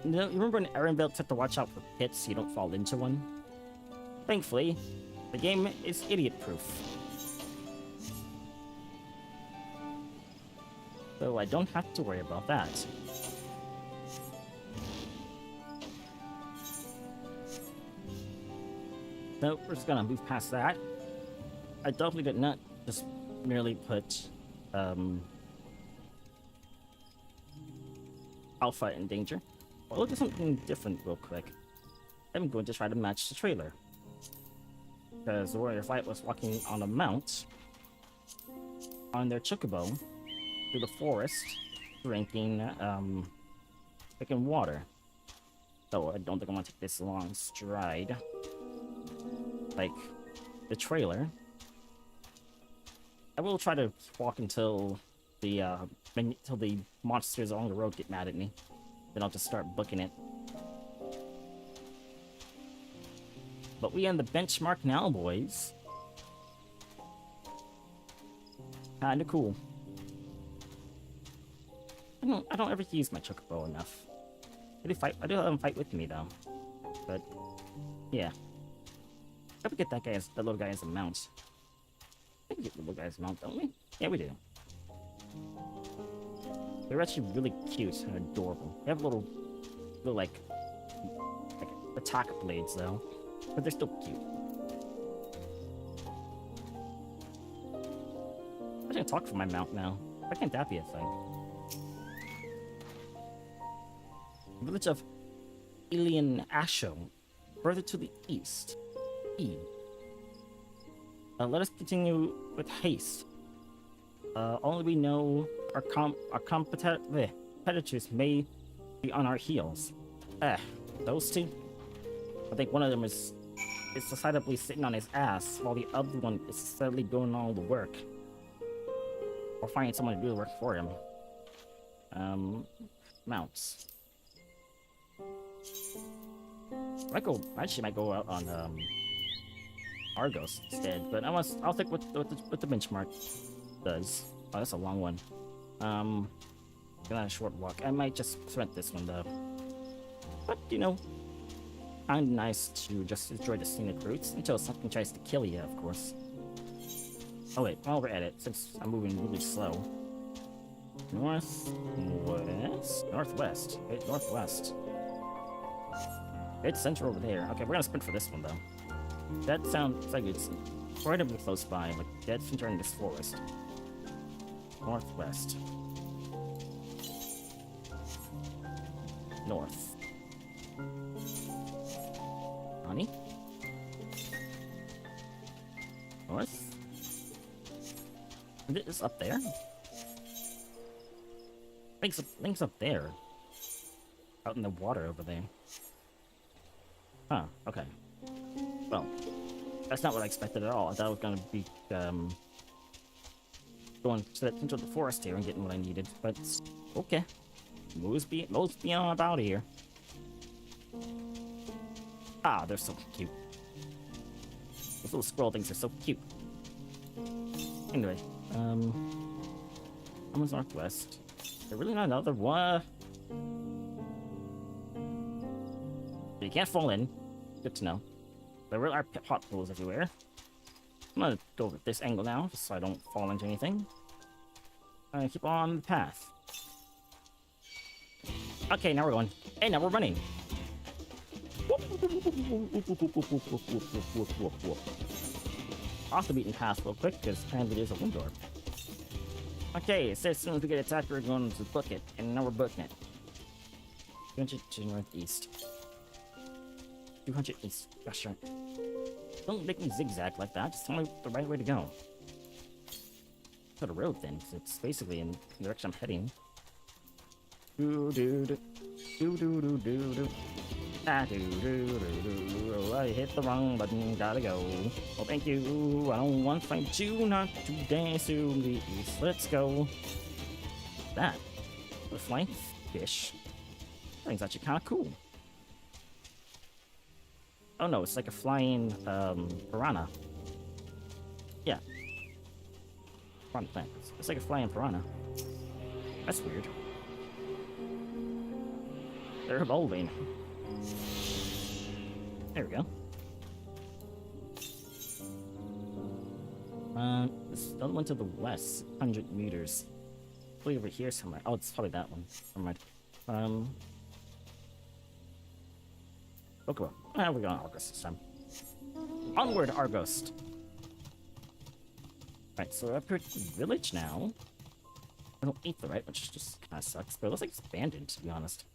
You remember when Erenville had to watch out for pits so you don't fall into one? Thankfully, the game is idiot-proof. So I don't have to worry about that. So we're just gonna move past that. I definitely did not just merely put Alpha in danger. Well, look at something different real quick. I'm going to try to match the trailer. Because the warrior fight was walking on a mount. on their chocobo through the forest, drinking water. So I don't think I want to take this long stride, like the trailer. I will try to walk until the monsters along the road get mad at me. Then I'll just start booking it. But we end the benchmark now, boys. Kinda cool. I don't ever use my chocobo enough. I do have them fight with me though. But yeah. I would get that little guy as a mount. I can get the little guy as a mount, don't we? Yeah, we do. They're actually really cute and adorable. They have little like attack blades though. But they're still cute. I'm gonna talk for my mount now. Why can't that be a thing? Village of Ilian Asho, further to the east. Let us continue with haste. Only we know our competitors may be on our heels. Those two? I think one of them is decidedly sitting on his ass, while the other one is steadily doing all the work. Or finding someone to do the work for him. Mounts. I actually might go out on Argos instead, but I'll stick with the benchmark does. Oh, that's a long one. Not a short walk. I might just rent this one though. But you know, kind of nice to just enjoy the scenic routes until something tries to kill you, of course. Oh wait, while we're at it, since I'm moving really slow. Northwest? Northwest. Wait, northwest. It's center over there. Okay, we're gonna sprint for this one though. That sounds like it's incredibly close by, like dead center in this forest. Northwest. North. Honey? North? It's up there? Link's up there. Out in the water over there. Huh, okay. Well, that's not what I expected at all. I thought I was gonna be, going into the forest here and getting what I needed, but okay. Most be on about here. Ah, they're so cute. Those little squirrel things are so cute. Anyway, Almost northwest. There really not another one. You can't fall in. Good to know. There really are hot pools everywhere. I'm gonna go with this angle now, just so I don't fall into anything. Keep on the path. Okay, now we're going. Hey, now we're running. Off the beaten path real quick, because apparently there's a wind door. Okay, so as soon as we get attacked, we're going to book it, and now we're booking it. 200 to northeast. 200 east. Gosh darn. Don't make me zigzag like that, just tell me the right way to go. To the road then, because it's basically in the direction I'm heading. I hit the wrong button, gotta go. Oh, thank you. I don't want to fight you, not to dance to the east. Let's go. That. The flying fish. That thing's actually kind of cool. Oh no, it's like a flying piranha. Yeah. Piranha plant. It's like a flying piranha. That's weird. They're evolving. There we go. This other one to the west, 100 meters. Probably over here somewhere. Oh, it's probably that one. Never mind. Okay, well, we're going Argos this time. Onward, Argos! Right, so we're up here at the village now. I don't eat the right, which just kind of sucks, but it looks like it's abandoned, to be honest.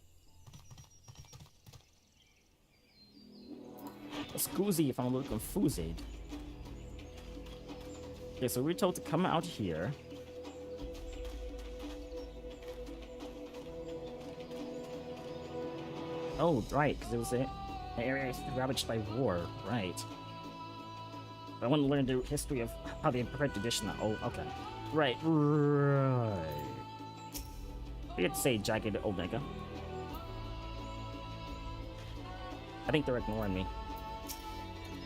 Scusi if I'm a little confused. Okay, so we're told to come out here. Oh, right, because it was an area ravaged by war, right. I want to learn the history of how they prepared tradition. Oh, okay. Right. We could say Jagged Omega. I think they're ignoring me.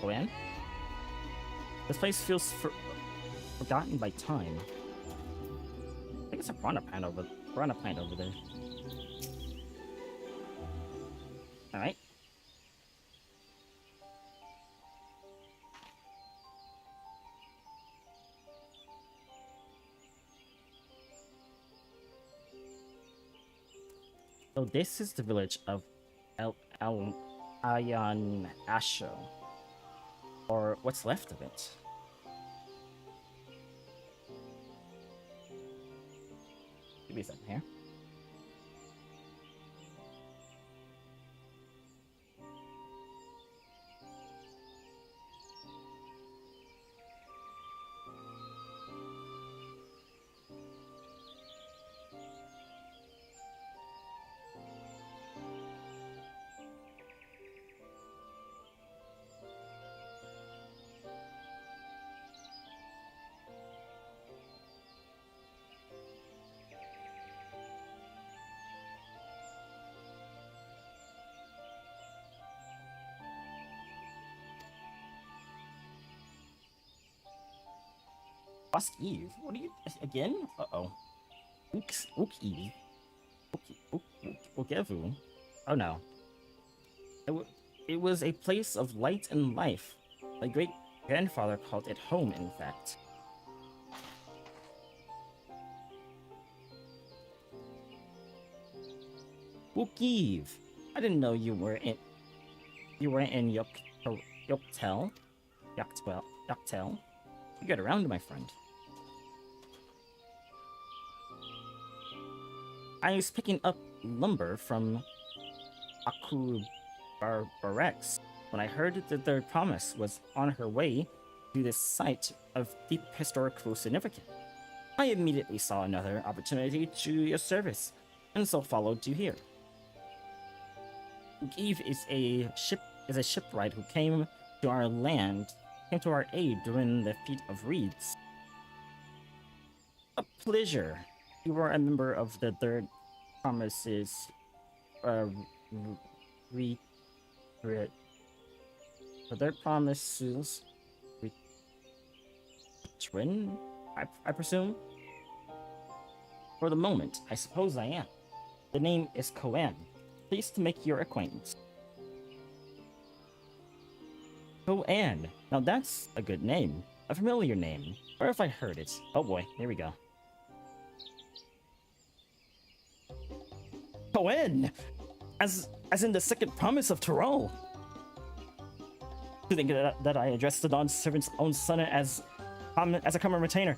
Oh, and? This place feels forgotten by time. I think it's a piranha plant over there. Alright. So this is the village of Ayan Asho. Or what's left of it. Give me a second here. Ask Eve. What are you again? Uh-oh. Ook Eve. Okevu. Oh no. It was a place of light and life. My great grandfather called it home, in fact. Ook Eve. I didn't know you were in Yoktel. You get around, my friend. I was picking up lumber from Aku Barex when I heard that their promise was on her way to this site of deep historical significance. I immediately saw another opportunity to your service, and so followed you here. Eve is a shipwright who came to our aid during the Feat of Reeds. A pleasure. You were a member of the Third Promises the Third Promises Twin, I presume? For the moment, I suppose I am. The name is Coan. Pleased to make your acquaintance. Coan. Now that's a good name. A familiar name. Where have I heard it? Oh boy, here we go. Coan! As in the second promise of Tyrol. To think that I addressed the Dawn servant's own son as a common retainer.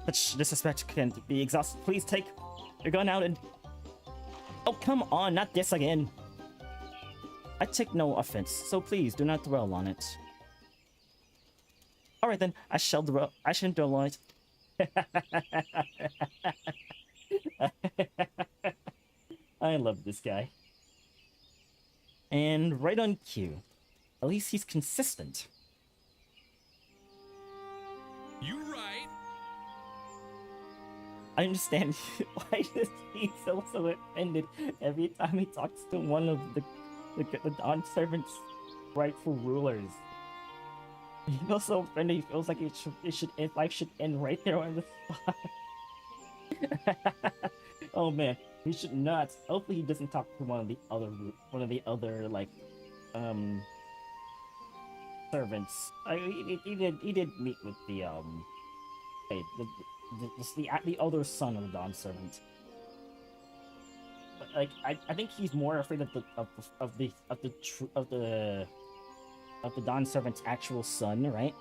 Such disrespect can be exhausted. Please take your gun out and... Oh, come on, not this again. I take no offense, so please do not dwell on it. Alright then, I shall dwell on it. I love this guy. And right on cue. At least he's consistent. You right. I understand why does he feel so offended every time he talks to one of the Dawn servant's rightful rulers. He feels so offended. He feels like life should end right there on the spot. Oh man, he should not. Hopefully, he doesn't talk to one of the other like servants. He did meet with the other son of the Dawn servant. But like I think he's more afraid of the Dawn servant's actual son, right?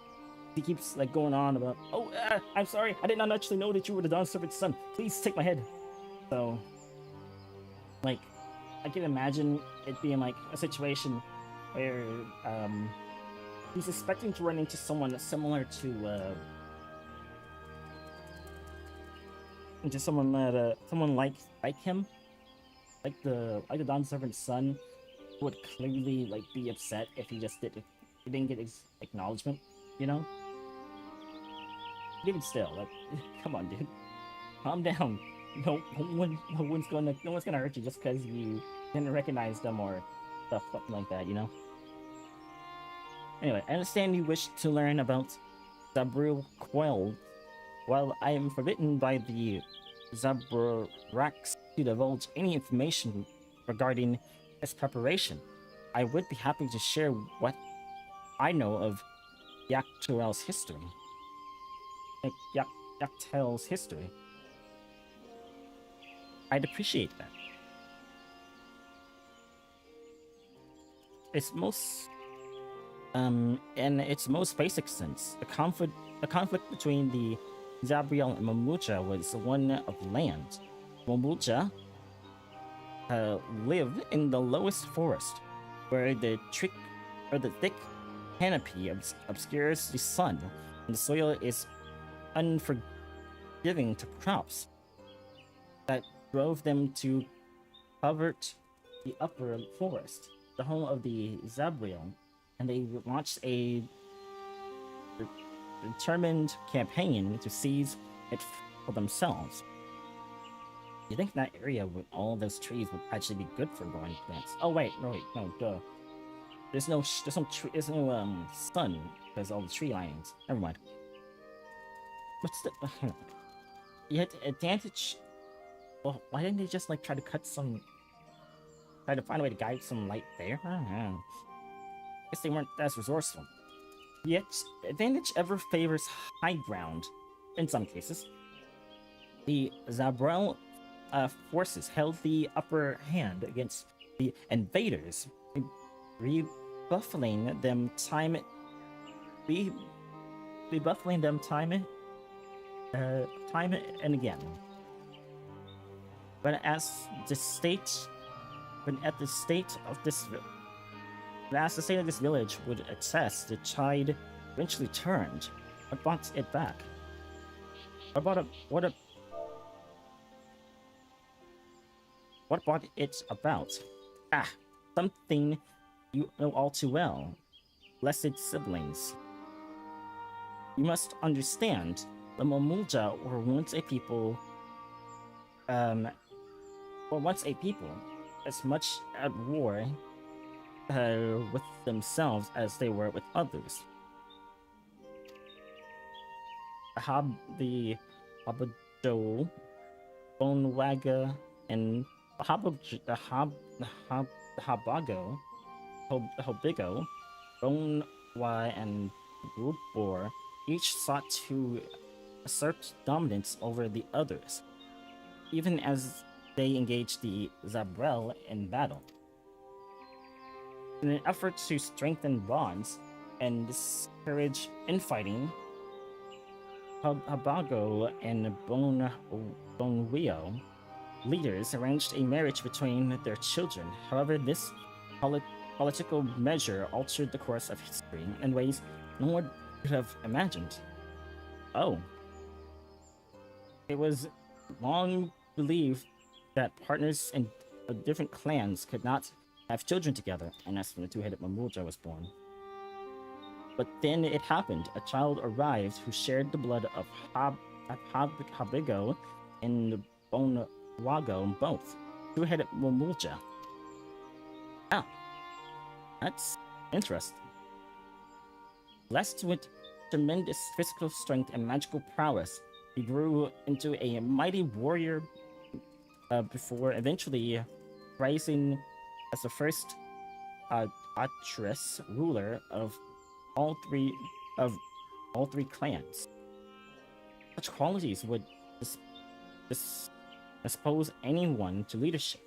He keeps like going on about, oh, I'm sorry, I did not actually know that you were the Dawn servant's son. Please take my head. So, like, I can imagine it being like a situation where he's expecting to run into someone similar to into someone that someone like him, like the Dawn Servant's son, would clearly like be upset if he didn't get his acknowledgement, you know? But even still, like, come on, dude, calm down. No one's gonna hurt you just because you didn't recognize them or something like that, you know? Anyway, I understand you wish to learn about Zabril Quell. While I am forbidden by the Zabrax to divulge any information regarding its preparation, I would be happy to share what I know of Yaktael's history. Yaktael's history. I'd appreciate that. It's most in its most basic sense, the conflict between the Zabriel and Mamuja was one of land. Mamuja lived in the lowest forest, where the thick canopy obscures the sun, and the soil is unforgiving to crops. That drove them to covert the upper forest, the home of the Zabriel, and they launched a determined campaign to seize it for themselves. You think that area with all those trees would actually be good for growing plants? Oh wait, no, duh. There's no sun because all the tree lines. Never mind. What's the yet advantage? Well, why didn't they just like try to find a way to guide some light there? Guess they weren't as resourceful. Yet, advantage ever favors high ground, in some cases. The Zabrel forces held the upper hand against the invaders, rebuffing them time and again. But as the state of this village would attest, the tide eventually turned. What brought it back? What brought it about? Something you know all too well. Blessed siblings. You must understand, the Momulja were once a people, as much at war with themselves as they were with others. The Habado, Bonewaga, and Habago, Hobigo, Bonewai, and Rubor each sought to assert dominance over the others, even as they engaged the Zabrel in battle. In an effort to strengthen bonds and discourage infighting, Habago and Bonewio leaders arranged a marriage between their children. However, this political measure altered the course of history in ways no one could have imagined. Oh. It was long believed that partners in different clans could not have children together, and that's when the two-headed Mamulja was born. But then it happened. A child arrived who shared the blood of Habigo and Bonewago, both two-headed Mamulja. Ah, that's interesting. Blessed with tremendous physical strength and magical prowess, he grew into a mighty warrior before eventually rising as the first Atris ruler of all three clans. Such qualities would dispose anyone to leadership,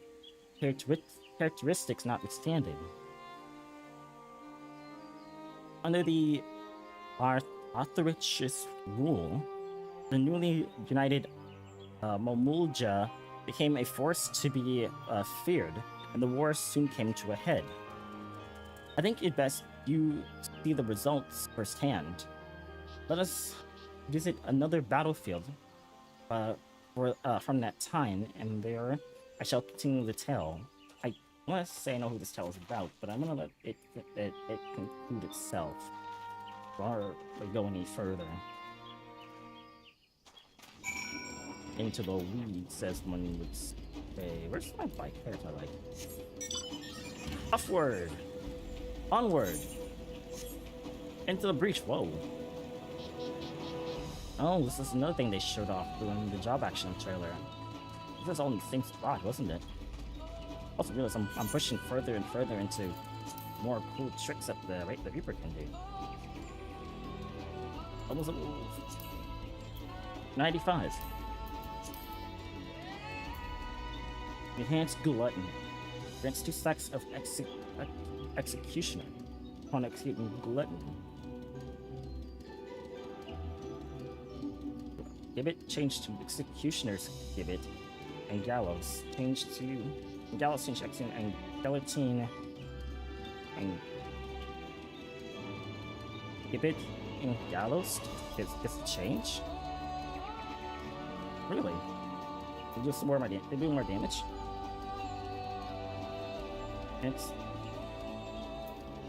characteristics notwithstanding. Under the Arthurich's rule, the newly united Momulja became a force to be feared, and the war soon came to a head. I think it best you see the results firsthand. Let us visit another battlefield from that time, and there I shall continue the tale. I want to say I know who this tale is about, but I'm gonna let it conclude itself before we go any further into the weeds, as one would say. Where's my bike? There's my bike. Upward, onward, into the breach. Whoa. Oh, this is another thing they showed off during the job action trailer. This was all in the same spot, wasn't it? Also realize I'm pushing further and further into more cool tricks that the Reaper can do. Almost 95. Enhanced Glutton. Grants 2 stacks of Executioner upon executing Glutton. Gibbet changed to Executioner's Gibbet, and Gallows changed to Execution, and Guillotine and Gibbet and Gallows gets a change? Really? They do some more they do more damage?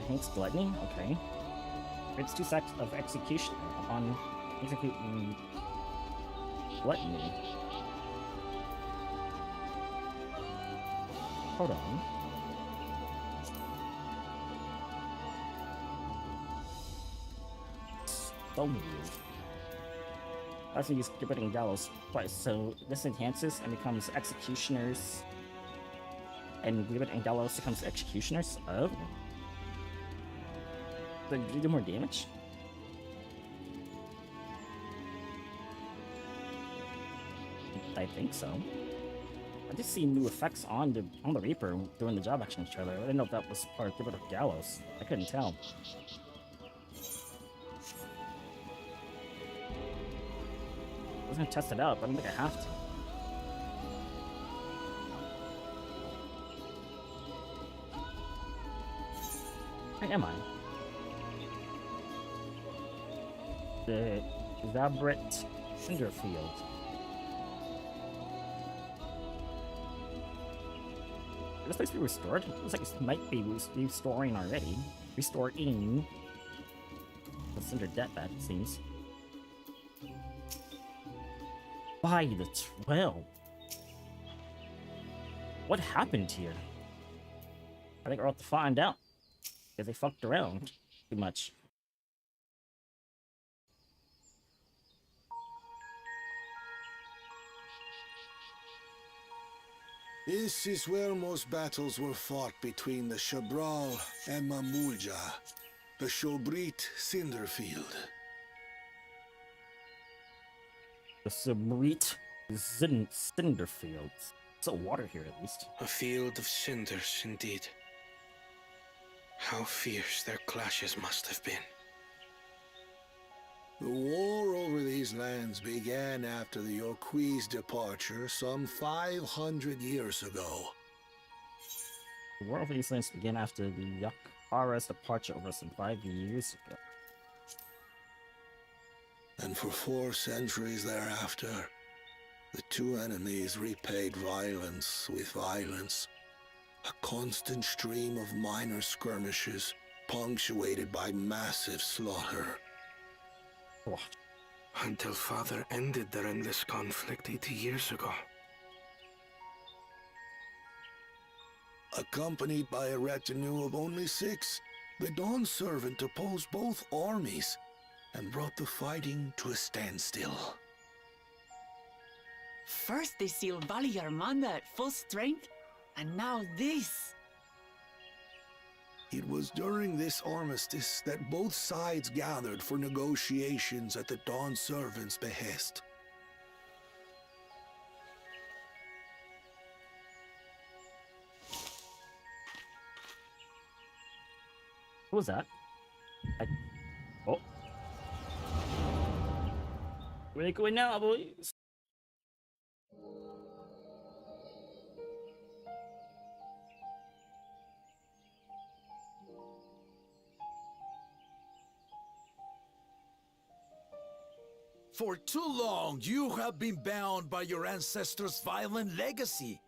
Hank's Gluttony? Okay. It's 2 stacks of Execution upon executing Gluttony. Hold on. So weird. I also use Gibbet and Gallows twice, so this enhances and becomes Executioners. And Gibbet and Gallows becomes Executioners? Oh. Do you do more damage? I think so. I did see new effects on the Reaper during the job action trailer. I didn't know if that was part of Gibbet or Gallows. I couldn't tell. I was gonna test it out, but I don't think I have to. Where am I? The Zabret Cinderfield. This place be restored? It looks like it might be restoring already. Restoring. The Cinder Deathbat, it seems. By the 12. What happened here? I think we're about to find out. Because they fucked around too much. This is where most battles were fought between the Shabral and Mamulja, the Shobrit Cinderfield. The Shobrit Cinderfield. So water here at least. A field of cinders, indeed. How fierce their clashes must have been. The war over these lands began after the Yorqui's departure some 500 years ago. The war over these lands began after the Yakara's departure over some 5 years ago. And for 4 centuries thereafter, the two enemies repaid violence with violence. A constant stream of minor skirmishes, punctuated by massive slaughter. What? Until Father ended their endless conflict 80 years ago. Accompanied by a retinue of only 6, the Dawn Servant opposed both armies and brought the fighting to a standstill. First they sealed Valley Armanda at full strength, and now this. It was during this armistice that both sides gathered for negotiations at the Dawn Servant's behest. What was that? Oh. Where are they going now, boys? For too long, you have been bound by your ancestors' violent legacy.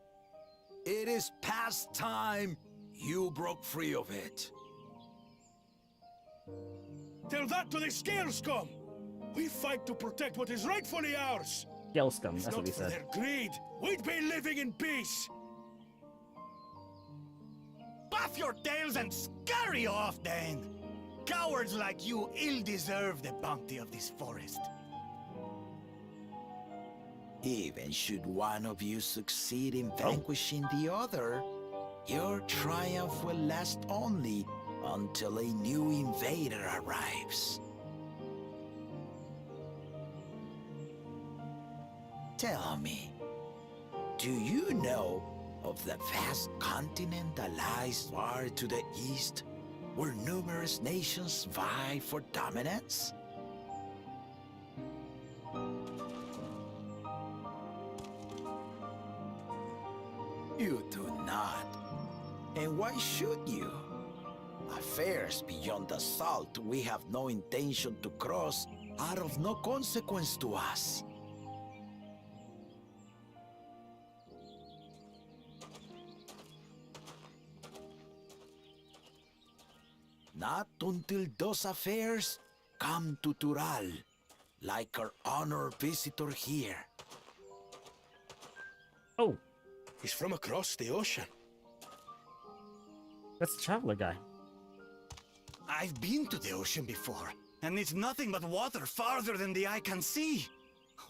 It is past time you broke free of it. Tell that to the scale scum! We fight to protect what is rightfully ours! Gale scum, If that's what not he for said. their greed, we'd be living in peace! Buff your tails and scurry off, then! Cowards like you ill-deserve the bounty of this forest. Even should one of you succeed in vanquishing the other, your triumph will last only until a new invader arrives. Tell me, do you know of the vast continent that lies far to the east, where numerous nations vie for dominance? You do not. And why should you? Affairs beyond the salt we have no intention to cross are of no consequence to us. Not until those affairs come to Tural, like our honored visitor here. Oh, He's from across the ocean. that's the traveler guy. I've been to the ocean before, and it's nothing but water farther than the eye can see.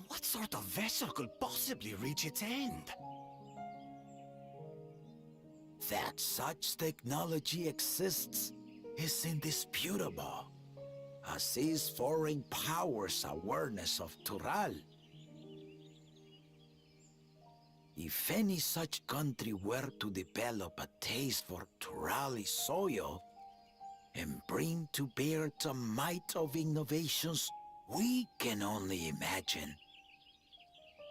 What sort of vessel could possibly reach its end? That such technology exists is indisputable, as is foreign powers' awareness of Tural. If any such country were to develop a taste for Turali soil and bring to bear the might of innovations we can only imagine,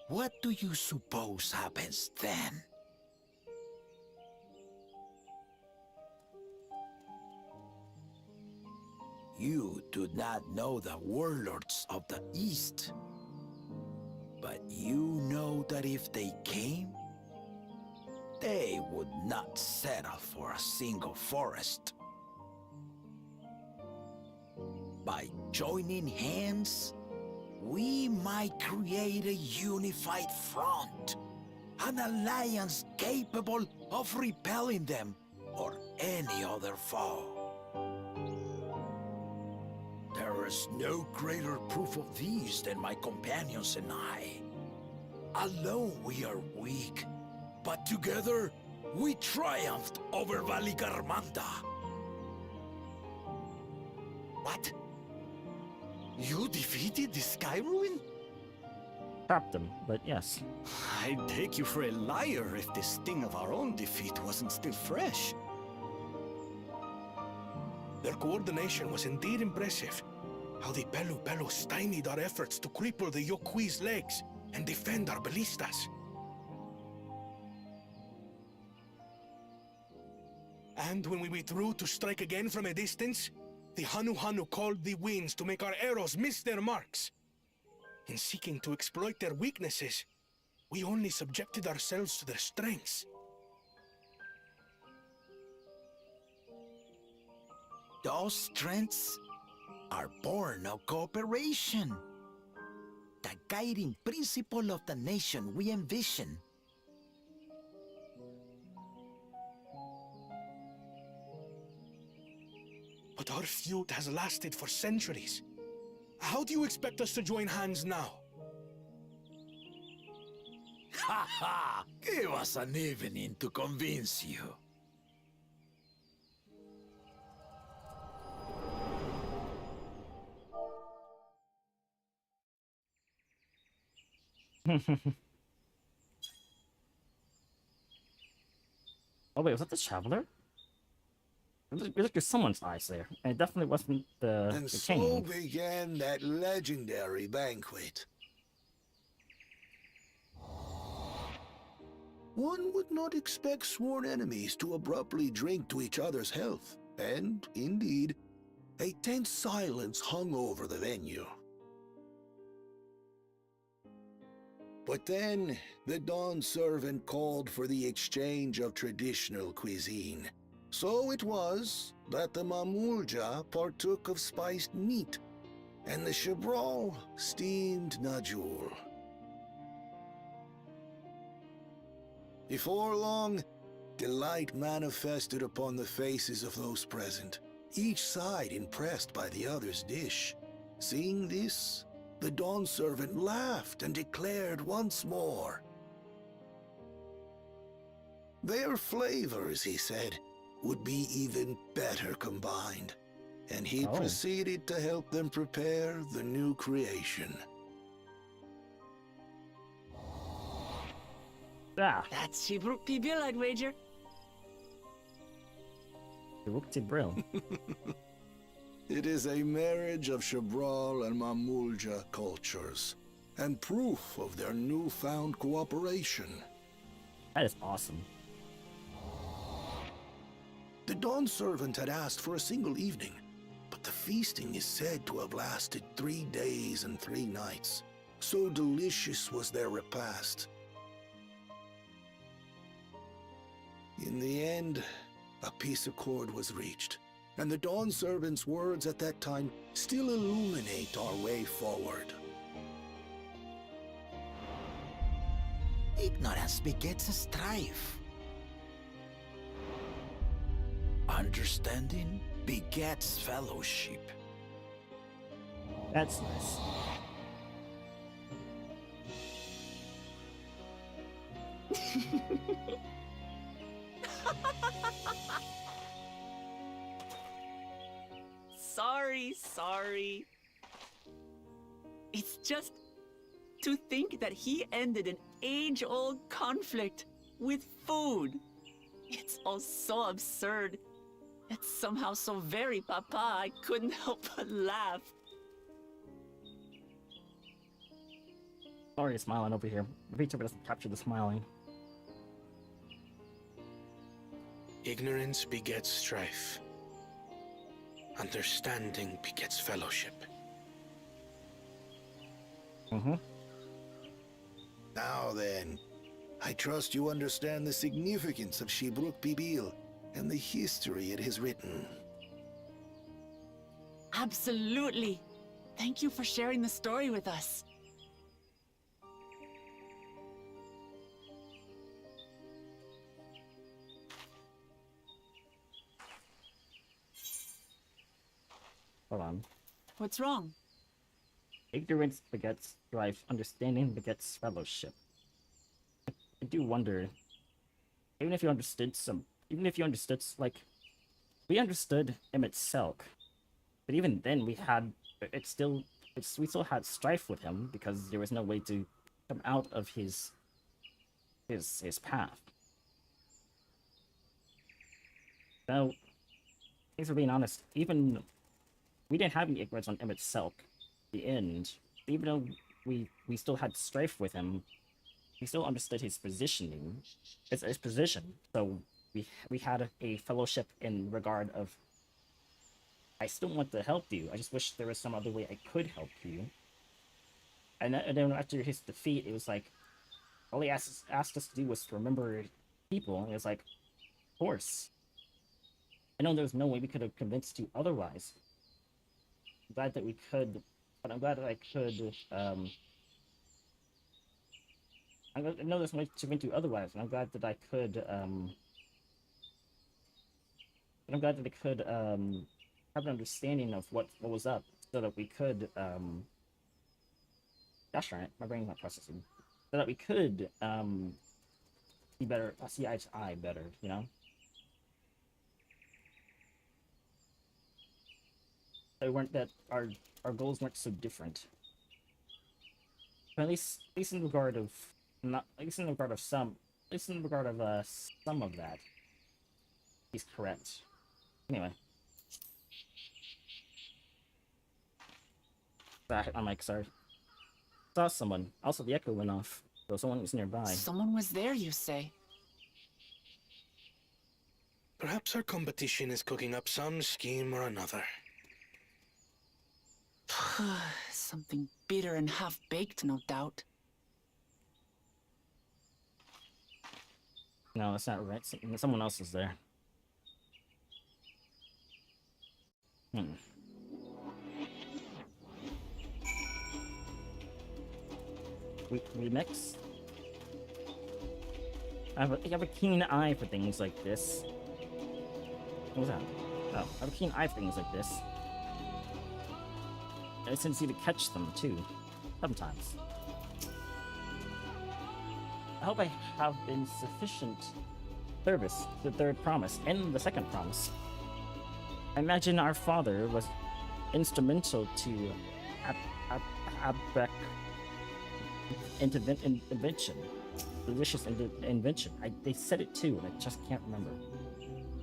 what do you suppose happens then? You do not know the warlords of the East, but you know that if they came, they would not settle for a single forest. By joining hands, we might create a unified front, an alliance capable of repelling them or any other foe. There is no greater proof of these than my companions and I. Alone we are weak, but together we triumphed over Valigarmanda. What? You defeated the Sky Ruin? Trapped him, but yes. I'd take you for a liar if the sting of our own defeat wasn't still fresh. Their coordination was indeed impressive. How the Belu stymied our efforts to cripple the Yokui's legs and defend our ballistas. And when we withdrew to strike again from a distance, the Hanu called the winds to make our arrows miss their marks. In seeking to exploit their weaknesses, we only subjected ourselves to their strengths. Those strengths are born of cooperation. The guiding principle of the nation we envision. But our feud has lasted for centuries. How do you expect us to join hands now? Ha ha! Give us an evening to convince you. Oh wait, was that the traveler? It looked like someone's eyes there, and it definitely wasn't the And so king. began that legendary banquet. One would not expect sworn enemies to abruptly drink to each other's health, and, indeed, a tense silence hung over the venue. But then, the Dawn servant called for the exchange of traditional cuisine. So it was that the Mamulja partook of spiced meat, and the Chabral steamed Najul. Before long, delight manifested upon the faces of those present, each side impressed by the other's dish. Seeing this, the Dawn servant laughed and declared once more. Their flavors, he said, would be even better combined, and he proceeded to help them prepare the new creation. Ah, That's Shibruk Pibil, I'd wager. Brill. It is a marriage of Chabral and Mamulja cultures, and proof of their newfound cooperation. That is awesome. The Dawn servant had asked for a single evening, but the feasting is said to have lasted 3 days and 3 nights. So delicious was their repast. In the end, a peace accord was reached, and the Dawn servant's words at that time still illuminate our way forward. Ignorance begets strife. Understanding begets fellowship. That's nice. Sorry. It's just to think that he ended an age-old conflict with food. It's all so absurd. It's somehow so very papa, I couldn't help but laugh. Already smiling over here. The VTuber doesn't capture the smiling. Ignorance begets strife. Understanding begets fellowship. Now then, I trust you understand the significance of Shibruk Pibil and the history it has written. Absolutely. Thank you for sharing the story with us. Hold on. What's wrong? Ignorance begets strife, understanding begets fellowship. I do wonder, even if you understood, like, we understood Emmett Selk, but even then we still had strife with him because there was no way to come out of his path. Now, thanks for being honest, even we didn't have any ignorance on Emmett Selk. The end, even though we still had strife with him, we still understood his positioning, his position. So we had a fellowship in regard of, I still want to help you. I just wish there was some other way I could help you. And then after his defeat, it was like, all he asked us to do was to remember people. And it was like, of course. I know there was no way we could have convinced you otherwise. I'm glad that we could. But I'm glad that I could, I know there's no way to convince you otherwise, and I'm glad that I could, have an understanding of what was up, so that we could, gosh darn it, my brain's not processing, so that we could, be better, see eye to eye better, you know? That our goals weren't so different. But at least in regard of some of that, he's correct. Anyway, back on mic, sorry. Saw someone. Also, the echo went off, so someone was nearby. Someone was there, you say? Perhaps our competition is cooking up some scheme or another. Something bitter and half-baked, no doubt. No, that's not right. Someone else is there. Remix? I have a keen eye for things like this. What was that? Oh, I have a keen eye for things like this. And it's easy to catch them, too. Sometimes. I hope I have been sufficient service to the third promise and the second promise. I imagine our father was instrumental to invention. Delicious invention. They said it too, and I just can't remember.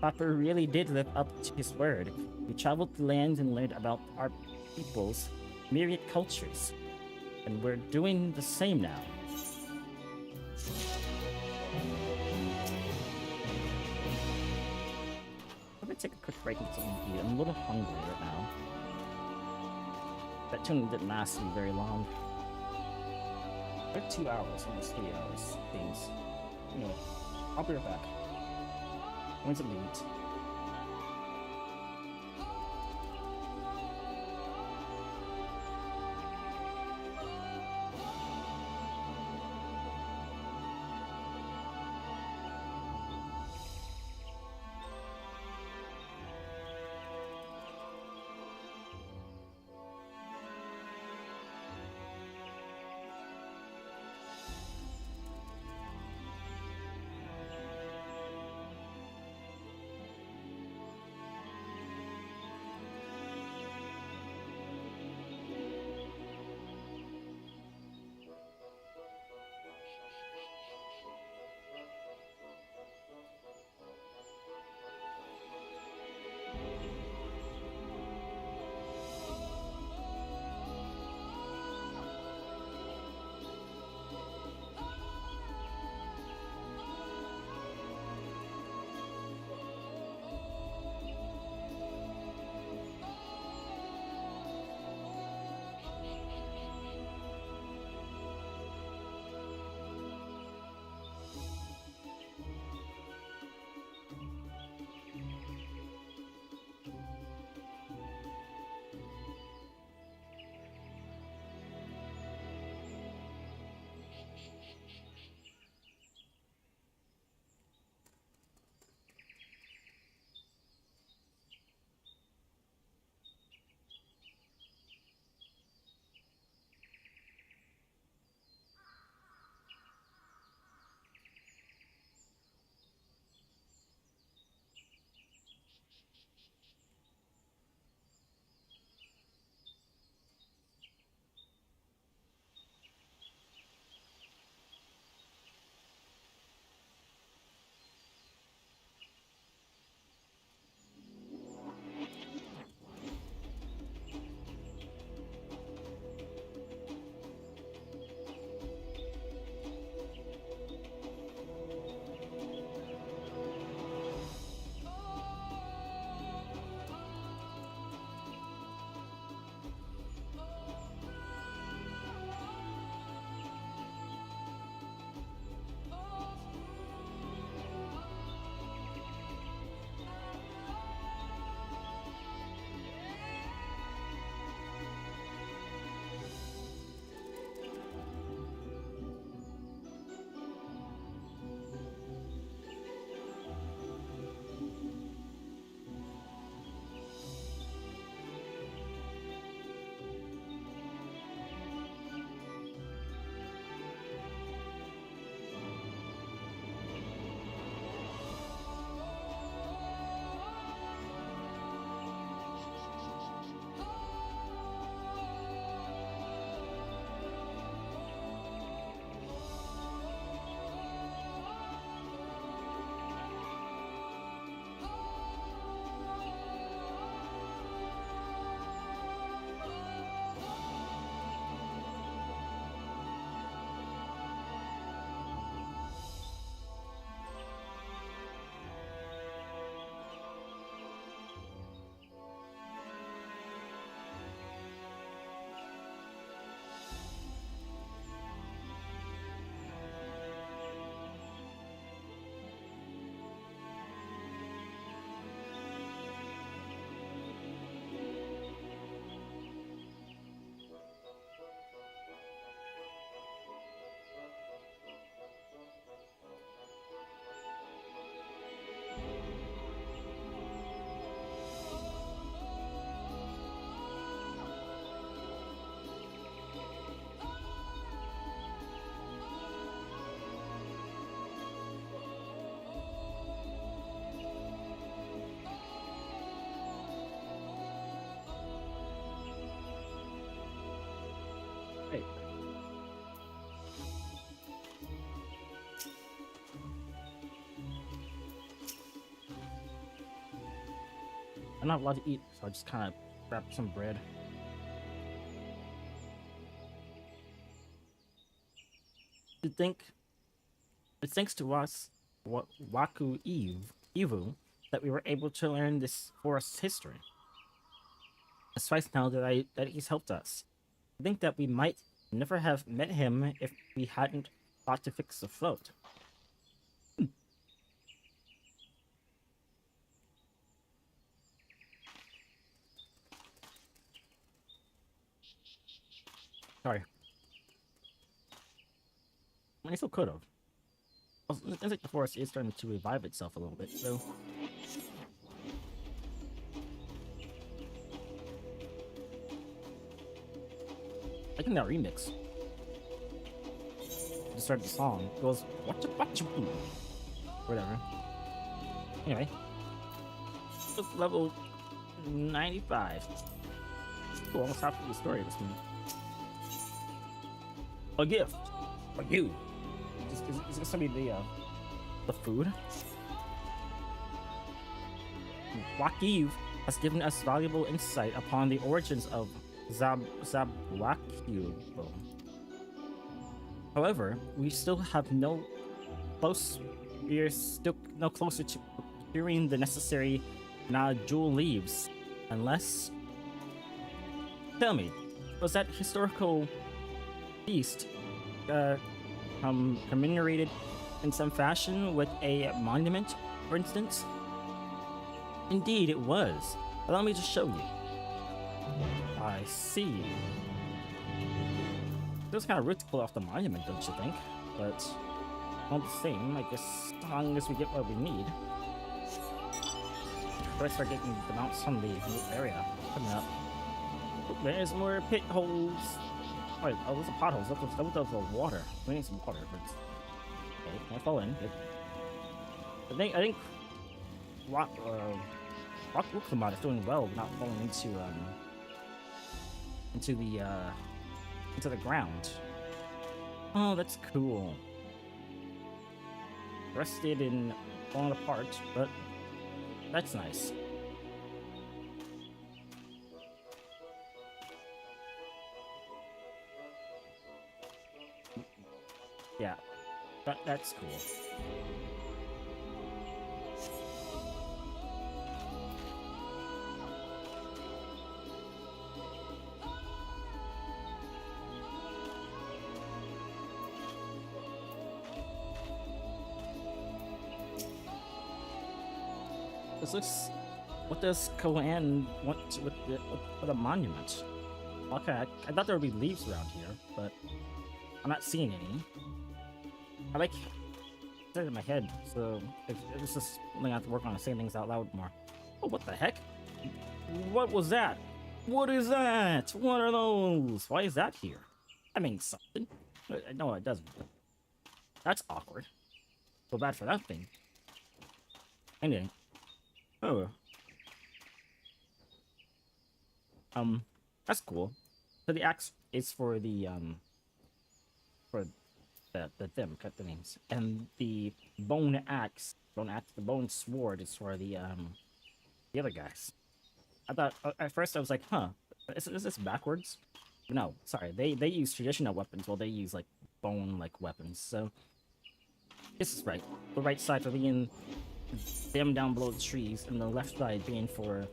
Papa really did live up to his word. We traveled the land and learned about our people's myriad cultures. And we're doing the same now. I'm gonna take a quick break and something to eat. I'm a little hungry right now. That tune didn't last me very long. They're 2 hours, almost 3 hours, things. Anyway, I'll be right back. When's it meet? I'm not allowed to eat, so I just kind of grab some bread. You'd think it's thanks to us, Ivu, that we were able to learn this forest's history. It's twice now that he's helped us. I think that we might never have met him if we hadn't thought to fix the float. Sorry. I still could have. It seems like the forest is starting to revive itself a little bit, so... I think that remix. To start the song, it goes watcha, whatever. Anyway, it's level 95. Cool, almost half of the story of this one. A gift for you. Is this gonna be the food? Wakiv has given us valuable insight upon the origins of Zabwakiu. However, we are still no closer to procuring the necessary jewel leaves, unless. Tell me, was that historical feast commemorated in some fashion with a monument, for instance? Indeed, it was. Allow me to show you. I see. It was kind of rude to pull off the monument, don't you think? But all the same, I guess as long as we get what we need. Let's start getting the mounts from the area coming up. Oh, there's more pit holes. Wait, oh, those are potholes. Those are water. We need some water first. Okay, can I fall in? Good. I think Rock Wukamot is doing well, not falling into the ground. Oh, that's cool. Rusted and falling apart, but that's nice. Yeah, that's cool. This looks. What does Koan want with the monument? Okay, I thought there would be leaves around here, but I'm not seeing any. I like it in my head, so if this is something I have to work on, saying things out loud more. Oh, what the heck? What was that? What is that? What are those? Why is that here? I mean something. No, it doesn't. That's awkward. Feel bad for that thing. Anyway. Oh. That's cool. So the axe is for the them, cut the names. And the bone axe, the bone sword is for the other guys. I thought at first I was like, huh, is this backwards? But no, sorry, they use traditional weapons while they use like bone like weapons. So this is right. The right side for being them down below the trees, and the left side being for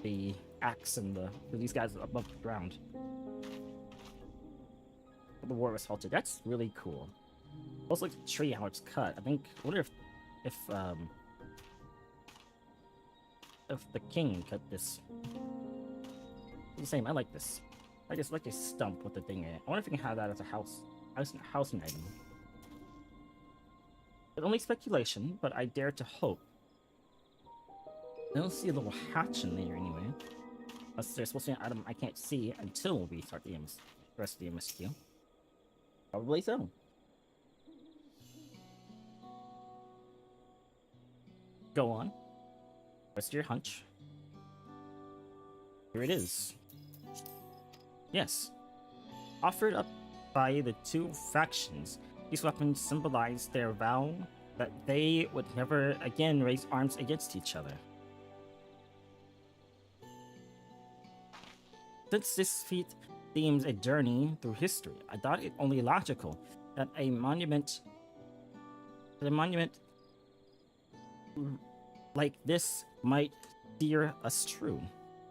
the axe and for these guys above the ground. The war was halted. That's really cool. Also, like the tree, how it's cut. I wonder if the king cut this. The same. I like this. I just like this stump with the thing in it. I wonder if you can have that as a house item. It's only speculation, but I dare to hope. I don't see a little hatch in there anyway. Unless there's supposed to be an item I can't see until we start the rest of the MSQ. Probably so. Go on. Rest your hunch. Here it is. Yes. Offered up by the two factions, these weapons symbolize their vow that they would never again raise arms against each other. Since this feat themes a journey through history, I thought it only logical that a monument like this might steer us true,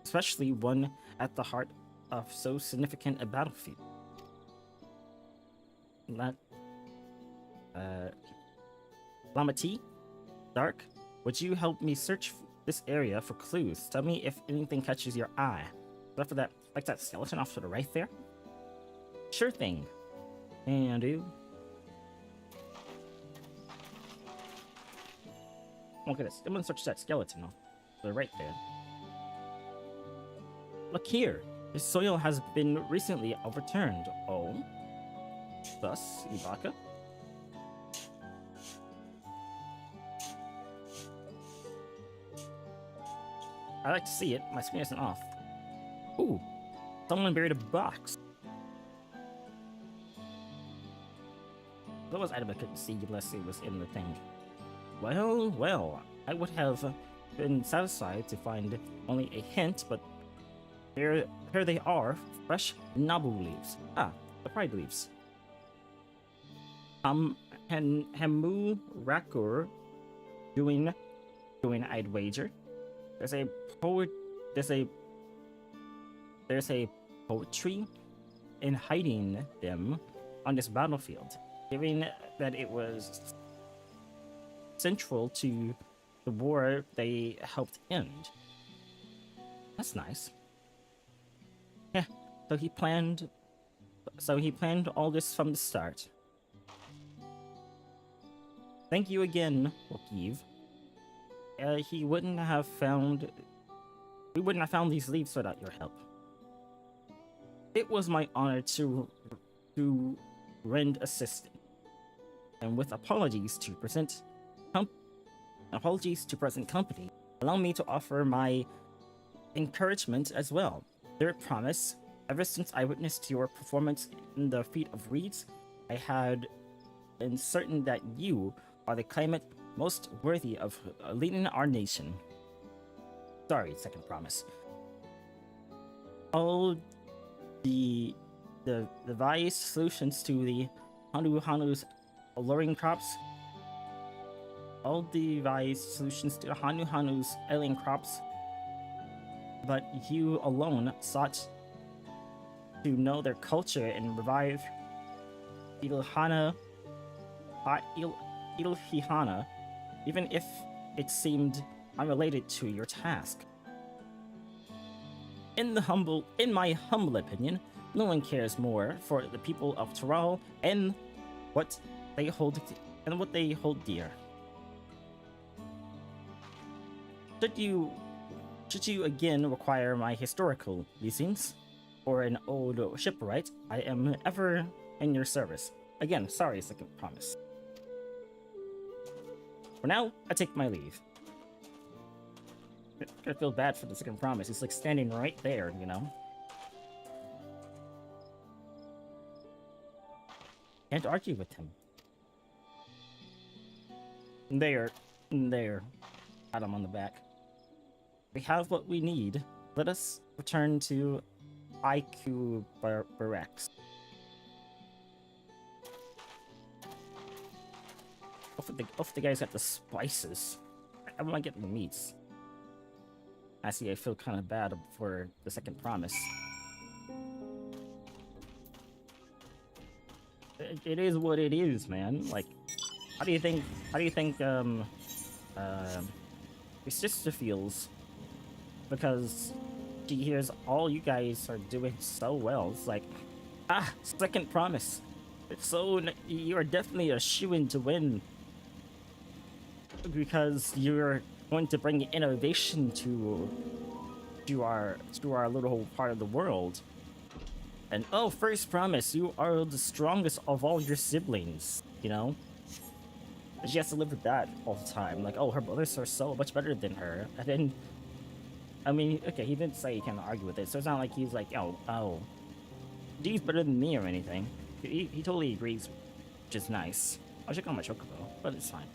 especially one at the heart of so significant a battlefield. Lamati, Dark, would you help me search this area for clues? Tell me if anything catches your eye. Except for that, like that skeleton off to the right there? Sure thing. And do. Look at this. I'm gonna search that skeleton off to the right there. Look here. This soil has been recently overturned. Oh. Thus, Ibaka. I like to see it. My screen isn't off. Ooh. Someone buried a box. That was item I couldn't see unless it was in the thing. Well, well. I would have been satisfied to find only a hint, but here they are. Fresh Nabu leaves. Ah, the pride leaves. Hemu Rakur doing I'd wager. There's a poetry in hiding them on this battlefield, given that it was central to the war they helped end. That's nice. Yeah, so he planned all this from the start. Thank you again, Wokiv. We wouldn't have found these leaves without your help. It was my honor to rend assistance, and with apologies to present company, allow me to offer my encouragement as well. Their promise. Ever since I witnessed your performance in the feat of reeds, I had been certain that you are the claimant most worthy of leading our nation. Sorry, second promise. All the various solutions to the Hanu's alluring crops. All the various solutions to the Hanu's alien crops. But you alone sought to know their culture and revive Ilhihana, even if it seemed unrelated to your task. In my humble opinion, no one cares more for the people of Tural and what they hold dear. Should you again require my historical musings or an old shipwright, I am ever in your service. Again, sorry, second promise. For now, I take my leave. I feel bad for the second promise. He's like standing right there, you know? Can't argue with him. There. Pat him on the back. We have what we need. Let us return to IQ Barracks. Off the guys got the spices. I'm not getting the meats. I see. I feel kind of bad for the second promise. It is what it is, man. Like, how do you think your sister feels? Because she hears all you guys are doing so well. It's like, second promise. It's so you are definitely a shoo-in to win. Because you're going to bring innovation to our little part of the world. And oh, first promise, you are the strongest of all your siblings, you know? And she has to live with that all the time. Like, oh, her brothers are so much better than her. And then, I mean, okay, he didn't say he can't argue with it, so it's not like he's like, oh, D's better than me or anything. He totally agrees, which is nice. I should call my chocobo, but it's fine.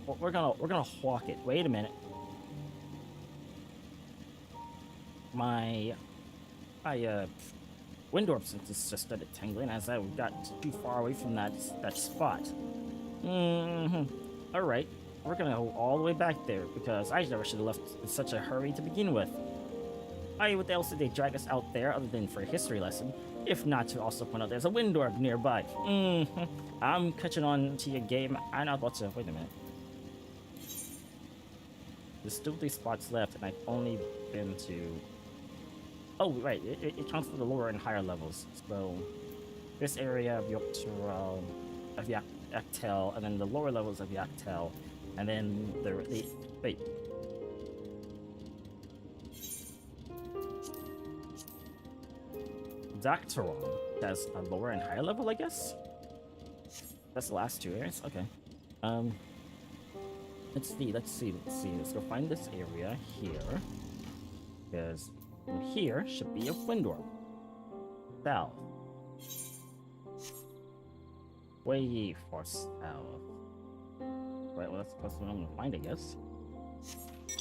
We're gonna hawk it. Wait a minute. My wind orb senses just started tingling as I got too far away from that spot. Alright, we're gonna go all the way back there because I never should have left in such a hurry to begin with. What else did they drag us out there other than for a history lesson? If not to also point out there's a wind orb nearby. I'm catching on to your game. I'm not about to. Wait a minute. There's still 3 spots left, and I've only been to. Oh, right. It counts for the lower and higher levels. So, this area of Yoctoral, of Yaktel, and then the lower levels of Yaktel, and then the wait. Doctoral has a lower and higher level, I guess? That's the last 2 areas? Okay. Let's see. Let's go find this area here. Because from here should be a wind orb. South. Way far south. Right, well that's what I'm gonna find, I guess.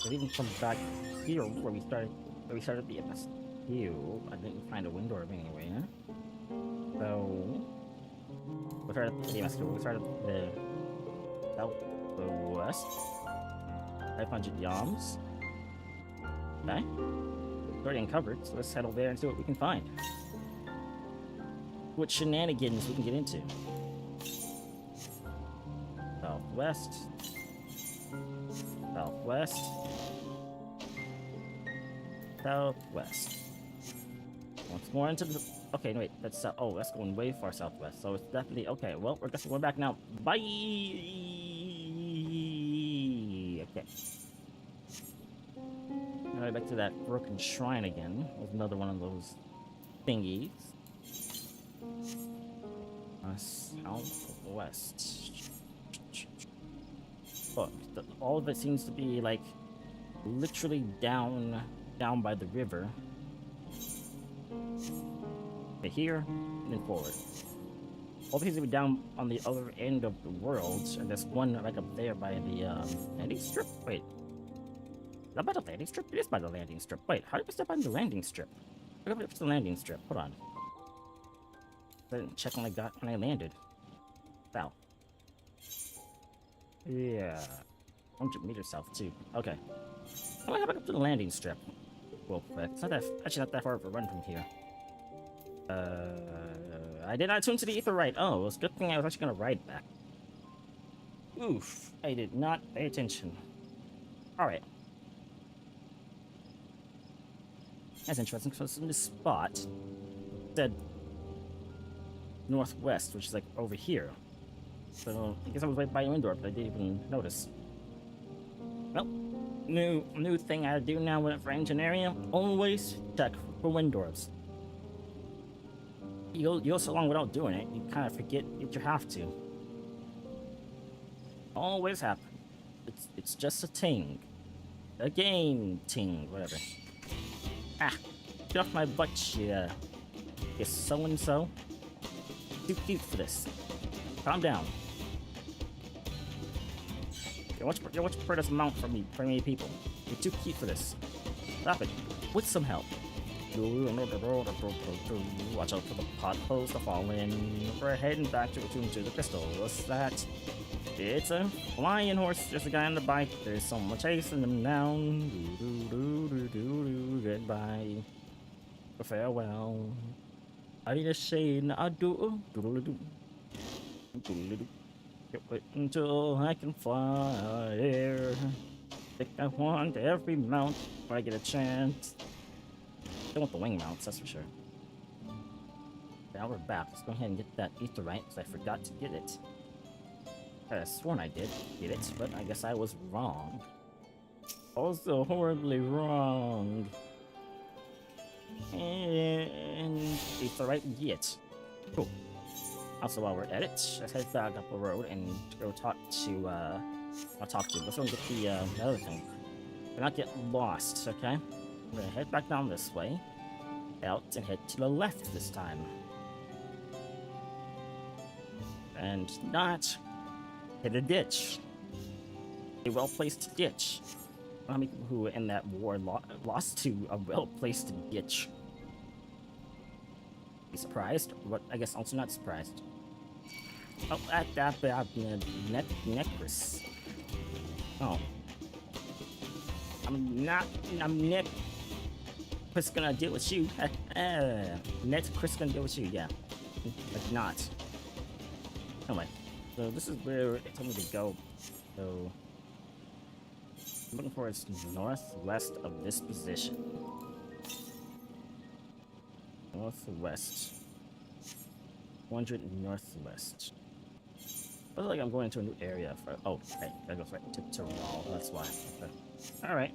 It even comes back here where we started the MSQ. I didn't find a wind orb anyway, huh? So we started at the MSQ. We started at the southwest. 500 yams. Okay. It's already uncovered, so let's head over there and see what we can find. What shenanigans we can get into. Southwest. Southwest. Southwest. Once more into the. Okay, no, wait. That's oh, that's going way far southwest. So it's definitely okay. Well, we're just going back now. Bye. Okay. Alright, back to that broken shrine again. With another one of those thingies. Southwest. Look, all of it seems to be like literally down by the river. Okay, here and then forward. All these are down on the other end of the world, and there's one right up there by the landing strip. Wait, is that by the landing strip? It is by the landing strip. Wait, how did we step on the landing strip? Look up to the landing strip. Hold on. I didn't check when I landed. South. Yeah, 100 meters south too. Okay, I'm gonna go back up to the landing strip. Well, it's not that actually not that far of a run from here. I did not tune to the ether right. Oh, it was a good thing I was actually gonna ride back. Oof, I did not pay attention. Alright. That's interesting, because in this spot, it said northwest, which is like over here. So, I guess I was right by a wind orb, but I didn't even notice. Well, new thing I do now for engineering, always check for wind orbs. You go so long without doing it, you kind of forget that you have to. Always happen. It's just a ting. A game ting, whatever. Ah, get off my butt, you so-and-so. Too cute for this. Calm down. You're much prefer this mount from me people. You're too cute for this. Stop it. With some help. Watch out for the potholes to fall in. We're heading back to return to the crystal. What's that? It's a flying horse. There's a guy on the bike. There's someone chasing him down. Goodbye. Farewell. I need a shade. I do. Wait until I can fly. Think I want every mount if I get a chance. I want the wing mounts, that's for sure. Now we're back. Let's go ahead and get that etherite, because I forgot to get it. I could have sworn I did get it, but I guess I was wrong. Also horribly wrong. And etherite get. Cool. Also, while we're at it, let's head back up the road and go talk to, let's go and get the other thing. Do not get lost, okay? We're gonna head back down this way, out, and head to the left this time. And not hit a ditch. A well-placed ditch. I don't know how many people who in that war lost to a well-placed ditch. be surprised, but I guess also not surprised. Oh, at that necklace. Oh. I'm Nick. Chris gonna deal with you. Next, Chris gonna deal with you, yeah. Like not. Anyway, so this is where it told me to go. So I'm looking for it's northwest of this position. Northwest. 100 northwest. I feel like I'm going into a new area for. Oh, right. That goes right to wall. That's why. Okay. Alright.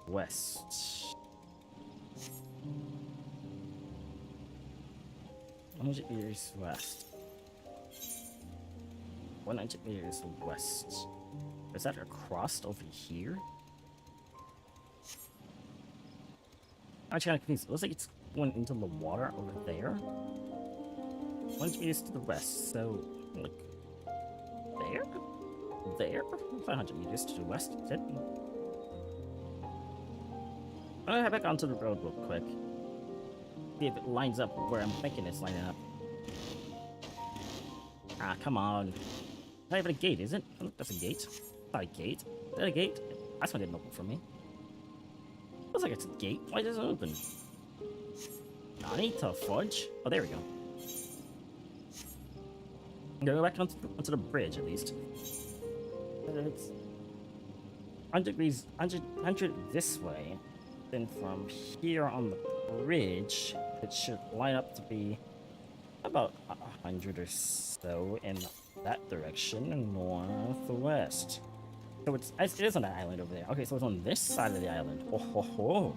West. 100 meters west. 100 meters west. Is that across over here? I'm actually kind of confused. It looks like it's going into the water over there. 100 meters to the west, so like there? There? 500 meters to the west, is it? I'm gonna head back onto the road real quick. See if it lines up where I'm thinking it's lining up. Ah, come on. Not even a gate, is it? Oh, that's a gate. Not a gate. Is that a gate? That's one didn't open for me. Looks like it's a gate. Why doesn't it open? I need to fudge. Oh, there we go. I'm gonna go back onto the bridge at least. It's 100 degrees, 100 this way. Then from here on the bridge, it should line up to be about 100 or so in that direction, northwest. So it is on the island over there. Okay, so it's on this side of the island. Oh ho ho!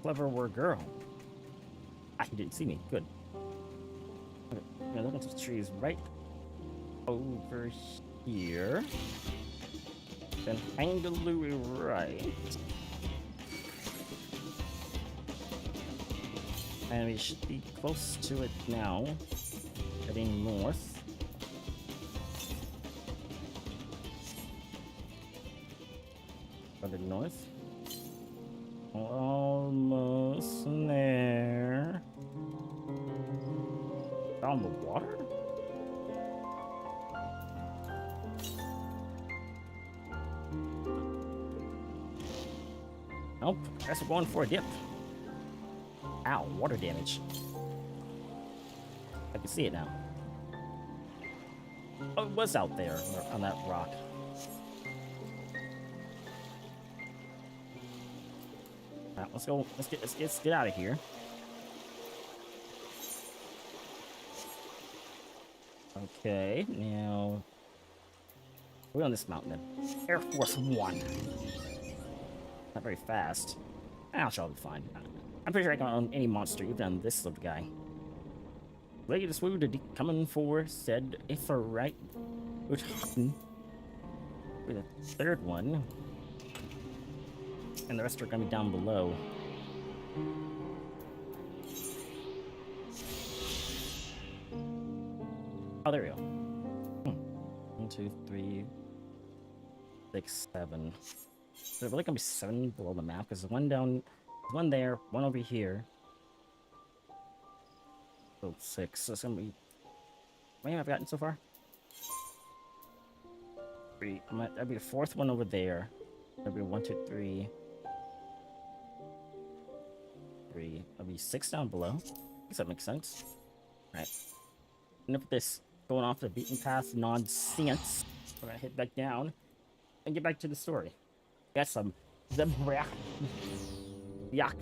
Clever girl. Ah, he didn't see me. Good. Okay, I'm gonna look into the trees right over here. Then angle right. And we should be close to it now. Heading north. Further north. Almost there. Down the water? Nope, guess we're going for a dip. Ow, water damage. I can see it now. Oh, it was out there on that rock. Alright, let's go. Let's get out of here. Okay, now we're on this mountain then. Air Force One. Not very fast. I'll be fine. I'm pretty sure I can own any monster, even on this little guy. Ready to swoon to coming for said if a right with the third one. And the rest are gonna be down below. Oh, there we go. 1, 2, 3, 6, 7. Is there really gonna be 7 below the map? Because there's one down, one there, one over here. So 6. So it's gonna be. How many have I gotten so far? 3. That'd be the 4th one over there. That'd be 1, 2, 3. 3. That'd be 6 down below. I guess that makes sense. Alright. Enough of this going off the beaten path nonsense. We're gonna hit back down and get back to the story. Got some yak.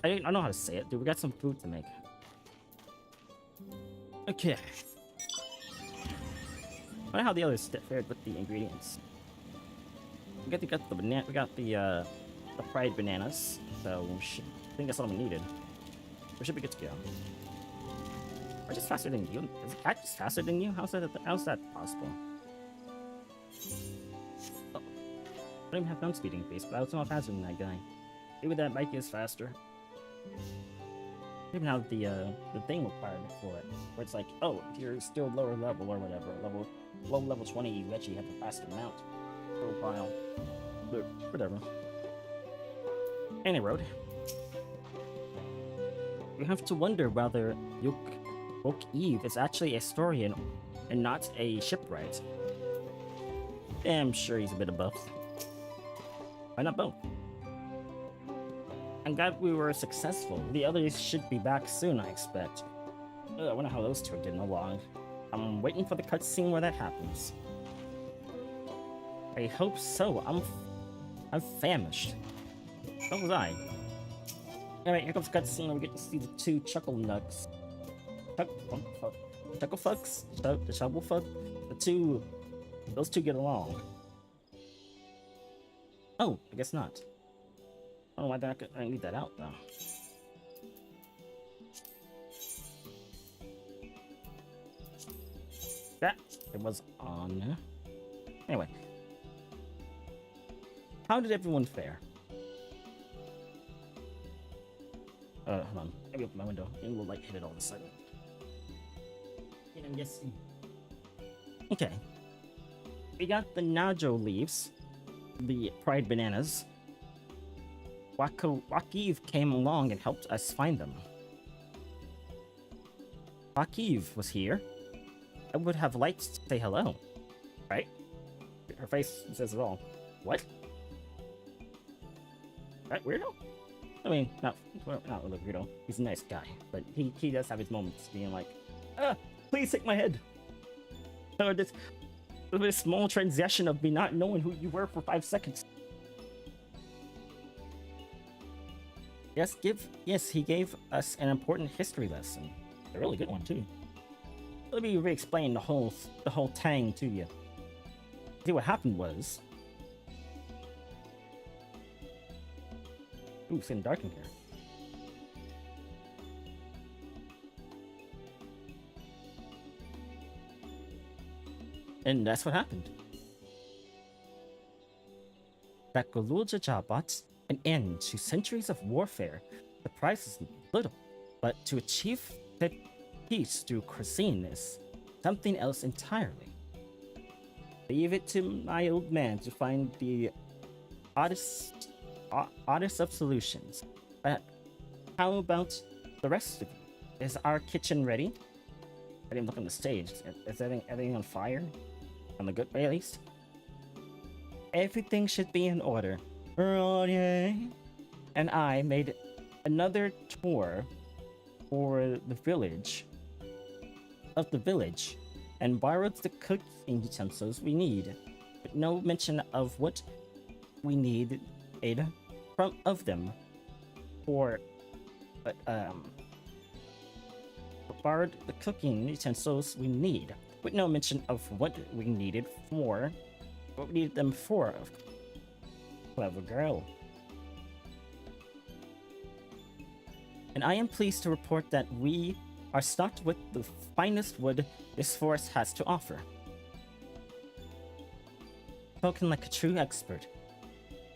I don't know how to say it, dude. We got some food to make. Okay. I wonder how the others fared with the ingredients. We got the banana. We got the fried bananas. So I think that's all we needed. We should be good to go. We're just faster than you. Is the cat just faster than you? How's that possible? Oh. I don't even have gun speed increase, but I was not faster than that guy. Maybe that bike is faster. Even have the thing requirement for it, where it's like, oh, if you're still lower level or whatever, low level 20, you actually have a faster mount profile. But whatever. Any road. We have to wonder whether XIV is actually a historian and not a shipwright. I'm sure he's a bit of both. Why not both? I'm glad we were successful. The others should be back soon, I expect. I wonder how those two are getting along. I'm waiting for the cutscene where that happens. I hope so. I'm famished. So was I. Alright, here comes the cutscene where we get to see the two chuckle nugs. Chuckle fucks? The shovel fuck? Those two get along. Oh, I guess not. I don't know why I need that out though. That it was on. Anyway. How did everyone fare? Hold on. Let me open my window. Maybe we'll like hit it all of a sudden. And I'm guessing. Okay. We got the Najo leaves. The Pride bananas. XIV came along and helped us find them. XIV was here. I would have liked to say hello. Right? Her face says it all. What? Right, weirdo? I mean, not really weirdo. He's a nice guy, but he does have his moments being like, please take my head. Or this small transition of me not knowing who you were for 5 seconds. Yes, he gave us an important history lesson. A really good one too. Let me re-explain the whole tang to you. See, what happened was. Ooh, it's getting dark in here. And that's what happened. That Golulja Jabat an end to centuries of warfare surprises me little, but to achieve the peace through cuisine is something else entirely. Leave it to my old man to find the oddest of solutions. But how about the rest of you? Is our kitchen ready? I didn't look on the stage. Is everything on fire? On the good way, at least? Everything should be in order. Ronnie and I made another tour for the village and borrowed the cooking utensils we need, but no mention of what we need of them for borrowed the cooking utensils we need, with no mention of what we needed them for. Clever girl. And I am pleased to report that we are stocked with the finest wood this forest has to offer. Spoken like a true expert,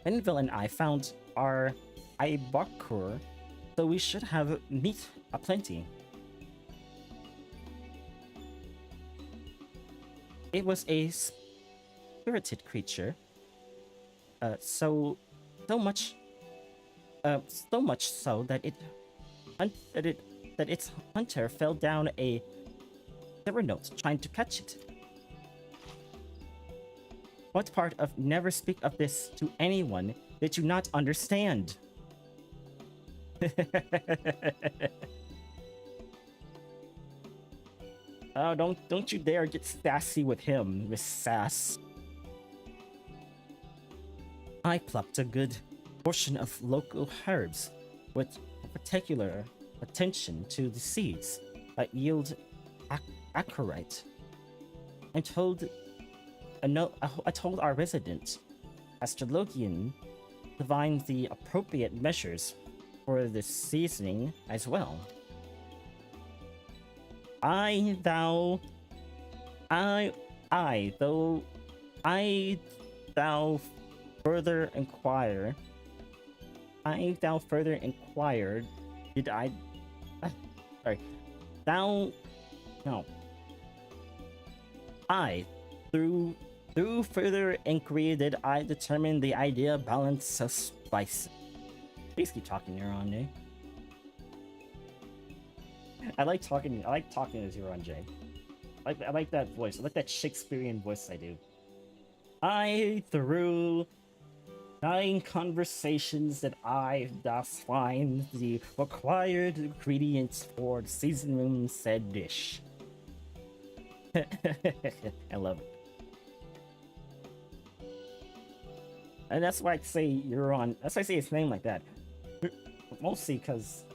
Benville and I found our Ibakur, so we should have meat aplenty. It was a spirited creature, so much so that its hunter fell down a sewer note trying to catch it. What part of never speak of this to anyone did you not understand? Oh, don't you dare get sassy with him, Miss Sass. I plucked a good portion of local herbs with particular attention to the seeds that yield acarite. I told our resident astrologian to find the appropriate measures for the seasoning as well. I thou further inquired, did I, sorry, through further inquiry did I determine the ideal balance of spice. Please keep talking, Euron J. I like talking as Euron J. I like that voice. I like that Shakespearean voice I do. Through 9 conversations that I thus find the required ingredients for the seasoning said dish. I love it. And that's why I say Euron. That's why I say his name like that. Mostly because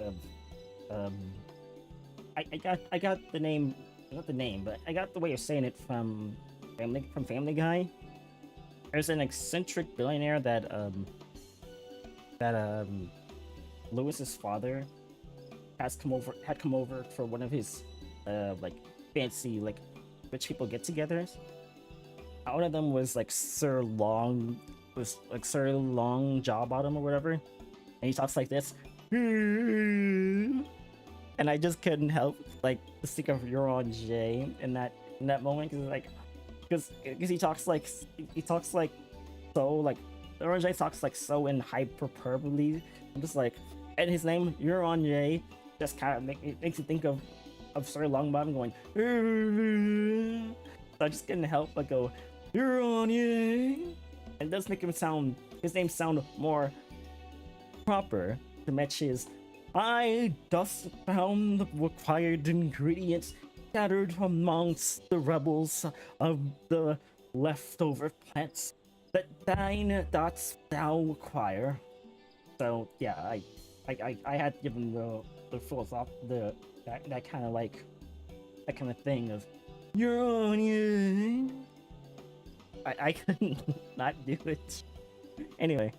I got the name, not the name, but I got the way of saying it from Family Guy. There's an eccentric billionaire that Lewis's father had come over for one of his like fancy like rich people get-togethers. One of them was like Sir Long Jawbottom or whatever, and he talks like this. And I just couldn't help like to think of Euron J in that moment because he talks like so like Euron J talks like so in hyperbole. I'm just like, and his name Euron J just kind of makes you think of Sir Longbottom going. So I just couldn't help but go Euron J. And it does make his name sound more proper to match his. I thus found the required ingredients scattered amongst the rebels of the leftover plants that thine dost thou require. So yeah, I had given the that kind of thing of you're on you. I couldn't not do it. Anyway.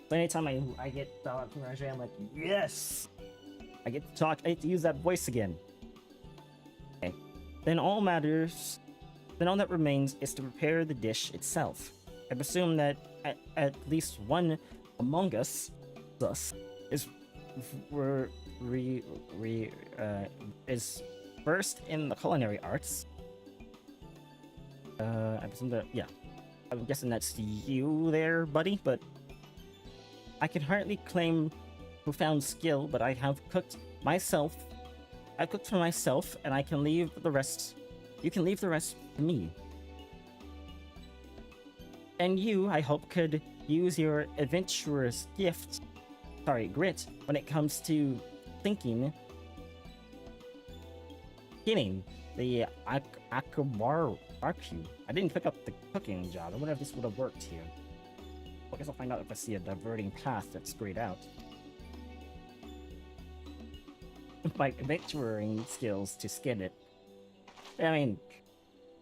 So anytime I get from Roger, I'm like, yes! I get to talk, I get to use that voice again. Okay. Then all that remains is to prepare the dish itself. I presume that at least one among us is versed in the culinary arts. I presume that, yeah. I'm guessing that's you there, buddy, but I can hardly claim profound skill, but I have cooked myself. I cooked for myself, and I can leave the rest. You can leave the rest to me. And you, I hope, could use your adventurer's grit, when it comes to skinning the Akamaru. I didn't pick up the cooking job. I wonder if this would have worked here. I guess I'll find out if I see a diverting path that's grayed out. My adventuring skills to skin it. I mean,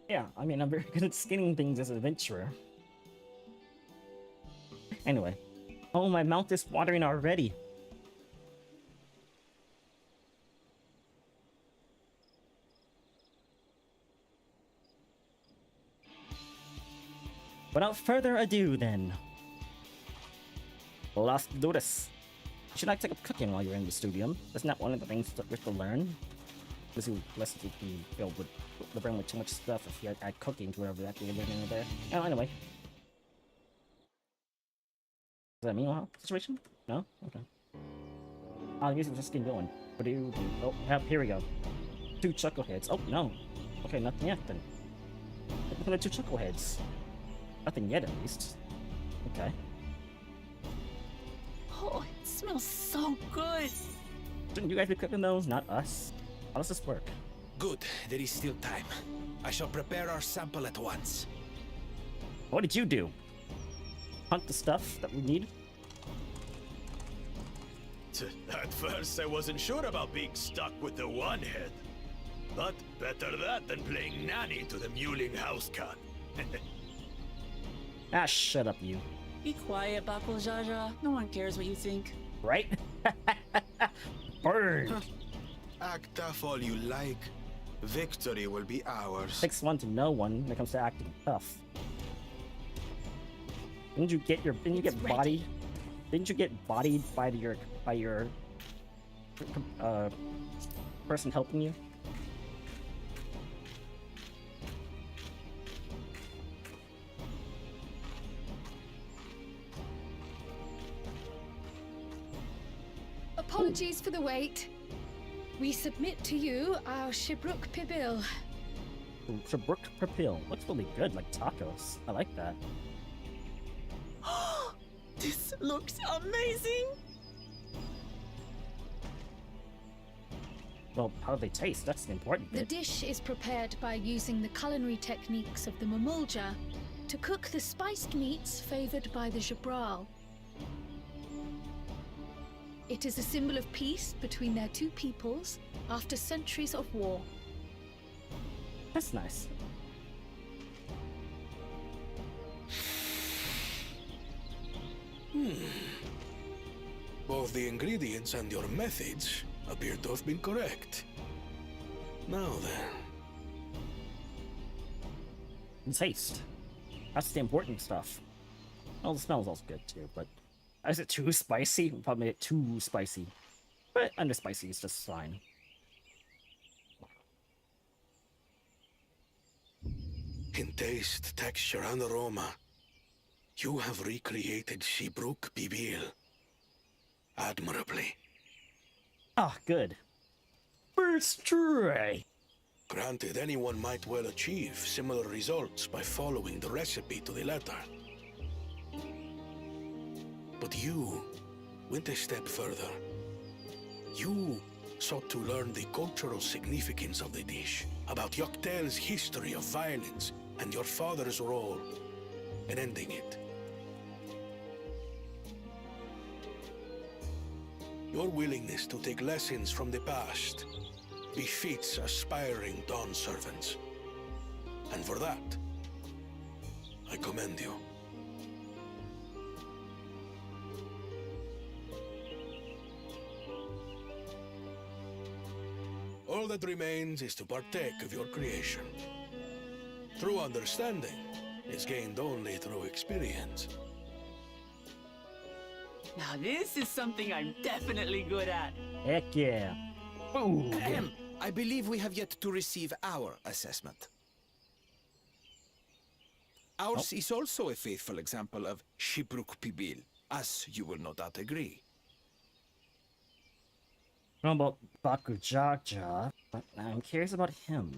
yeah, I'm very good at skinning things as an adventurer. Anyway. Oh, my mouth is watering already. Without further ado, then, let's do this. You should not take up cooking while you're in the studio. That's not one of the things that we have to learn. Lest you can fill with the brain with too much stuff if you add cooking to whatever that you're living in there. Oh, anyway. Is that a meanwhile situation? No? Okay. The music's just getting going. Oh, here we go. 2 chuckleheads. Oh, no. Okay, nothing yet then. Look at the 2 chuckleheads. Nothing yet, at least. Okay. Oh, it smells so good. Shouldn't you guys be cooking those, not us? How does this work? Good, there is still time. I shall prepare our sample at once. What did you do? Hunt the stuff that we need? At first, I wasn't sure about being stuck with the one head. But better that than playing nanny to the mewling house cat. Ah, shut up, you. Be quiet, Bakul Jaja. No one cares what you think. Right? Bird! Act tough all you like. Victory will be ours. 6-1 to no one when it comes to acting tough. Didn't you get bodied? Didn't you get bodied by your person helping you? Apologies for the wait. We submit to you our Shibruk Pibil. Shabruk Papil. Looks really good, like tacos. I like that. This looks amazing! Well, how do they taste? That's the important The bit. dish is prepared by using the culinary techniques of the Mamulja to cook the spiced meats favored by the Jabral. It is a symbol of peace between their two peoples after centuries of war. That's nice. Both the ingredients and your methods appear to have been correct. Now then. Taste. That's the important stuff. Well, the smell is also good too, but is it too spicy? Probably made it too spicy. But under spicy is just fine. In taste, texture, and aroma, you have recreated Shibruk Bibil admirably. Ah, good. First try. Granted, anyone might well achieve similar results by following the recipe to the letter. But you went a step further. You sought to learn the cultural significance of the dish, about Yoctel's history of violence and your father's role in ending it. Your willingness to take lessons from the past befits aspiring Dawn servants. And for that, I commend you. All that remains is to partake of your creation. True understanding is gained only through experience. Now this is something I'm definitely good at. Heck yeah. Ooh. I believe we have yet to receive our assessment. Ours is also a faithful example of Shibruk Pibil, as you will no doubt agree. I don't know about Bakujaja, but I'm curious about him.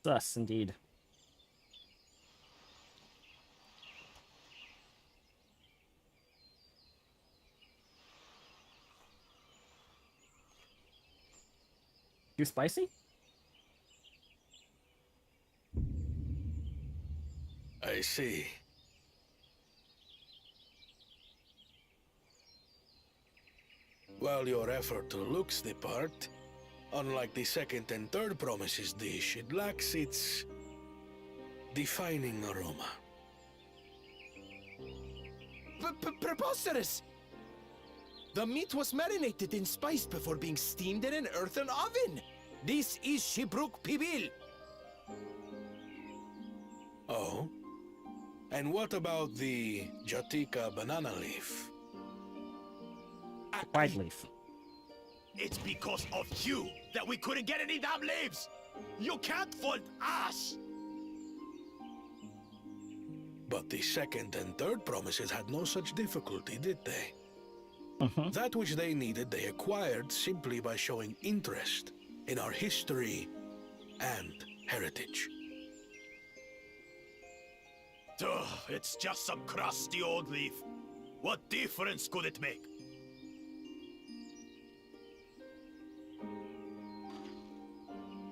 Sus, indeed. Too spicy? I see. While your effort looks the part, unlike the second and third promises dish, it lacks its defining aroma. Preposterous! The meat was marinated in spice before being steamed in an earthen oven. This is Shibruk Pibil. Oh? And what about the Jatika banana leaf? White leaf. It's because of you that we couldn't get any damn leaves! You can't fault us! But the second and third promises had no such difficulty, did they? That which they needed, they acquired simply by showing interest in our history and heritage. Ugh, it's just some crusty old leaf. What difference could it make?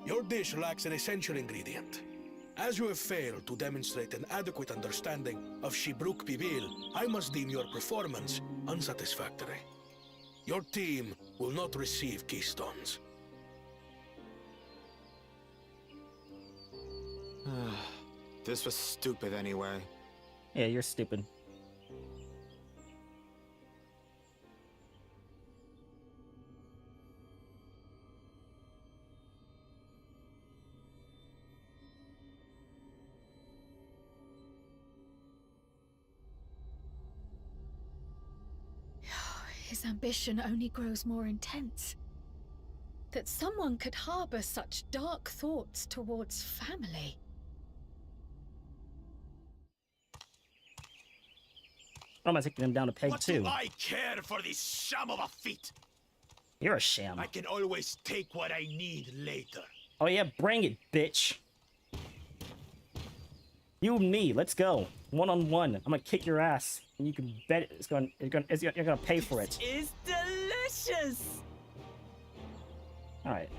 Your dish lacks an essential ingredient. As you have failed to demonstrate an adequate understanding of Shibruk Pibil, I must deem your performance unsatisfactory. Your team will not receive keystones. This was stupid anyway. Yeah, you're stupid. His ambition only grows more intense. That someone could harbor such dark thoughts towards family. I'm gonna take him down a peg What too. do I care for this sham of a feat? You're a sham. I can always take what I need later. Oh yeah, bring it, bitch. You and me, let's go. One-on-one. I'm gonna kick your ass. And you can bet you're gonna pay for it. It's delicious! Alright.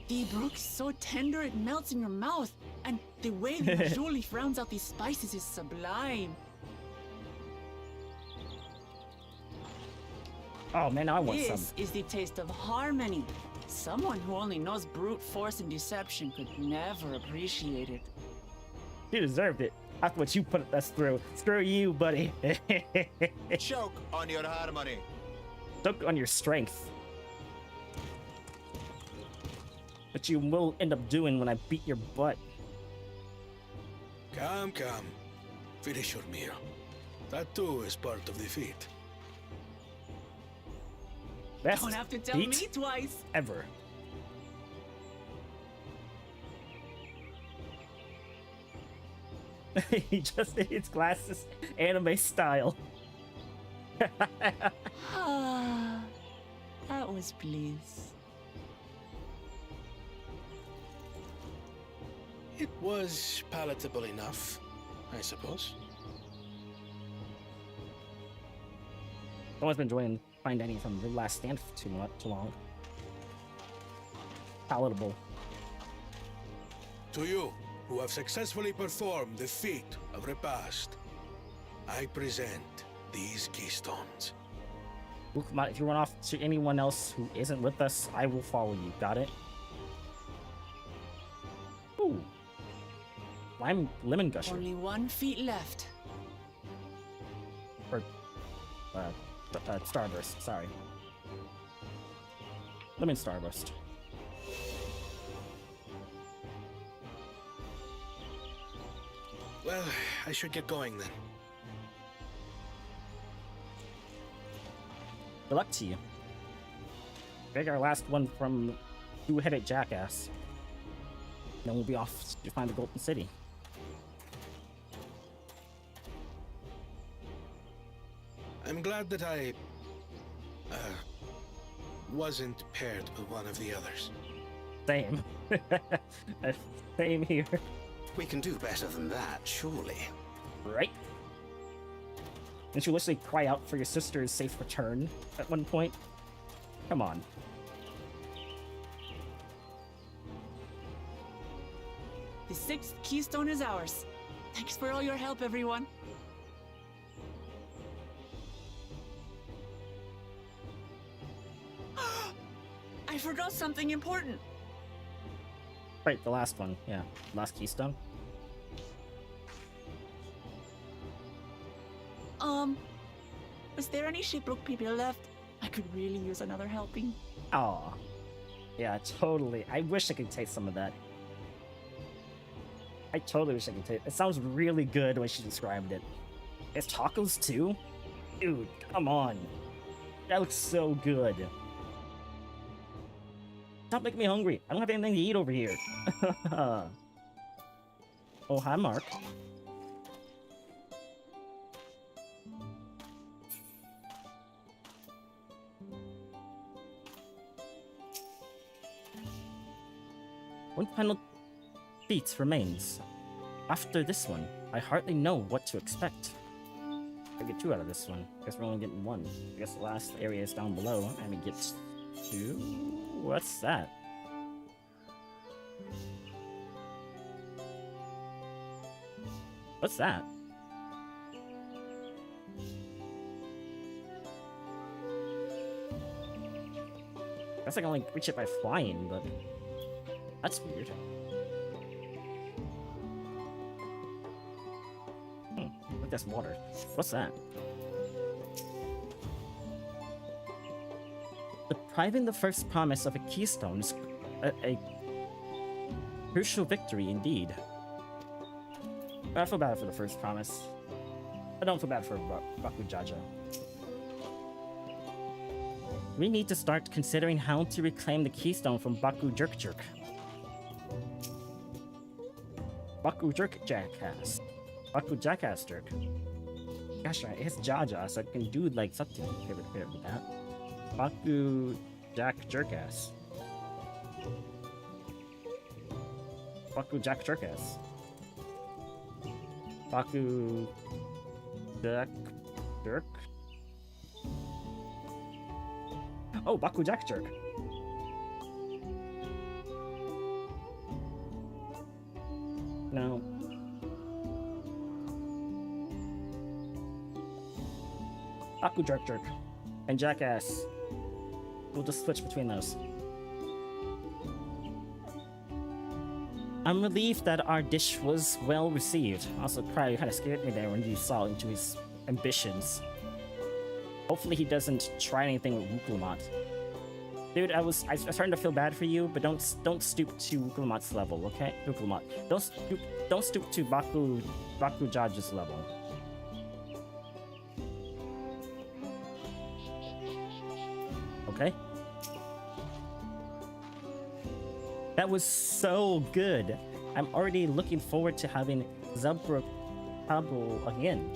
The brook's so tender it melts in your mouth, and the way the Majuli rounds out these spices is sublime. Oh man, now I want This some. is the taste of harmony. Someone who only knows brute force and deception could never appreciate it. You deserved it. After what you put us through. Screw you, buddy. Choke on your harmony. Choke on your strength. But you will end up doing when I beat your butt. Come, come. Finish your meal. That too is part of the feat. Best Don't have to tell feat me twice. ever. He just hits glasses anime style. Ah, that was bliss. It was palatable enough, I suppose. Someone's been enjoying Fine Dining from The Last Stand for too long. Palatable. To you, who have successfully performed the feat of repast, I present these keystones. Look, if you run off to anyone else who isn't with us, I will follow you. Got it? Ooh. Lime lemon gusher. Only 1 feet left. Or starburst, sorry. Lemon starburst. Well, I should get going then. Good luck to you. Take our last one from two-headed jackass. Then we'll be off to find the Golden City. I'm glad that I wasn't paired with one of the others. Same. Same here. We can do better than that, surely. Right? Didn't you literally cry out for your sister's safe return at one point? Come on. The 6th keystone is ours. Thanks for all your help, everyone. I forgot something important. Right, the last one. Yeah, last keystone. Was there any Shipbrook people left? I could really use another helping. Aw. Yeah, totally. I wish I could taste some of that. I totally wish I could taste it. Sounds really good when she described it. It's tacos too? Dude, come on. That looks so good. Stop making me hungry. I don't have anything to eat over here. Oh, hi, Mark. One final feat remains. After this one, I hardly know what to expect. I get 2 out of this one. Guess we're only getting 1. I guess the last area is down below, and we get 2. What's that? What's that? Guess I can only reach it by flying, but that's weird. I think that's water. What's that? Depriving the first promise of a keystone is a crucial victory indeed. But I feel bad for the first promise. I don't feel bad for Bakujaja. We need to start considering how to reclaim the keystone from Baku Jerk Jerk. Baku Jerk Jackass. Baku Jackass Jerk. Gosh, right, it's Jaja, so I can do like something here with that. Baku Jack Jerkass. Baku Jack Jerkass. Baku Jack Jerk. Oh, Baku Jack Jerk. No. Baku Jerk Jerk and Jackass. We'll just switch between those. I'm relieved that our dish was well received. Also, Cry, you kind of scared me there when you saw into his ambitions. Hopefully he doesn't try anything with Wukulamat. Dude, I was starting to feel bad for you, but don't stoop to Wukulamat's level, okay? Wukulamat. Don't stoop to Baku Jaja's level. Okay? That was so good. I'm already looking forward to having Zabra Pablo again.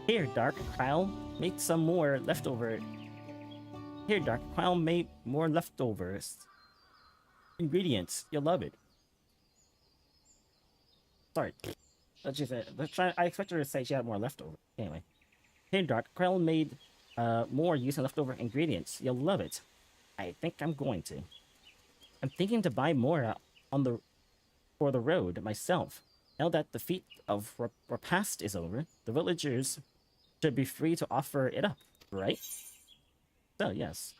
Here, Dark Kyle, make some more leftover. Here, Dark Kyle, make more leftovers. Ingredients, you'll love it. Sorry. I expected her to say she had more leftover. Anyway. Here, Dark Kyle made more using leftover ingredients. You'll love it. I think I'm going to. I'm thinking to buy more for the road myself. Now that the feat of repast is over, the villagers should be free to offer it up, right? So, yes.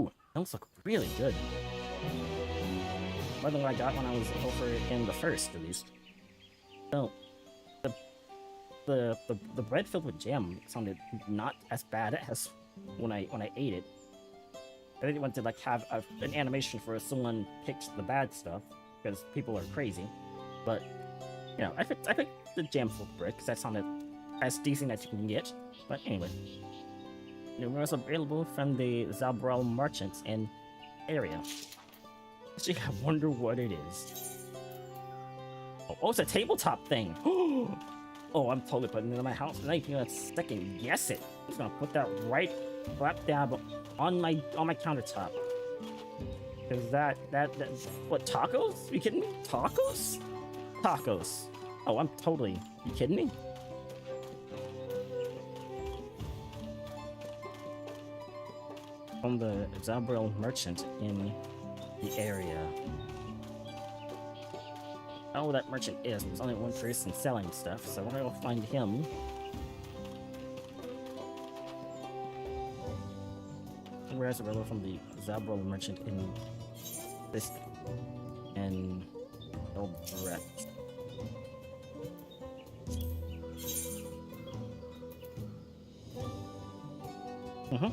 Ooh, those look really good. More than what I got when I was over in the first, at least. So, the bread filled with jam sounded not as bad as when I ate it. I didn't want to like have an animation for someone picked the bad stuff because people are crazy, but you know I picked the jam filled bread because that sounded as decent as you can get. But anyway, it was available from the Zabral merchants in area. Actually, I wonder what it is. Oh, it's a tabletop thing. Oh, I'm totally putting it in my house. I'm not even gonna second guess it. I'm just gonna put that right slap dab on my countertop. Cause that what, tacos? You kidding me? Tacos? Tacos. Oh, I'm totally, you kidding me? From the Zabral merchant in the area. Oh, that merchant is. There's only one person selling stuff, so we're gonna go find him. Where's the available from the Zabral merchant in this and Elbret. Oh,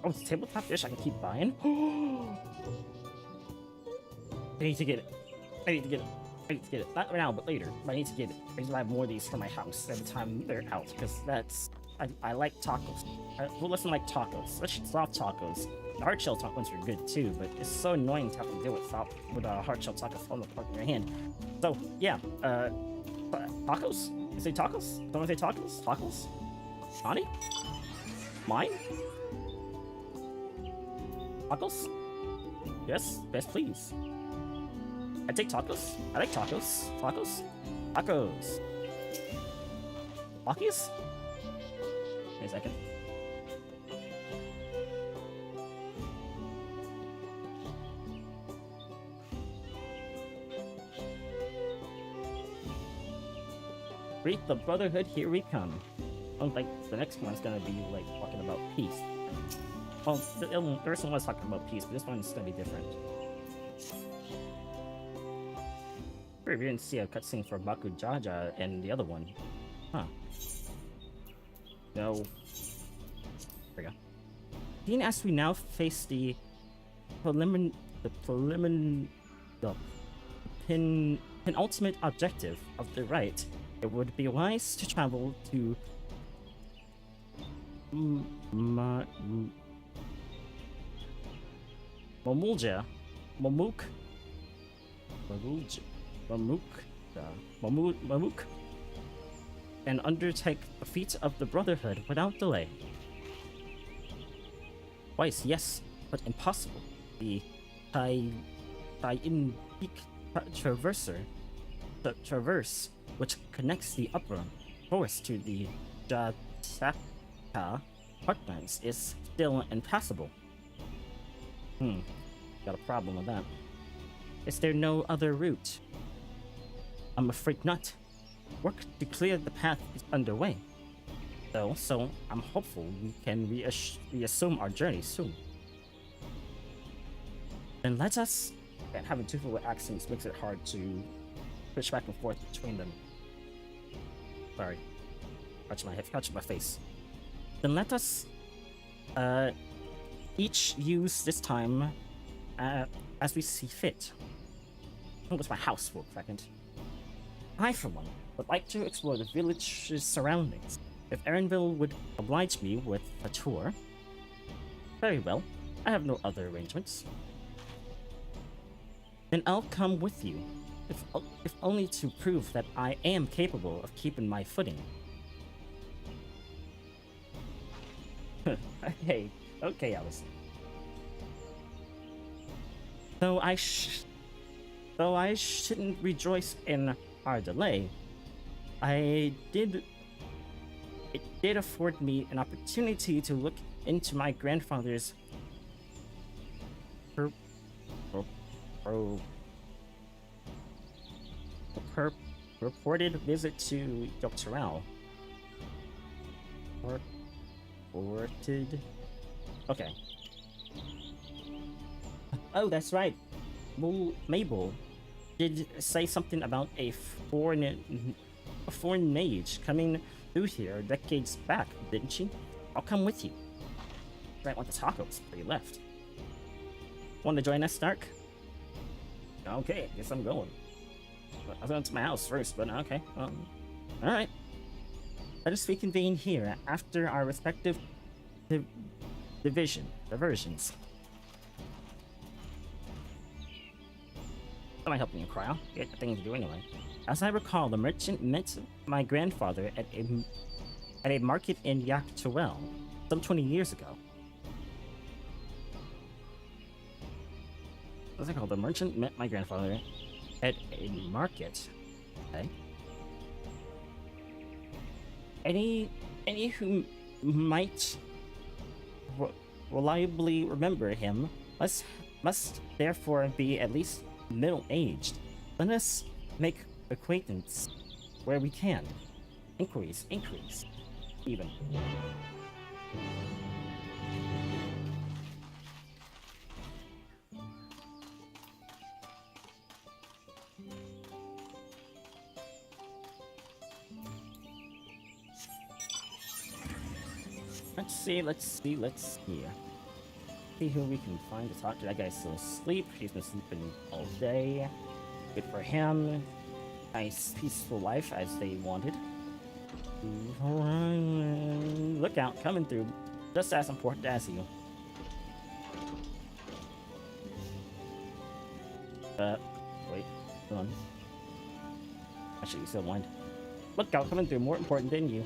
it's a tabletop dish I can keep buying. I need to get it. I need to get it. Not right now, but later. But I need to get it. I need to have more of these for my house every time they're out, because that's... I like tacos. Well, listen, like tacos. Especially soft tacos. The hard shell tacos are good too, but it's so annoying to have to deal with hard shell tacos falling apart in your hand. So, yeah. Tacos? You say tacos? Don't I say tacos? Tacos? Johnny? Mine? Tacos? Yes, please. I take tacos. I like tacos. Tacos? Tacos. Takis? Wait a second. Greet the Brotherhood, here we come. Like the next one's gonna be like talking about peace. Well, the first one was talking about peace, but this one's gonna be different. We didn't see a cutscene for Baku Jaja and the other one. Huh. No. There we go. Being as we now face the penultimate objective of the rite, it would be wise to travel to Mamulja, Mamuk and undertake the feat of the Brotherhood without delay. Twice, yes, but impossible. The in peak traverse which connects the upper forest to the Jataka heartlands is still impassable. Got a problem with that. Is there no other route? I'm afraid not. Work to clear the path is underway, though, so I'm hopeful we can reassume our journey soon. Then let us... And having two fluid accents makes it hard to switch back and forth between them. Sorry. Catch my face. Then let us each use this time as we see fit. I'll go to my house for a second. I, for one, would like to explore the village's surroundings. If Erenville would oblige me with a tour... Very well. I have no other arrangements. Then I'll come with you, if only to prove that I am capable of keeping my footing. Okay, Allison. Though I shouldn't rejoice in our delay, it did afford me an opportunity to look into my grandfather's reported visit to DawnTrail. Reported. Okay. Oh, that's right. Mabel did say something about a foreign mage coming through here decades back, didn't she? I'll come with you. Right, want the tacos before you left. Want to join us, Stark? Okay, guess I'm going. I was going to my house first, but okay. Alright. Let us reconvene here after our respective diversions. Am I helping you, Cryo? You got things to do anyway. As I recall, the merchant met my grandfather at a market in Yaktuel some 20 years ago. What's it called? The merchant met my grandfather at a market. Okay. Any who might reliably remember him must therefore be at least middle-aged. Let us make acquaintance where we can. Increase. Even. Let's see. See who we can find to talk to. That guy's still asleep. He's been sleeping all day. Good for him. Nice, peaceful life as they wanted. Look out, coming through. Just as important as you. Wait, hold on. Actually, you still blind. Look out, coming through. More important than you.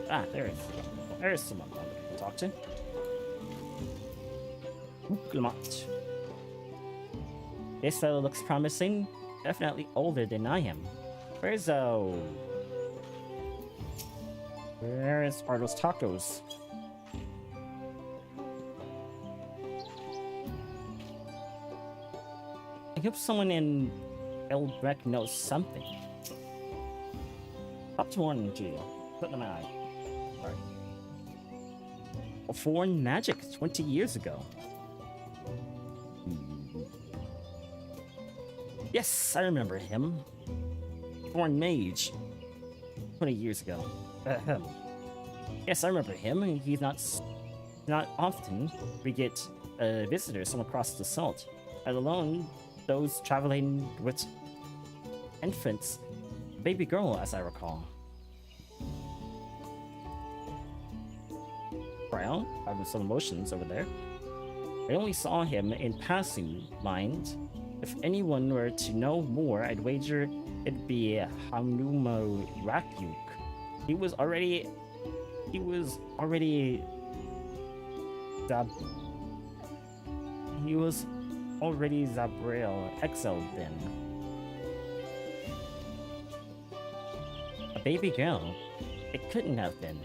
Ah, there's someone to talk to. Clement. This fellow looks promising. Definitely older than I am. Where's are those tacos? I hope someone in Elbrecht knows something. Up to one, Gio. Put in my eye. Sorry. A foreign magic 20 years ago. Yes, I remember him. Foreign mage. 20 years ago. Yes, I remember him. He's not often we get visitors from across the salt, let alone those traveling with infants. Baby girl, as I recall. Brown, having some emotions over there. I only saw him in passing, mind. If anyone were to know more, I'd wager it'd be Hanuma Rakyuk. He was already Zab he was already Zabrail XIV then. A baby girl? It couldn't have been.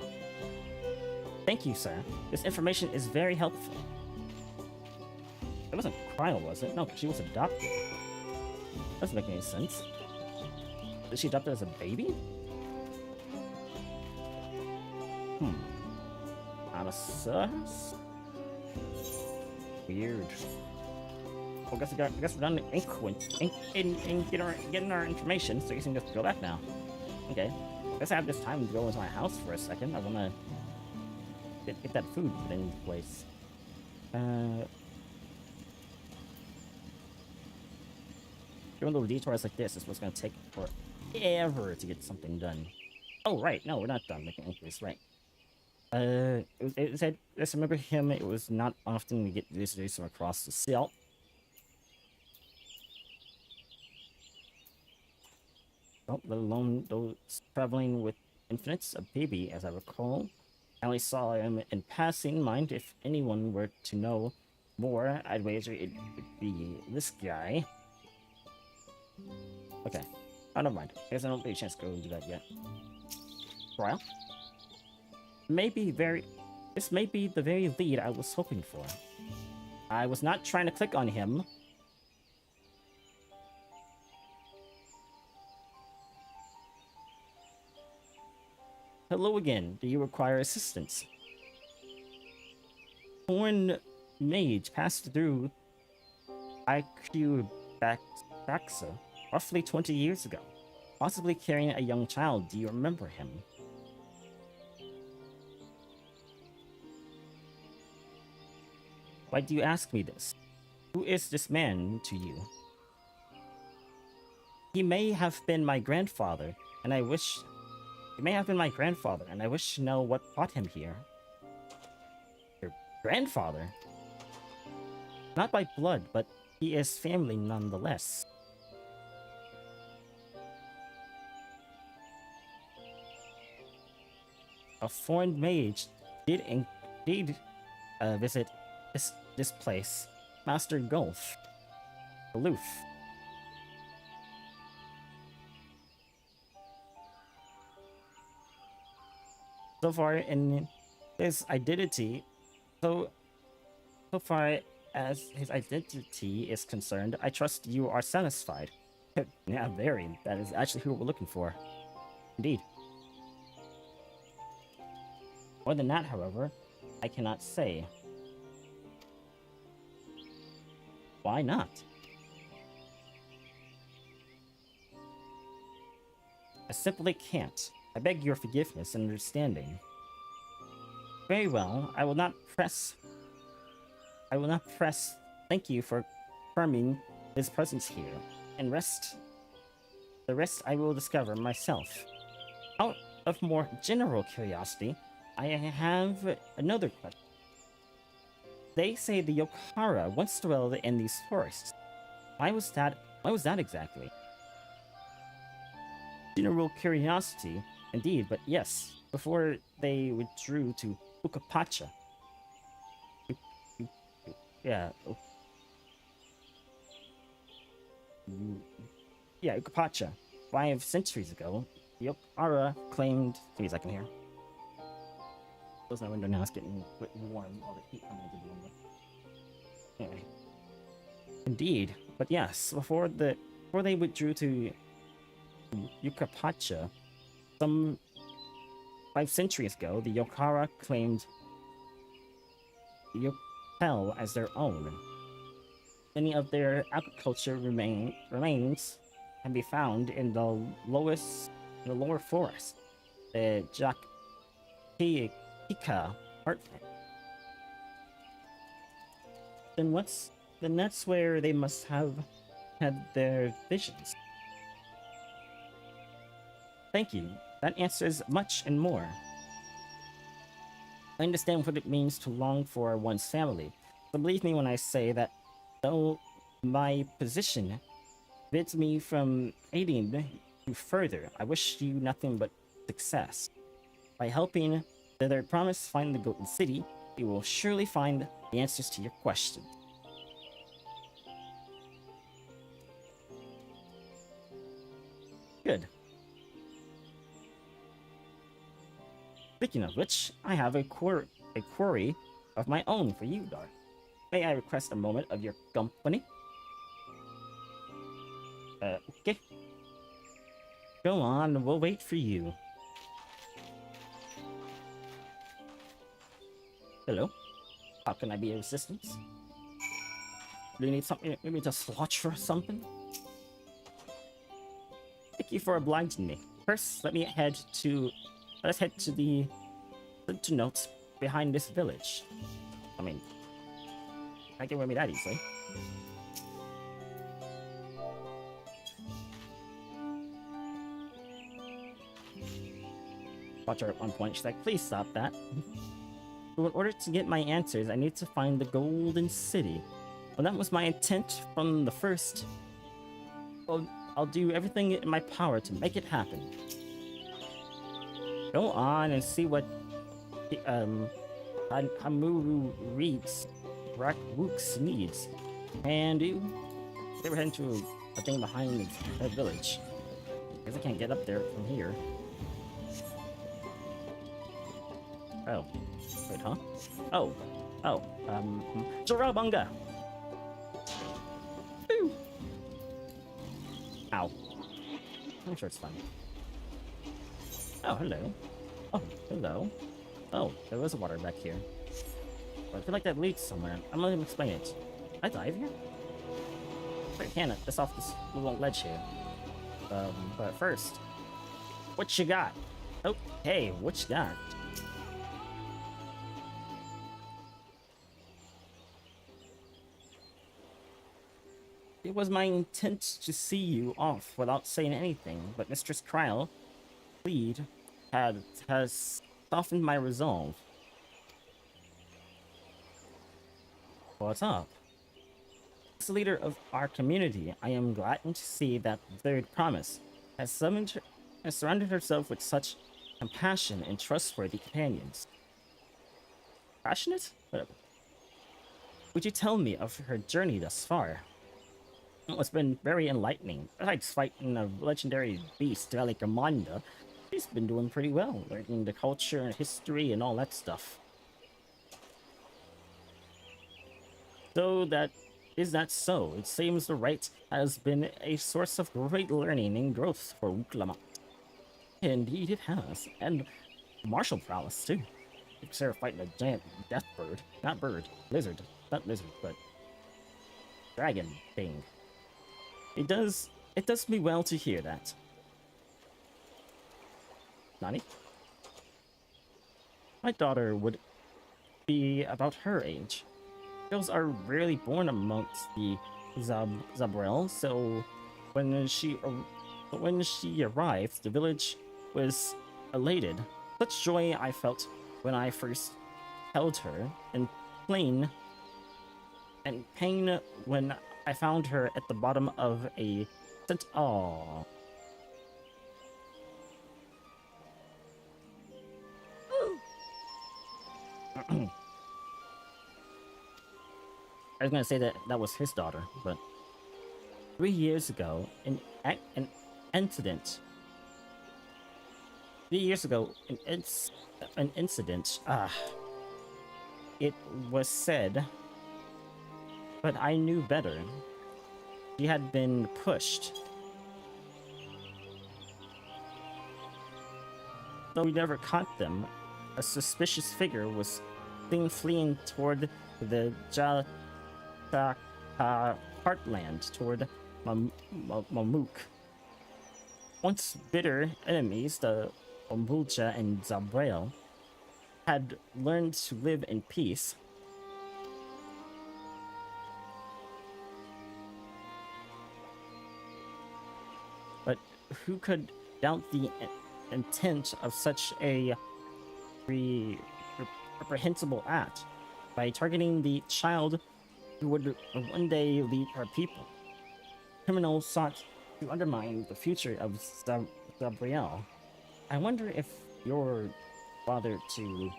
Thank you, sir. This information is very helpful. It wasn't Cryle, was it? No, she was adopted. Doesn't make any sense. Was she adopted as a baby? Anasaurus? Weird. Well, I guess we're done getting our information, so I guess we can just go back now. Okay. I guess I have this time to go into my house for a second. I wanna get that food in place. Doing little detours like this is what's gonna take forever to get something done. Oh, right. No, we're not done making inquiries, right. It said, let's remember him, it was not often we get visitors from across the sea. Oh, let alone those traveling with infants, a baby, as I recall. I only saw him in passing. Mind if anyone were to know more, I'd wager it would be this guy. Okay. Oh, never mind. I guess I don't get a chance to go and do that yet. Well, this may be the very lead I was hoping for. I was not trying to click on him. Hello again. Do you require assistance? Foreign mage passed through IQ Baxa roughly 20 years ago, possibly carrying a young child. Do you remember him? Why do you ask me this? Who is this man to you? He may have been my grandfather, and I wish... He may have been my grandfather, and I wish to know what brought him here. Your grandfather? Not by blood, but he is family nonetheless. A foreign mage did indeed visit this place. Master Gulf. Aloof. So far in his identity, so far as his identity is concerned, I trust you are satisfied. Yeah, very. That is actually who we're looking for. Indeed. More than that, however, I cannot say. Why not? I simply can't. I beg your forgiveness and understanding. Very well, I will not press. Thank you for confirming his presence here. And the rest I will discover myself. Out of more general curiosity, I have another question. They say the Yokara once dwelled in these forests. Why was that exactly? General curiosity, indeed, but yes, before they withdrew to Ukapacha. Ukapacha. 5 centuries ago, Yokara claimed... Give me a second here. Close my window now, it's getting warm, all the heat coming into the window. Anyway. Indeed, but yes, before they withdrew to Yukapacha, some 5 centuries ago, the Yokara claimed Yopel as their own. Many of their agriculture remains can be found in the lower forest, the Jakika heartland. Then that's where they must have had their visions. Thank you. That answers much and more. I understand what it means to long for one's family, but believe me when I say that though my position bids me from aiding you further, I wish you nothing but success. By helping the Third Promise find the Golden City, you will surely find the answers to your questions. Good. Speaking of which, I have a query of my own for you, Dar. May I request a moment of your company? Okay. Go on, we'll wait for you. Hello? How can I be of assistance? Do you need something, maybe to slaughter or something? Thank you for obliging me. First, let's head to the notes behind this village. I mean, I can get with me that easily. Watch her at one point, she's like, please stop that. So in order to get my answers, I need to find the Golden City. Well, that was my intent from the first. Well, I'll do everything in my power to make it happen. Go on and see what Hamuru reads. Wooks needs. And they were heading to a thing behind the village. Because I can't get up there from here. Oh. Wait, huh? Oh. Jarabunga! Ooh. Ow. I'm sure it's fine. Oh, hello. Oh, hello. Oh, there was water back here. But I feel like that leads somewhere. I'm not gonna explain it. Can I dive here? I can, just off this little ledge here. But first, what you got? Oh, hey, what you got? It was my intent to see you off without saying anything, but Mistress Kryl plead has softened my resolve. What's up? As the leader of our community, I am glad to see that the Third Promise has surrounded herself with such compassion and trustworthy companions. Passionate? Whatever. Would you tell me of her journey thus far? It's been very enlightening. Besides fighting a legendary beast, Velikamanda, she's been doing pretty well, learning the culture and history and all that stuff. So is that so? It seems the rite has been a source of great learning and growth for Uklamat. Indeed it has, and martial prowess too. Instead of fighting a giant death bird, lizard, not lizard, but dragon thing. It does me well to hear that. Nani? My daughter would be about her age. Girls are rarely born amongst the Zabrel, so when she arrived, the village was elated. Such joy I felt when I first held her, and pain when I found her at the bottom of a Aww. I was gonna say that was his daughter, but 3 years ago, an incident. It was said, but I knew better. She had been pushed. Though we never caught them, a suspicious figure was seen fleeing toward the heartland, toward Mamuk. Once bitter enemies, the Ombucha and Zabrael, had learned to live in peace. But who could doubt the intent of such a reprehensible act by targeting the child who would one day lead our people? Criminals sought to undermine the future of Gabrielle. I wonder if you're bothered to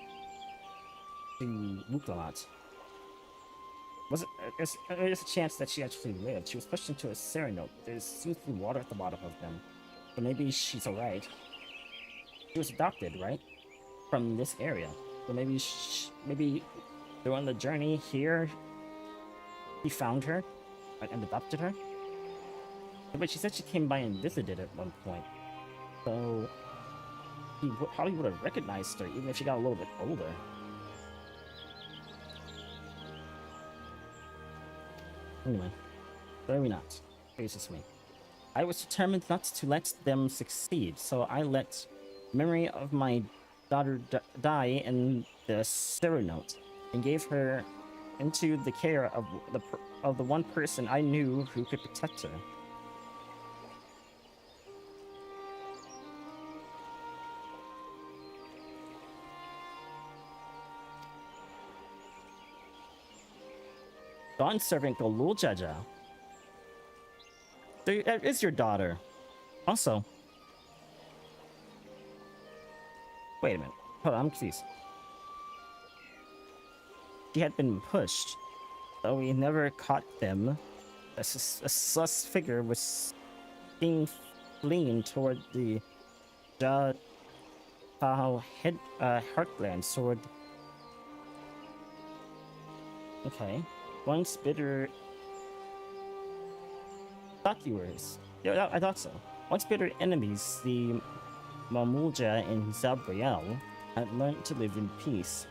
Wuklamat. There's a chance that she actually lived. She was pushed into a Serenote. There's seemingly water at the bottom of them. But maybe she's alright. She was adopted, right? From this area. So maybe they're on the journey here. He found her and adopted her. But she said she came by and visited at one point. So he probably would have recognized her even if she got a little bit older. Anyway, maybe not. It's just me. I was determined not to let them succeed, so I let memory of my daughter die in the Serenote and gave her into the care of the one person I knew who could protect her. Dawn servant Goluljaja. That is your daughter. Also. Wait a minute. Hold on, I'm confused. She had been pushed, though we never caught them. A sus figure was seen fleeing toward the heartland sword. Okay. Once bitter. Thought you were. Yeah, I thought so. Once bitter enemies, the Mamulja and Zabriel had learned to live in peace.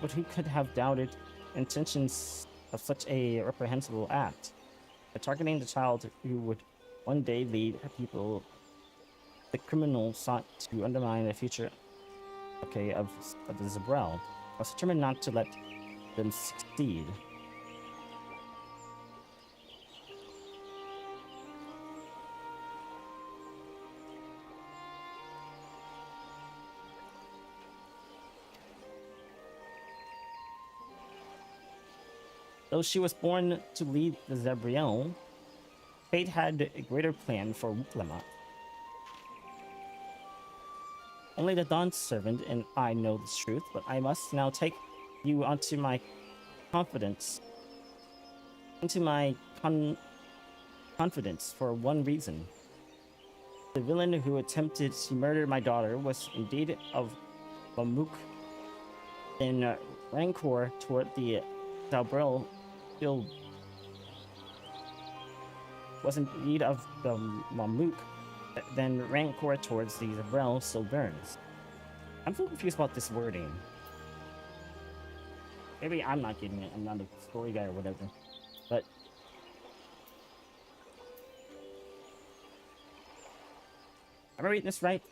But who could have doubted intentions of such a reprehensible act? By targeting the child who would one day lead her people, the criminal sought to undermine the future, of the Zabrel. I was determined not to let them succeed. Though she was born to lead the Zabriel, fate had a greater plan for Wuklamat. Only the Dawn servant and I know this truth, but I must now take you onto my confidence. Into my confidence for one reason. The villain who attempted to murder my daughter was indeed of Bamuk in rancor toward the Zabrel guild. Was indeed of the Mamuk, then rancor towards the Zabrel still burns. I'm so confused about this wording. Maybe I'm not getting it, I'm not a story guy or whatever. But am I reading this right?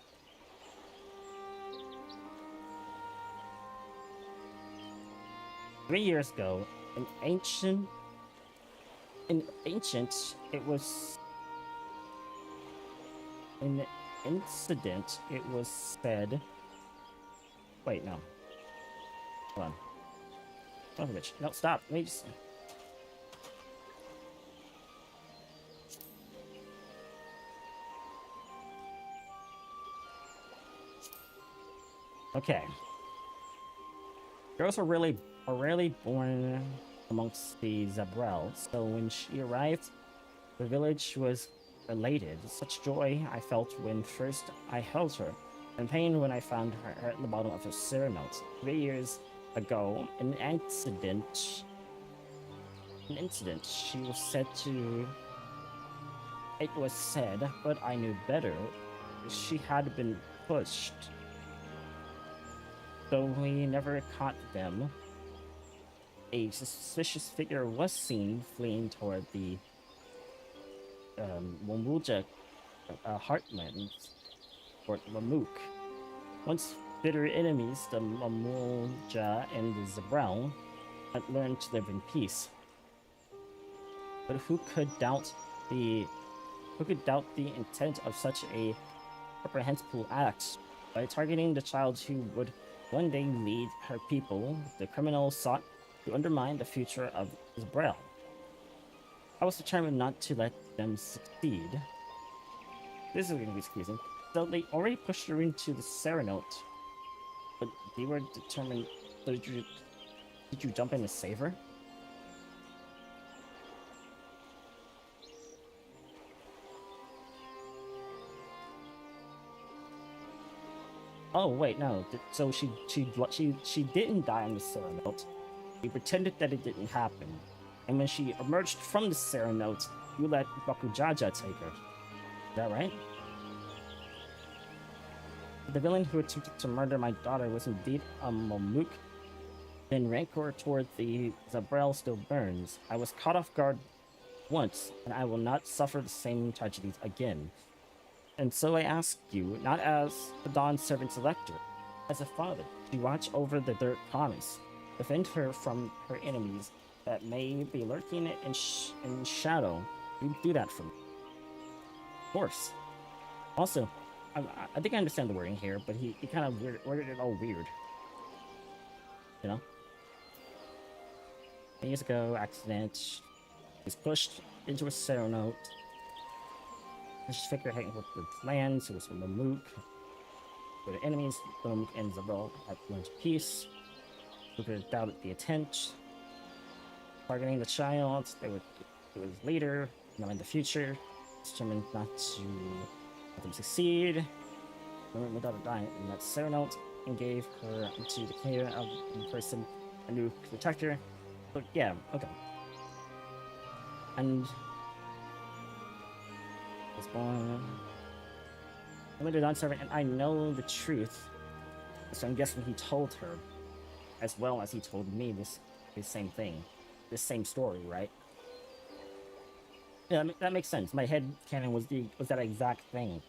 Years ago, in ancient, it was an incident. It was said. Wait, no. Hold on. Oh, bitch. No, stop. Let me just. Okay. Girls are rarely born amongst the Zabrel, so when she arrived, the village was elated. Such joy I felt when first I held her, and pain when I found her at the bottom of a Serenote. 3 years ago, an incident, she was said to... It was said, but I knew better. She had been pushed. Though we never caught them, a suspicious figure was seen fleeing toward the Mamulja heartland, or Mamuk. Once bitter enemies, the Mamulja and the Zabrel had learned to live in peace. But who could doubt the intent of such a reprehensible act? By targeting the child who would one day lead her people, the criminal sought to undermine the future of Zabrel. I was determined not to let them succeed. This is going to be confusing. So they already pushed her into the Serenote, but they were determined. So did you jump in to save her? Oh wait, no. So she didn't die on the Serenote. She pretended that it didn't happen, and when she emerged from the Serenote, you let Bakujaja take her. Is that right? The villain who attempted to murder my daughter was indeed a Momuk. Then rancor toward the Zabrel still burns. I was caught off guard once, and I will not suffer the same tragedies again. And so I ask you, not as the Dawn Servant's elector, as a father, to watch over the Dirt Promise, defend her from her enemies that may be lurking in shadow. You do that for me. Of course. Also, I think I understand the wording here, but he kind of worded it all weird. You know? Years ago, accident. He's pushed into a Serenote. This figure hanging with the lands, it was from the Mook. For the enemies, the Mook and Zabrel had learned peace. Looker doubted the intent. Targeting the child, it was later, now in the future. Determined not to let them succeed. My daughter died in that Serenote and gave her into the care of a person, a new protector. But yeah, okay. And was born. I'm a Dawn Servant, and I know the truth. So I'm guessing he told her, as well as he told me this same thing, this same story, right? Yeah, that makes sense. My head canon was that exact thing.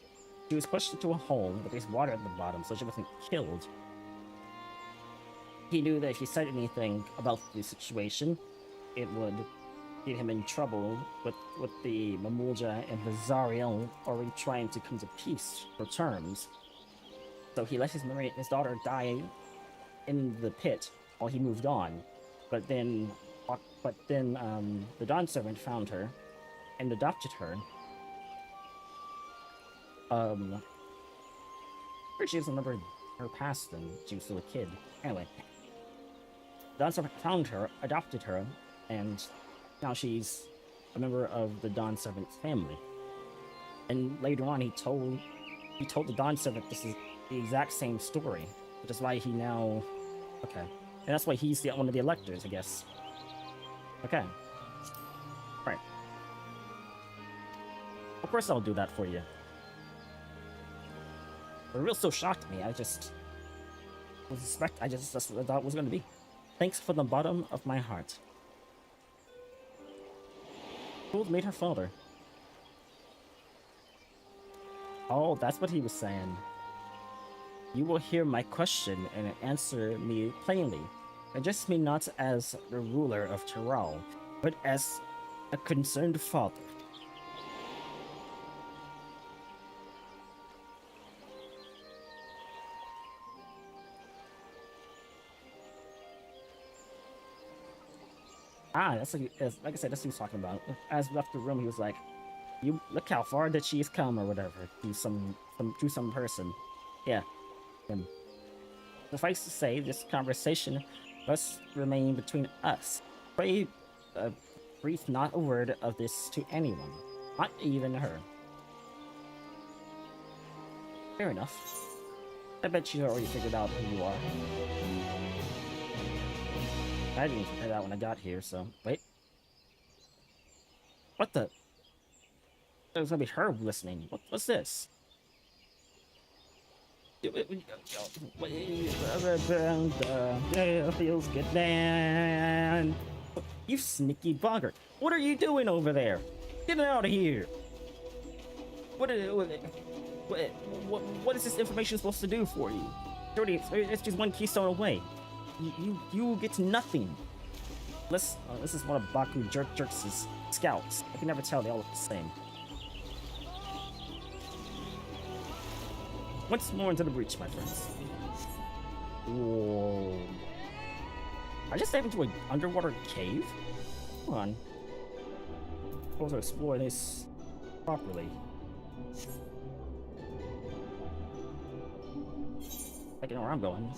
She was pushed into a hole, but there's water at the bottom, so she wasn't killed. He knew that if he said anything about the situation, it would get him in trouble with the Mamulja and the Zariel already trying to come to peace for terms. So he let his daughter die in the pit while he moved on. But then the Dawn Servant found her and adopted her. She doesn't remember her past then. She was still a kid. Anyway, Dawn Servant found her, adopted her, and now she's a member of the Dawn Servant's family. And later on, he told the Dawn Servant this is the exact same story, which is why he now, okay, and that's why he's one of the electors, I guess. Okay, right. Of course, I'll do that for you. The real so shocked me. I just that's what I thought it was going to be. Thanks from the bottom of my heart. Gould made her father. Oh, that's what he was saying. You will hear my question and answer me plainly. Address me not as the ruler of Tyrell, but as a concerned father. That's like I said, that's what he was talking about. As we left the room, he was like, "You look how far that she's come, or whatever, to some person." Yeah. And suffice to say, this conversation must remain between us. Pray, breathe not a word of this to anyone, not even her. Fair enough. I bet you already figured out who you are. I didn't figure it out when I got here, so... Wait. What the... There's gonna be her listening. What's this? Feels good, man. You sneaky bugger. What are you doing over there? Get out of here. What is this information supposed to do for you? It's just one keystone away. You get nothing. This is one of Baku Jerk's scouts. I can never tell, they all look the same. Once more into the breach, my friends. Whoa. I just stepped into an underwater cave? Come on. supposed to explore this properly. I know where I'm going.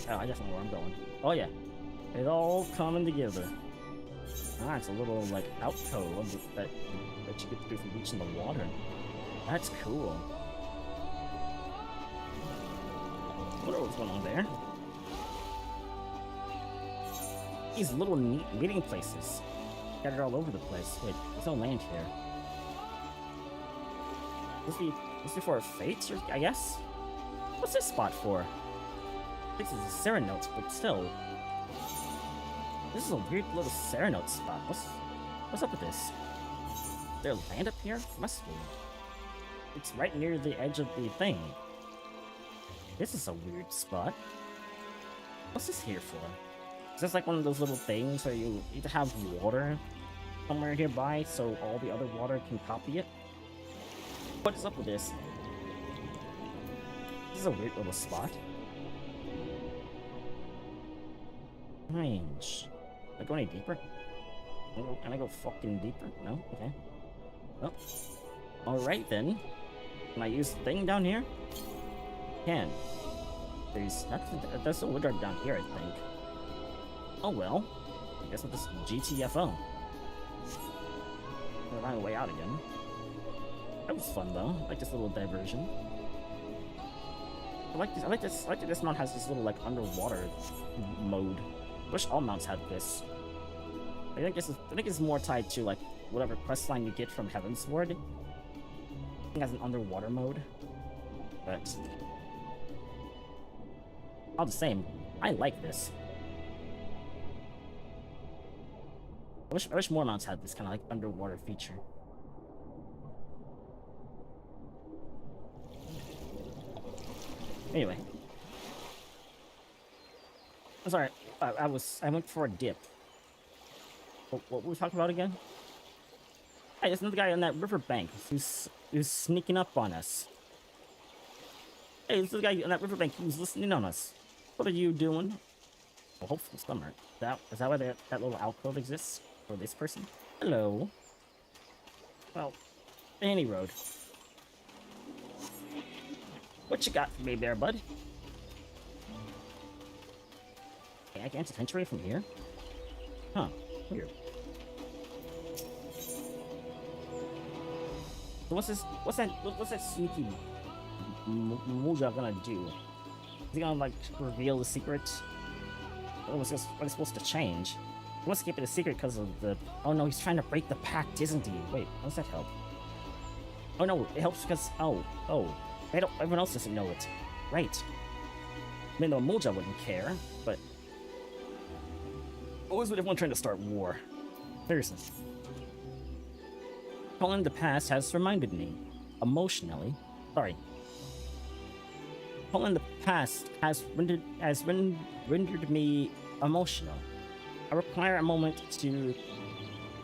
Oh, I definitely know where I'm going. Oh yeah, it's all coming together. Ah, it's a little like alcove that you get through from reaching the water. That's cool. I wonder what's going on there. These little neat meeting places scattered all over the place. Wait, there's no land here. This be for fates, or I guess? What's this spot for? This is a Serenade, but still. This is a weird little Serenade spot. What's up with this? Is there land up here? Must be. It's right near the edge of the thing. This is a weird spot. What's this here for? Is this like one of those little things where you need to have water somewhere nearby so all the other water can copy it? What is up with this? This is a weird little spot. Strange. Can I go any deeper? Can I go fucking deeper? No? Okay. Well. Alright then. Can I use the thing down here? Can. There's a wood dart down here, I think. Oh well. I guess with this GTFO. We're on our way out again. That was fun though. I like this little diversion. I like that this mount has this little like underwater mode. I wish all mounts had this. I think it's more tied to like whatever questline you get from Heavensward. I think it has an underwater mode. But all the same, I like this. I wish more mounts had this kind of like underwater feature. Anyway, I'm sorry. I went for a dip. What were we talking about again? Hey, there's another guy on that riverbank who's sneaking up on us. Hey, there's another guy on that riverbank who's listening on us. What are you doing? Well, hopeful summer. Is that why that little alcove exists for this person? Hello. Well, any road. What you got for me there, bud? Okay, I can't enter from here? Huh, weird. So what's that sneaky Muja gonna do? Is he gonna like reveal the secret? What is supposed to change? He wants to keep it a secret because of the... Oh no, he's trying to break the pact, isn't he? Wait, how does that help? Oh no, it helps because... Oh. Everyone else doesn't know it. Right. I mean, the Mulja wouldn't care, but... Always with everyone trying to start war. Seriously. Calling the past has reminded me. Emotionally. Sorry. Calling the past has rendered me emotional. I require a moment to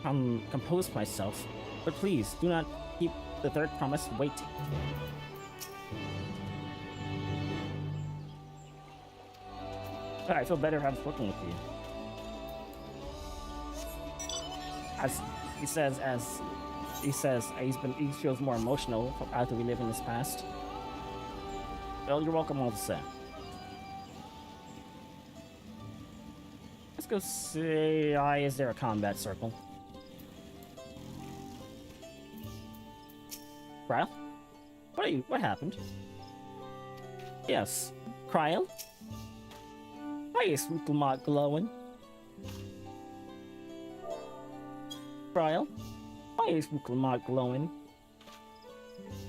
compose myself, but please do not keep the third promise waiting. I feel better having spoken with you. He feels more emotional after we live in this past. Well, you're welcome all the same. Let's go see. Is there a combat circle? Cryle? What happened? Yes. Cryle? Why is Winklemot glowing? Cryle? Why is Winklemot glowing?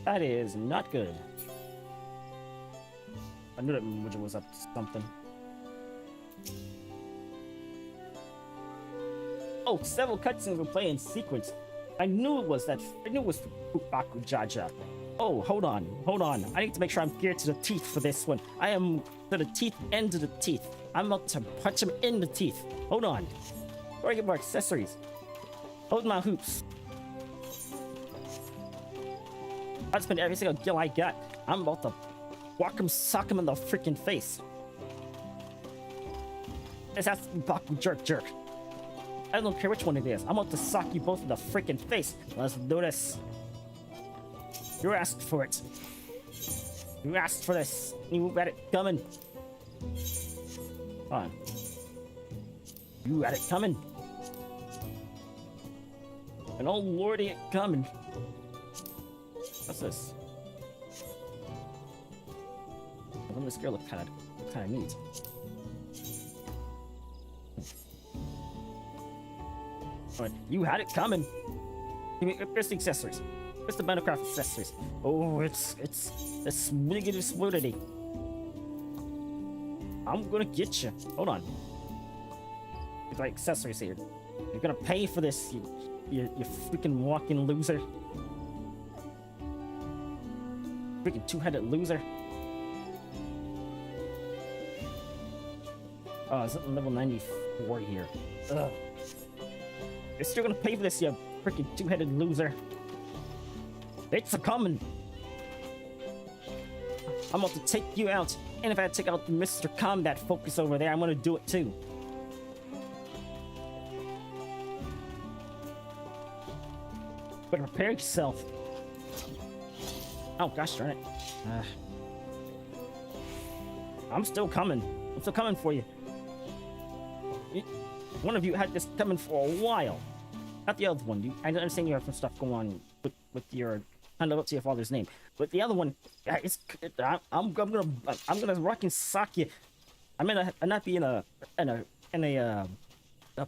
That is not good. I knew that Muja was up to something. Oh, several cutscenes will play in sequence. I knew it was Fubaku Jaja. Oh, hold on. I need to make sure I'm geared to the teeth for this one. I am to the teeth and to the teeth. I'm about to punch him in the teeth. Hold on. Where do I get more accessories? Hold my hoops. I'll spend every single gil I got. I'm about to sock him in the freaking face. This has to be Baku jerk. I don't care which one it is. I'm about to sock you both in the freaking face. Let's do this. You asked for it. You asked for this. You had it coming. Hold on. You had it coming. And oh lordy, it coming. What's this? Well, this girl look kind of neat. Alright, you had it coming. Give me, where's the accessories? Where's the Minecraft accessories? Oh, it's swiggity splodity. I'm gonna get you. Hold on. Get my accessories here. You're gonna pay for this, you freaking walking loser. Freaking two-headed loser. Oh, it's at level 94 here. Ugh. You're still gonna pay for this, you freaking two-headed loser. It's a coming. I'm about to take you out. And if I take out the Mr. Combat focus over there, I'm gonna do it too. Better prepare yourself. Oh, gosh darn it. I'm still coming. I'm still coming for you. One of you had this coming for a while. Not the other one. I understand you have some stuff going on with your... I don't know what's your father's name, but the other one, I'm gonna rock and sock you. I'm not be in a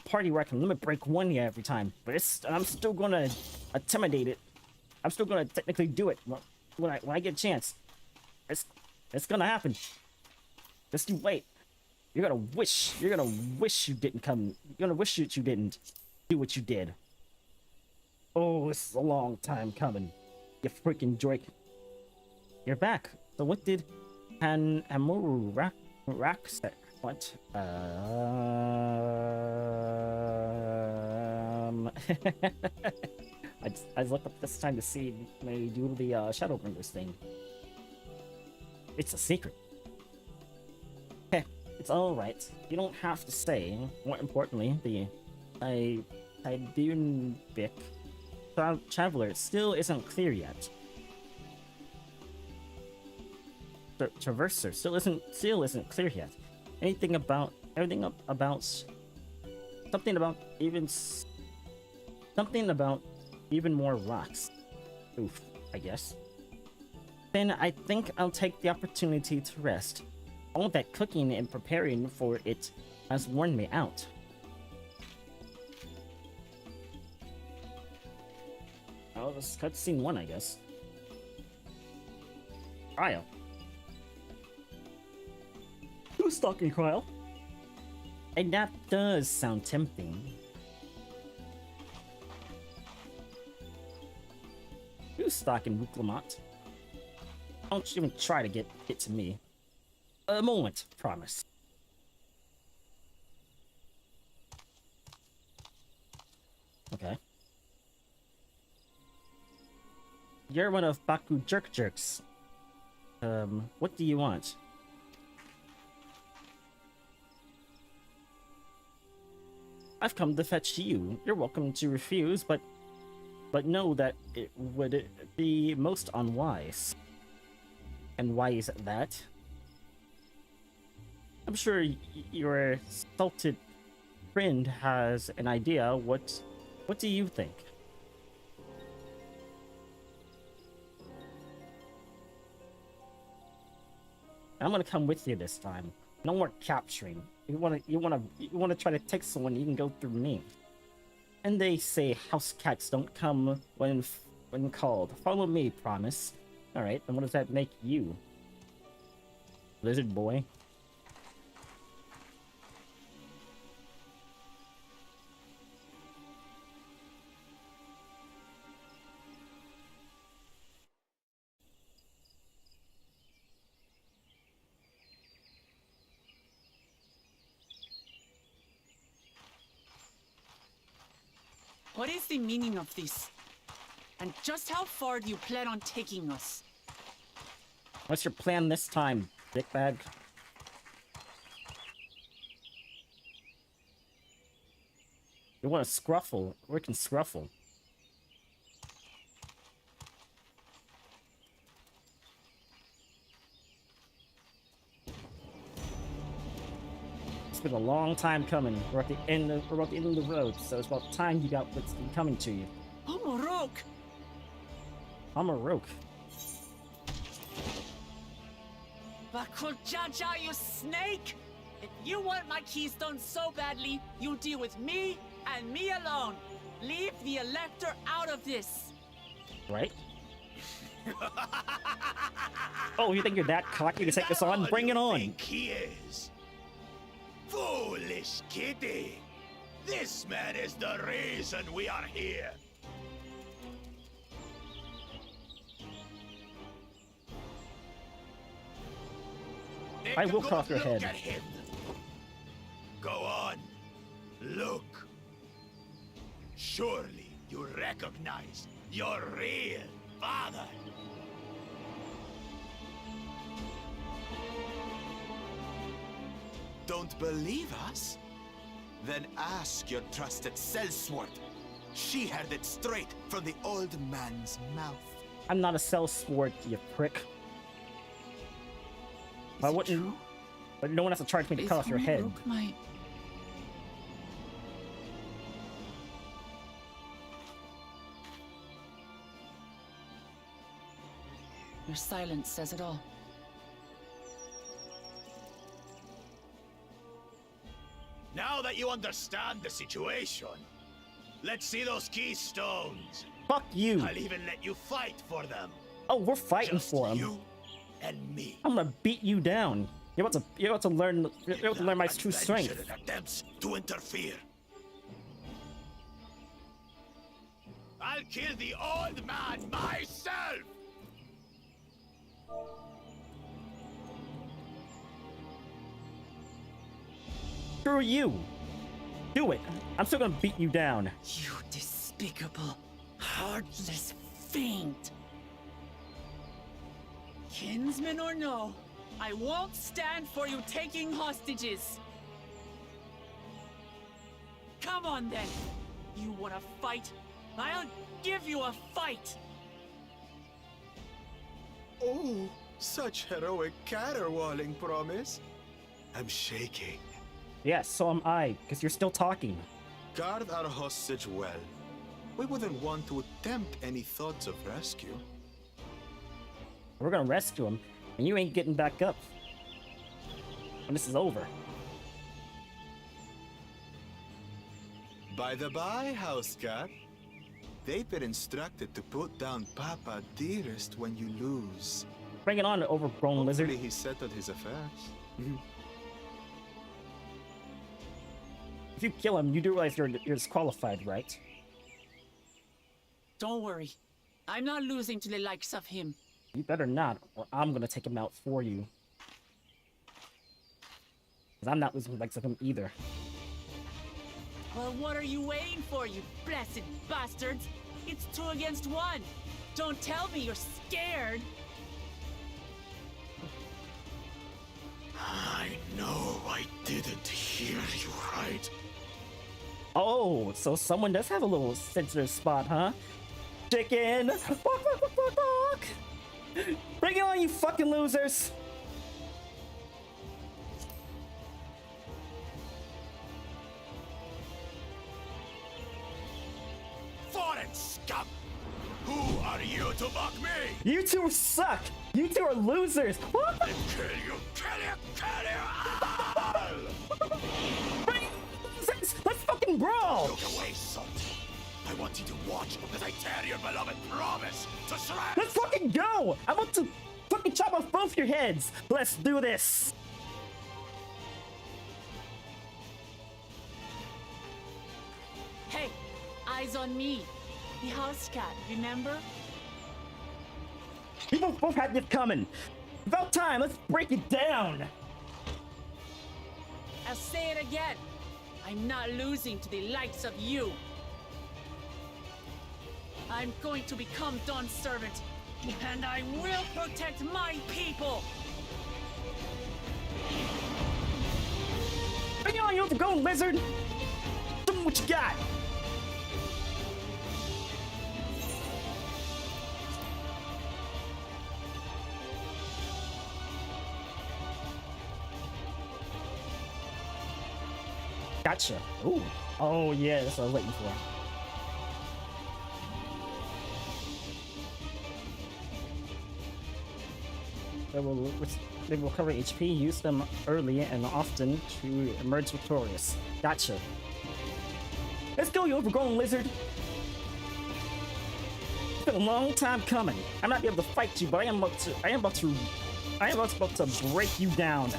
party where I can limit break one here every time, but I'm still gonna intimidate it. I'm still gonna technically do it when I get a chance. It's gonna happen. Just you wait. You're gonna wish you didn't come. You're gonna wish that you didn't do what you did. Oh, this is a long time coming. You freaking joke. You're back. So what did Amuru Rak say? What? I looked up this time to see maybe do the Shadowbringers thing. It's a secret. Heh, it's alright. You don't have to say. More importantly, the Ibunbik Traveler still isn't clear yet. The Traverser still isn't clear yet. Everything about even more rocks. Oof, I guess. Then I think I'll take the opportunity to rest. All that cooking and preparing for it has worn me out. Oh, this is cutscene 1, I guess. Cryo. Who's stalking Cryo? And that does sound tempting. Who's stalking Wuklamot? Don't even try to get to me. A moment, promise. Okay. You're one of Baku Jerks. What do you want? I've come to fetch you. You're welcome to refuse, but know that it would be most unwise. And why is that? I'm sure your salted friend has an idea. What do you think? I'm gonna come with you this time. No more capturing. You wanna try to take someone, you can go through me. And they say house cats don't come when called. Follow me, promise. Alright, and what does that make you? Lizard boy? What is the meaning of this? And just how far do you plan on taking us? What's your plan this time, dickbag? You want to scruffle. We can scruffle. It's been a long time coming. We're at the end of the road, so it's about time you got what's coming to you. Omorok! I'm a rook. Bakuljaja, you snake! If you want my keystone so badly, you deal with me and me alone. Leave the Elector out of this. Right? Oh, you think you're that cocky to take this on? Bring it on! Think he is? Foolish kitty! This man is the reason we are here. I will cut off your head. Look at him. Go on. Look. Surely you recognize your real father. Don't believe us? Then ask your trusted sellsword. She heard it straight from the old man's mouth. I'm not a sellsword, you prick. I wouldn't. But no one has to charge me to cut off your head. Your silence says it all. Now that you understand the situation, let's see those keystones. Fuck you. I'll even let you fight for them. Oh, we're fighting Just for them. you and me. I'm gonna beat you down. You're about to learn my true strength. Adventurous attempts to interfere. I'll kill the old man myself. Screw you. Do it. I'm still gonna beat you down. You despicable, heartless fiend. Kinsman or no, I won't stand for you taking hostages. Come on then. You wanna fight? I'll give you a fight. Oh, such heroic caterwauling promise. I'm shaking. Yes, so am I, because you're still talking. Guard our hostage well. We wouldn't want to attempt any thoughts of rescue. We're gonna rescue him, and you ain't getting back up when this is over. By the by, house cat, they've been instructed to put down Papa dearest when you lose. Bring it on, overgrown lizard. Hopefully he settled his affairs. If you kill him, you do realize you're disqualified, right? Don't worry. I'm not losing to the likes of him. You better not, or I'm gonna take him out for you. Because I'm not losing to the likes of him either. Well, what are you waiting for, you blessed bastards? It's 2 against 1. Don't tell me you're scared. I know I didn't hear you right. Oh, so someone does have a little sensitive spot, huh? Chicken! Bring it on, you fucking losers! Foreign scum! Who are you to mock me? You two suck! You two are losers! Then kill you, kill you, kill you! Bring it on, losers! Let's fucking brawl! Look away, son. I want you to watch as I tear your beloved promise to shreds! Let's fucking go! I'm about to fucking chop off both your heads! Let's do this! Hey, eyes on me. The house cat, remember? You both had this coming! About time, let's break it down! I'll say it again. I'm not losing to the likes of you. I'm going to become Dawn's servant, and I will protect my people! Bring it on, you overgrown lizard! Show me what you got! Gotcha. Ooh. Oh yeah, that's what I was waiting for. They will recover HP, use them early and often to emerge victorious. Gotcha. Let's go, you overgrown lizard! It's been a long time coming. I might be able to fight you, but I am about to break you down.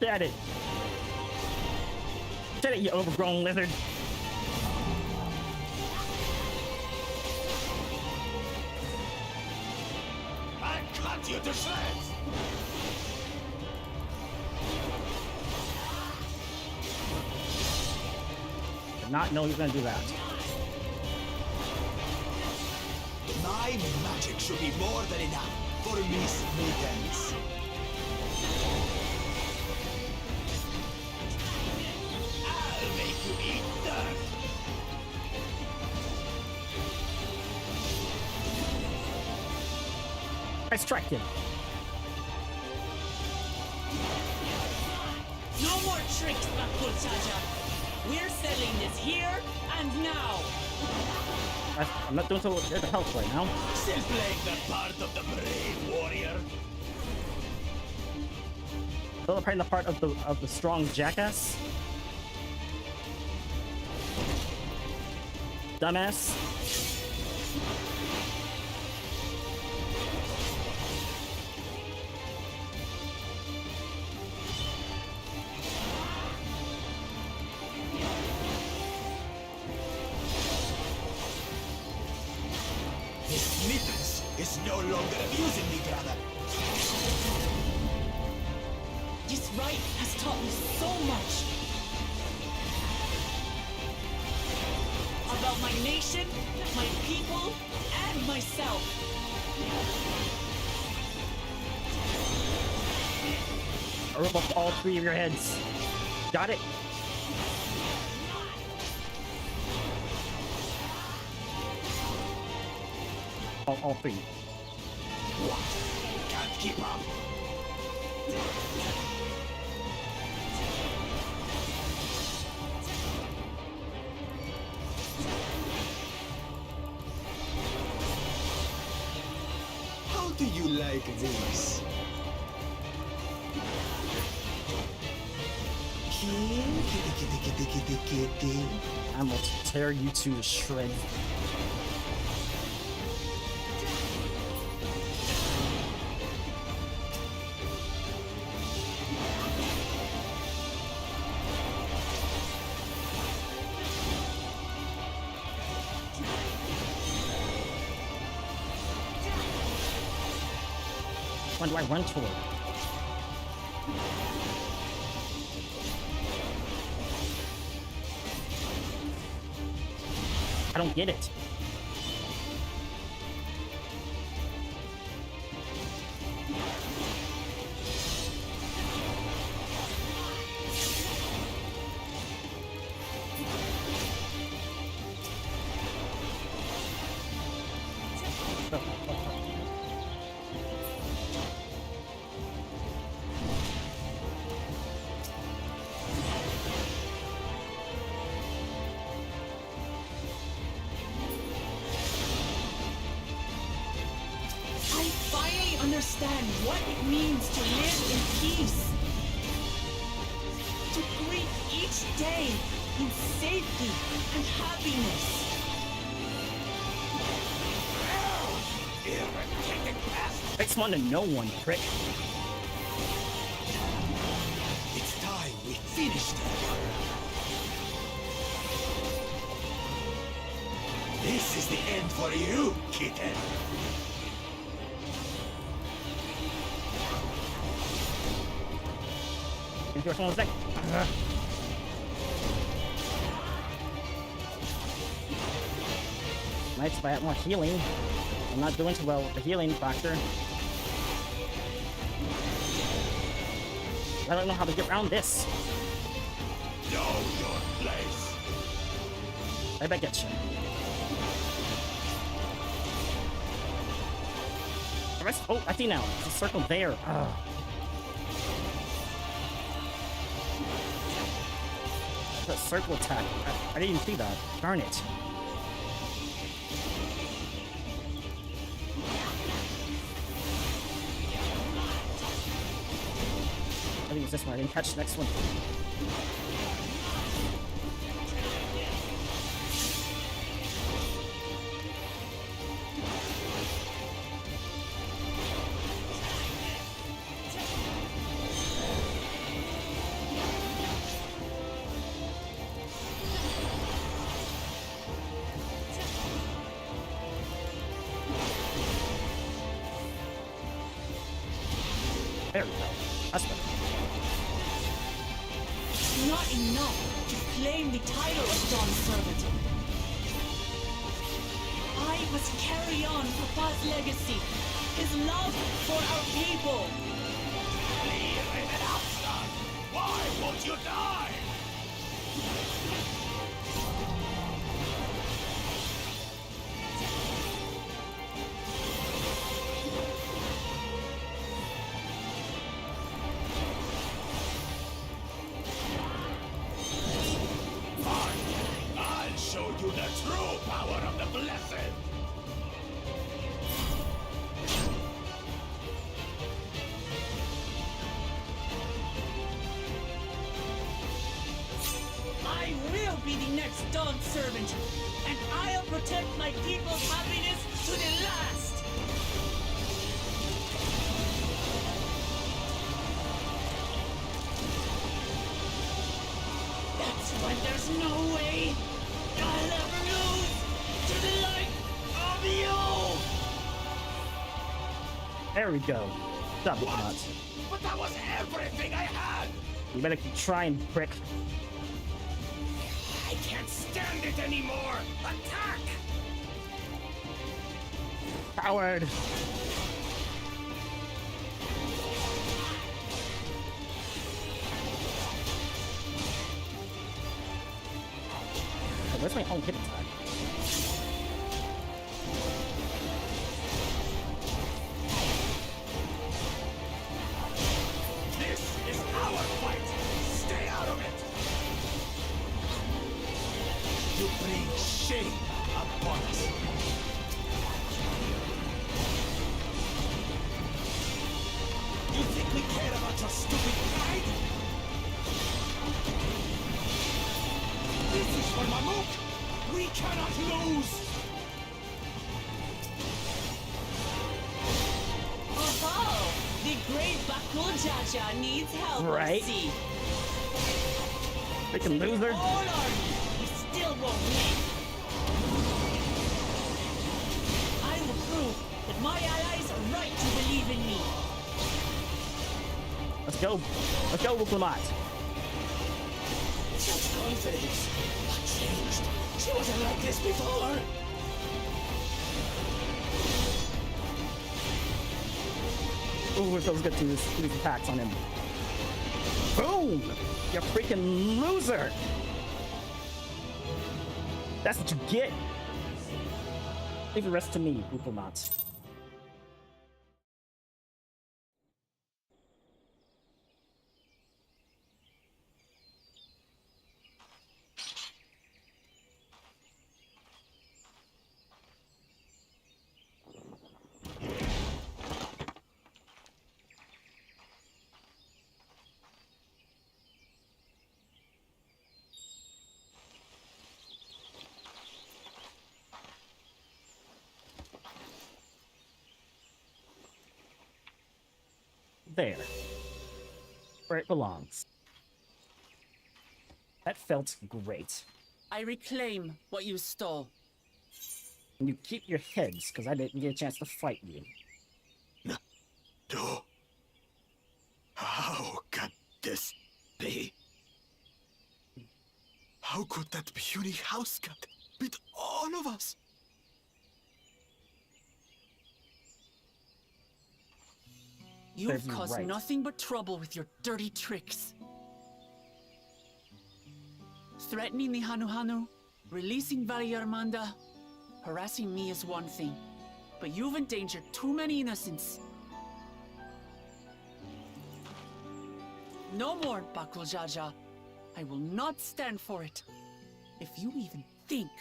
Get it! Get it, you overgrown lizard! I cut you to shreds! Did not know he was gonna do that. My magic should be more than enough for Miss Mittens. I'll make you eat dirt! I strike him. No more tricks, Bakulchaja. We're settling this here and now. I'm not doing so good to help right now. Still playing the part of the brave warrior. Still playing the part of the strong jackass. Dumbass. Miss Mittens is no longer abusing me, brother. This rite has taught me so much. About my nation, my people, and myself. I rip off all three of your heads. Got it? All three. What? Can't keep up. How do you like this? Kitty. I'm going to tear you to shreds. When do I run toward? I don't get it. Understand what it means to live in peace. To greet each day in safety and happiness. I just want to know one, prick. It's time we finished it. This is the end for you, kitten. Into someone's neck. Nice if I had more healing. I'm not doing too well with the healing factor. I don't know how to get around this. Know your place. I bet get you. Oh, I see now. There's a circle there. Ugh. That circle attack. I didn't even see that. Darn it. I think it's this one. I didn't catch the next one. There we go. That's better. Not enough to claim the title of Dawn Servant. I must carry on Papa's legacy, his love for our people. Leave it out, son. Why won't you die? I'll show you the true power of the blessed. I will be the next Dawn Servant, and I'll protect my people's happiness to the last. That's when there's no way I'll ever lose to the like of you. There we go. Stop it, nuts. But that was everything I had. You better keep trying, prick. I can't stand it anymore. Attack! Coward. Oh, where's my own hit attack? This is our fight. Stay out of it. You bring shame upon us. You think we care about your stupid pride? This is for Mamuk! We cannot lose! Oh, the great Bakujaja needs help. Right. See. Freaking loser. All army, we still won't win. I will prove that my allies are right to believe in me. Let's go. Let's go, Diplomat. Such confidence. What changed? She wasn't like this before. Ooh, it feels good to use these attacks on him. Boom! You freaking loser! That's what you get! Leave the rest to me, Diplomat. There. Where it belongs. That felt great. I reclaim what you stole. And you keep your heads, because I didn't get a chance to fight you. No. How could this How could that puny house cat beat all of us? You've Serves you caused right. nothing but trouble with your dirty tricks. Threatening the Hanuhanu, releasing Valyarmanda, harassing me is one thing, but you've endangered too many innocents. No more, Bakul Jaja. I will not stand for it. If you even think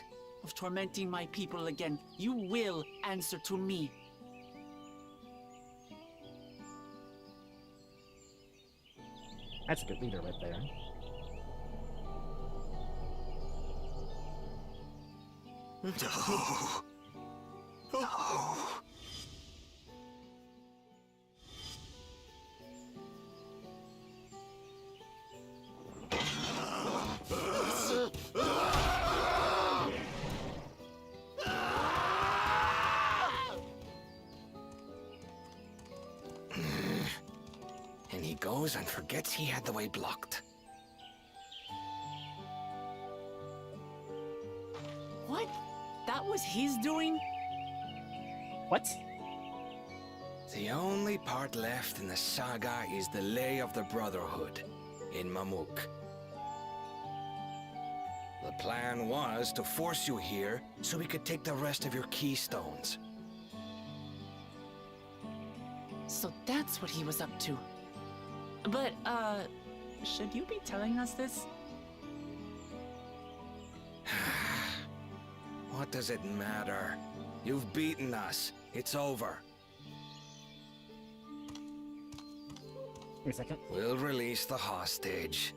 of tormenting my people again, you will answer to me. That's a good leader right there. No. No. And he goes and forgets he had the way blocked. What? That was his doing? What? The only part left in the saga is the Lay of the Brotherhood in Mamuk. The plan was to force you here so we could take the rest of your keystones. So that's what he was up to. But, should you be telling us this? What does it matter? You've beaten us. It's over. Wait a second. We'll release the hostage.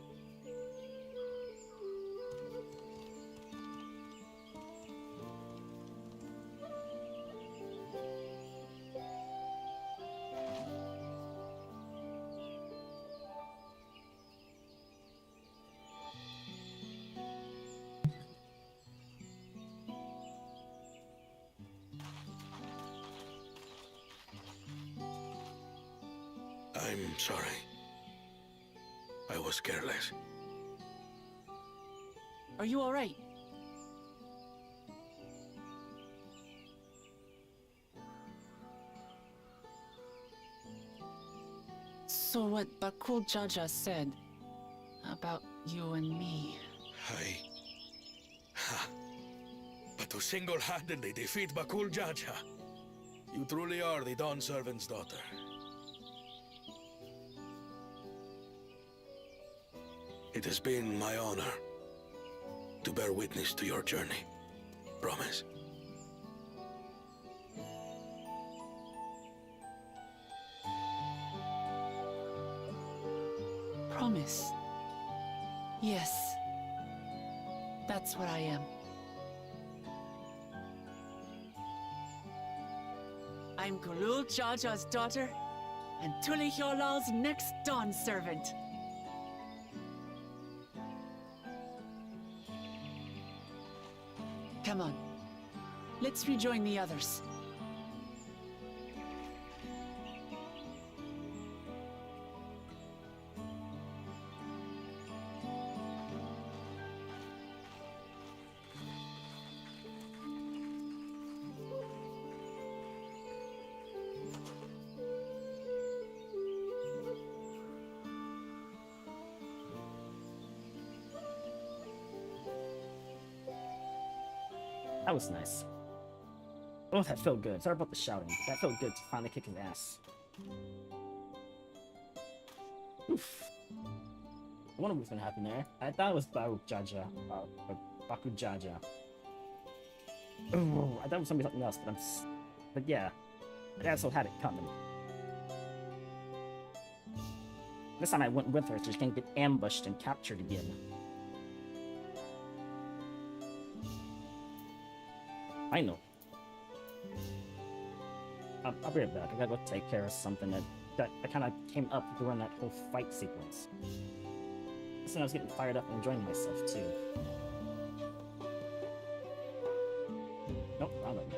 I'm sorry. I was careless. Are you all right? So what Bakul Jaja said about you and me... But to single-handedly defeat Bakul Jaja, you truly are the Dawn Servant's daughter. It has been my honor to bear witness to your journey. Promise. Promise. Yes. That's what I am. I'm Kulul Jaja's daughter, and Tulihyolal's next Dawn servant. Come on. Let's rejoin the others. That was nice. Oh, that felt good. Sorry about the shouting. That felt good to finally kick his ass. Oof. I wonder what's gonna happen there. I thought it was Baku Jaja. Baku Jaja. Oh, I thought it was something else, but yeah. I also had it coming. This time I went with her so she can't get ambushed and captured again. I know. I'll be right back. I gotta go take care of something that kind of came up during that whole fight sequence. So I was getting fired up and enjoying myself too. Nope, wrong button.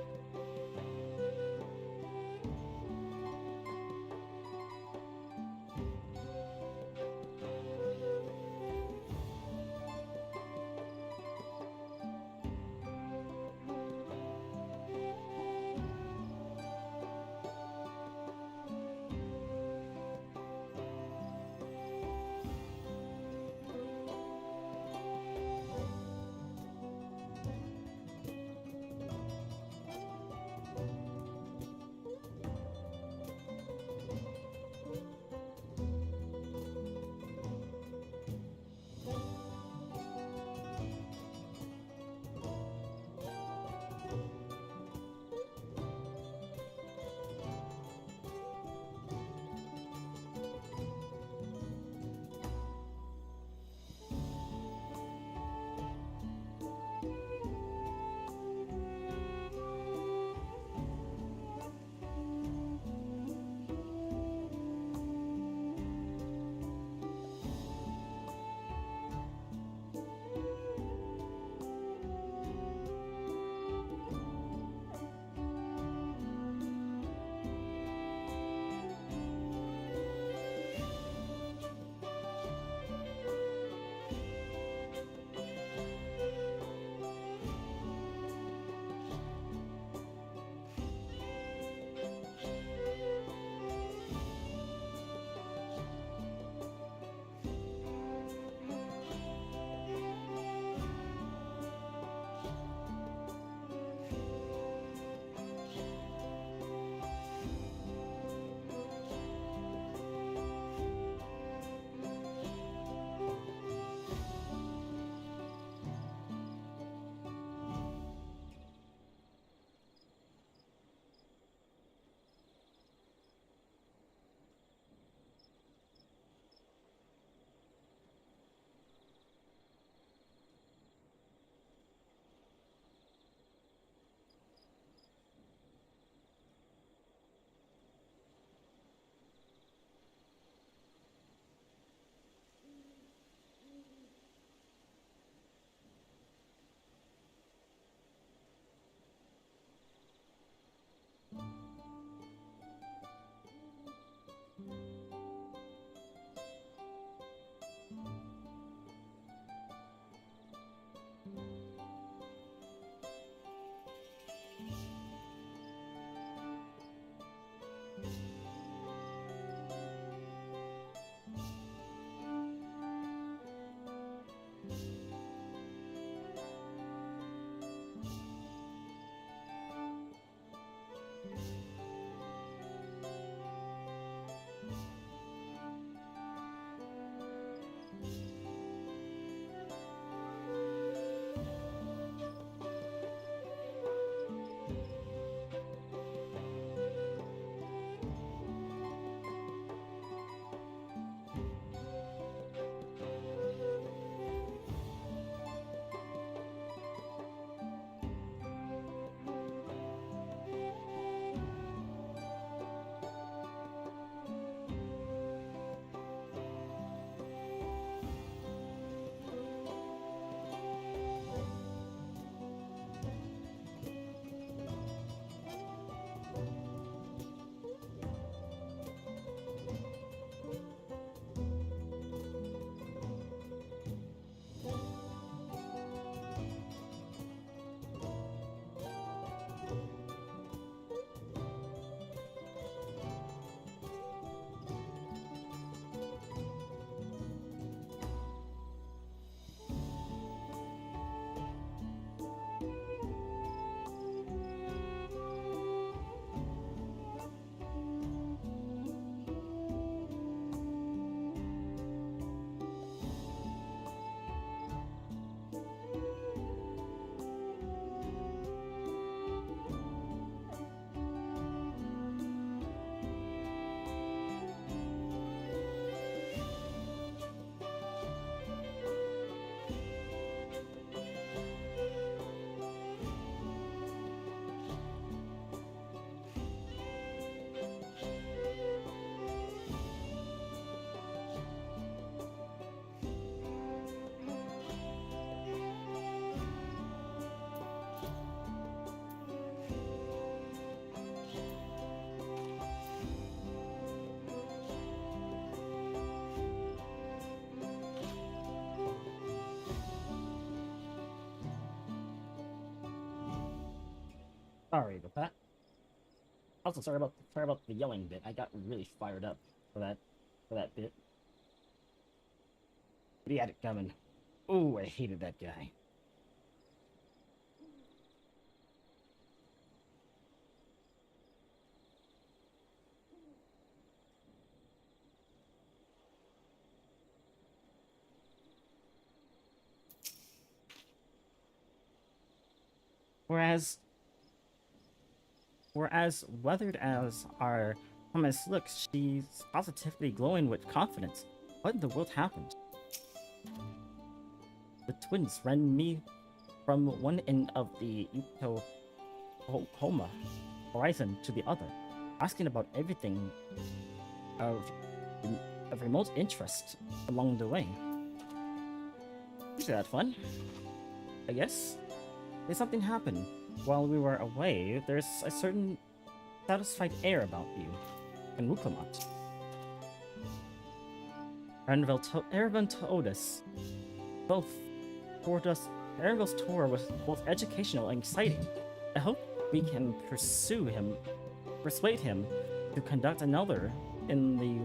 Sorry about that. Also, sorry about the yelling bit. I got really fired up for that bit. But he had it coming. Ooh, I hated that guy. Whereas weathered as our promise looks, she's positively glowing with confidence. What in the world happened? The twins ran me from one end of the Homa horizon to the other, asking about everything of remote interest along the way. Usually that fun, I guess. Did something happen while we were away? There's a certain satisfied air about you and Wukamat. Erevan told us both toured us. Erevan's tour was both educational and exciting. I hope we can persuade him to conduct another in the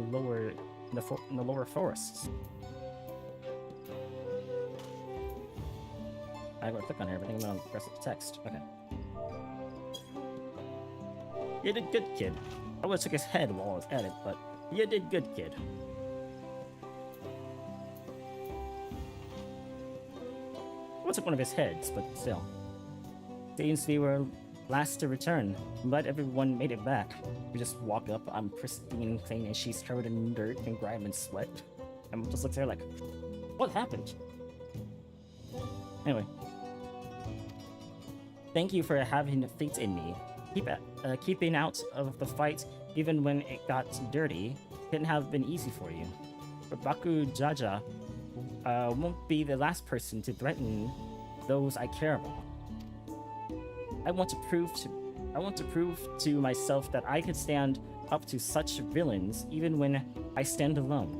lower forests. I gotta click on everything and then press the text. Okay. You did good, kid. I would've took his head while I was at it, but you did good, kid. I took one of his heads, but still. Since we were last to return, but everyone made it back. We just walk up, I'm pristine, clean, and she's covered in dirt and grime and sweat. And just looks at her like, what happened? Anyway. Thank you for having faith in me. Keeping out of the fight, even when it got dirty, couldn't have been easy for you. But Baku Jaja won't be the last person to threaten those I care about. I want to prove to myself that I could stand up to such villains even when I stand alone.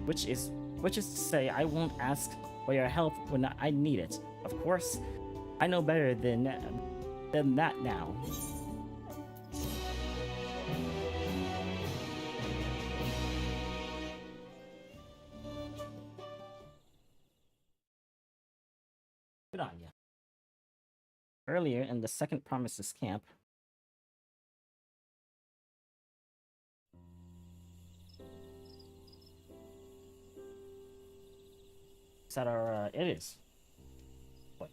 Which is to say, I won't ask for your help when I need it. Of course, I know better than that now. Good on ya. Earlier in the second Promises camp, is that our it is. What?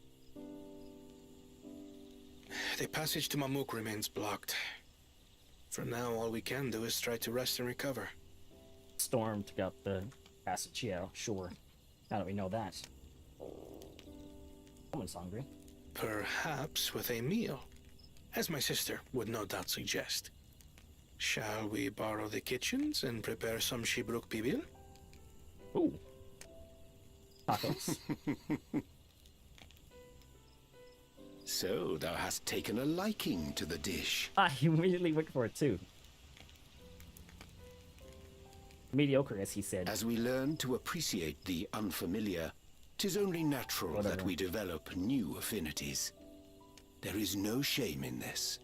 The passage to Mamuk remains blocked. For now, all we can do is try to rest and recover. Storm took out the passage, yeah, sure. Now that we know that. Someone's hungry. Perhaps with a meal, as my sister would no doubt suggest. Shall we borrow the kitchens and prepare some Shibruk pibil? Ooh. Tacos. So, thou hast taken a liking to the dish. I immediately went for it too. Mediocre, as he said. As we learn to appreciate the unfamiliar, 'tis only natural that we develop new affinities. There is no shame in this.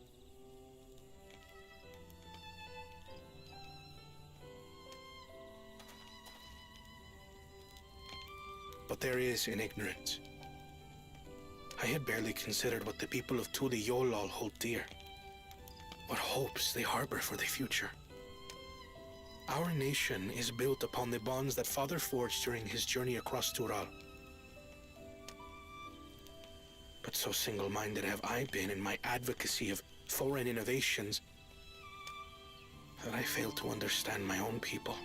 But there is in ignorance. I had barely considered what the people of Tuli Yolal hold dear. What hopes they harbor for the future. Our nation is built upon the bonds that Father forged during his journey across Tural. But so single-minded have I been in my advocacy of foreign innovations that I fail to understand my own people.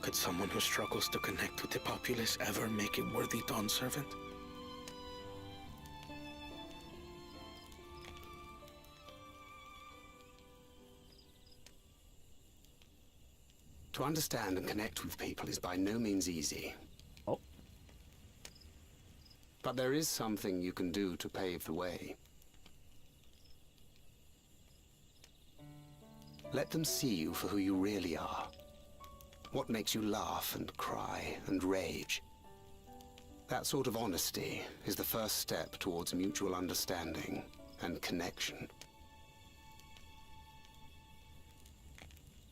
Could someone who struggles to connect with the populace ever make a worthy Dawn servant? To understand and connect with people is by no means easy. Oh. But there is something you can do to pave the way. Let them see you for who you really are. What makes you laugh and cry and rage. That sort of honesty is the first step towards mutual understanding and connection.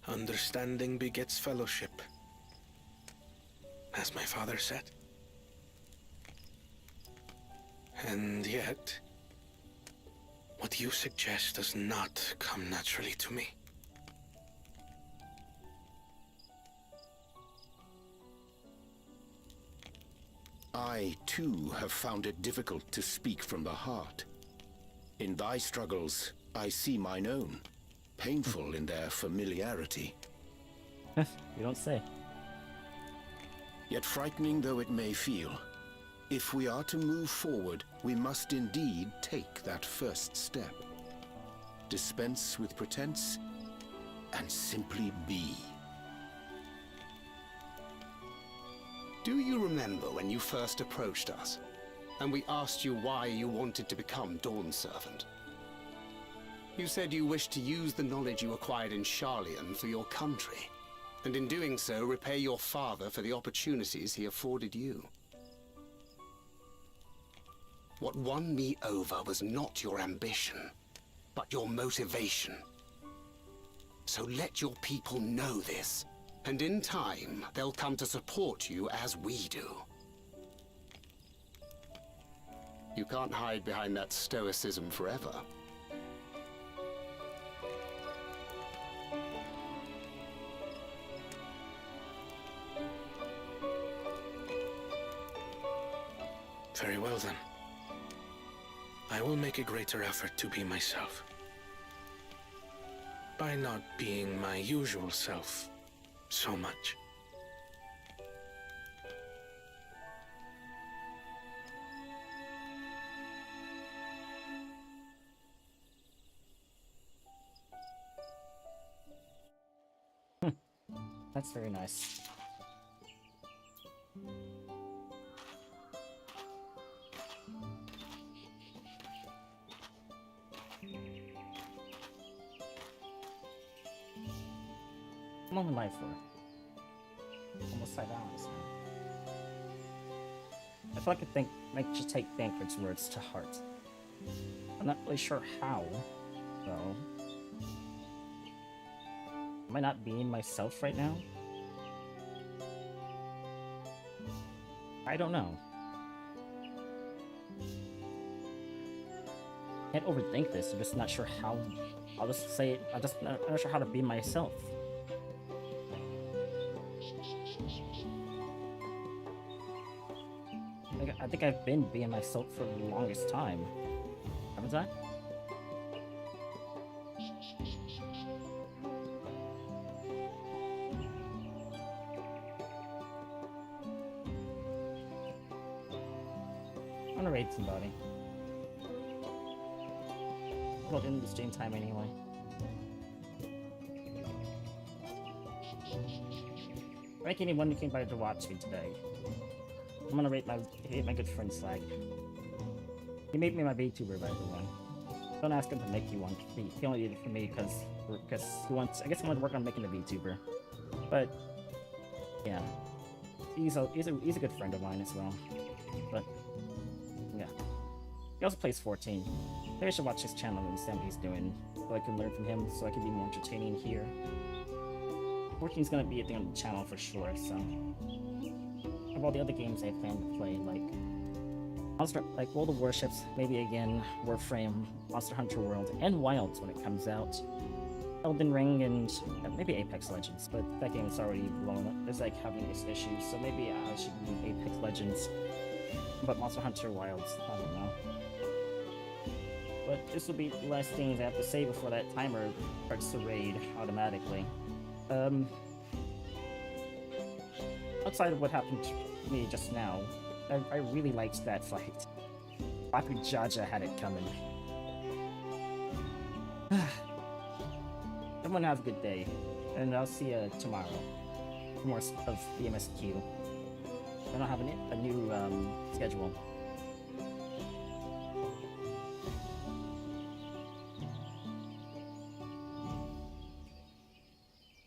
Understanding begets fellowship, as my father said. And yet, what you suggest does not come naturally to me. I, too, have found it difficult to speak from the heart. In thy struggles, I see mine own, painful in their familiarity. You don't say. Yet frightening though it may feel, if we are to move forward, we must indeed take that first step. Dispense with pretense, and simply be. Do you remember when you first approached us, and we asked you why you wanted to become Dawn Servant? You said you wished to use the knowledge you acquired in Sharlayan for your country, and in doing so repay your father for the opportunities he afforded you. What won me over was not your ambition, but your motivation. So let your people know this, and in time, they'll come to support you as we do. You can't hide behind that stoicism forever. Very well then. I will make a greater effort to be myself. By not being my usual self so much. That's very nice. I'm only life for almost 5 hours now. I feel like I should take Thancred's words to heart. I'm not really sure how, though. Am I not being myself right now? I don't know. Can't overthink this. I'm just not sure how. I'll just say it. I'm not sure how to be myself. I think I've been being myself for the longest time. Haven't I? I'm gonna raid somebody. Well, in the stream time anyway. Thank anyone who came by to watch me today. I'm gonna rate my good friend Slag. He made me my VTuber, by the way. Don't ask him to make you one. He only did it for me because he wants. I guess he wanted to work on making a VTuber. But yeah, he's a good friend of mine as well. But yeah, he also plays 14. Maybe I should watch his channel and understand what he's doing, so I can learn from him, so I can be more entertaining here. 14's gonna be a thing on the channel for sure. So. Of all the other games I plan to play, like World of Warships, maybe again, Warframe, Monster Hunter World, and Wilds when it comes out. Elden Ring and maybe Apex Legends, but that game is already blown up. It's like having its issues, so maybe I should do Apex Legends. But Monster Hunter Wilds, I don't know. But this will be the last things I have to say before that timer starts to raid automatically. Outside of what happened to me just now, I really liked that fight. Papi Jaja had it coming. Everyone have a good day, and I'll see you tomorrow for more of the MSQ. I don't have a new schedule.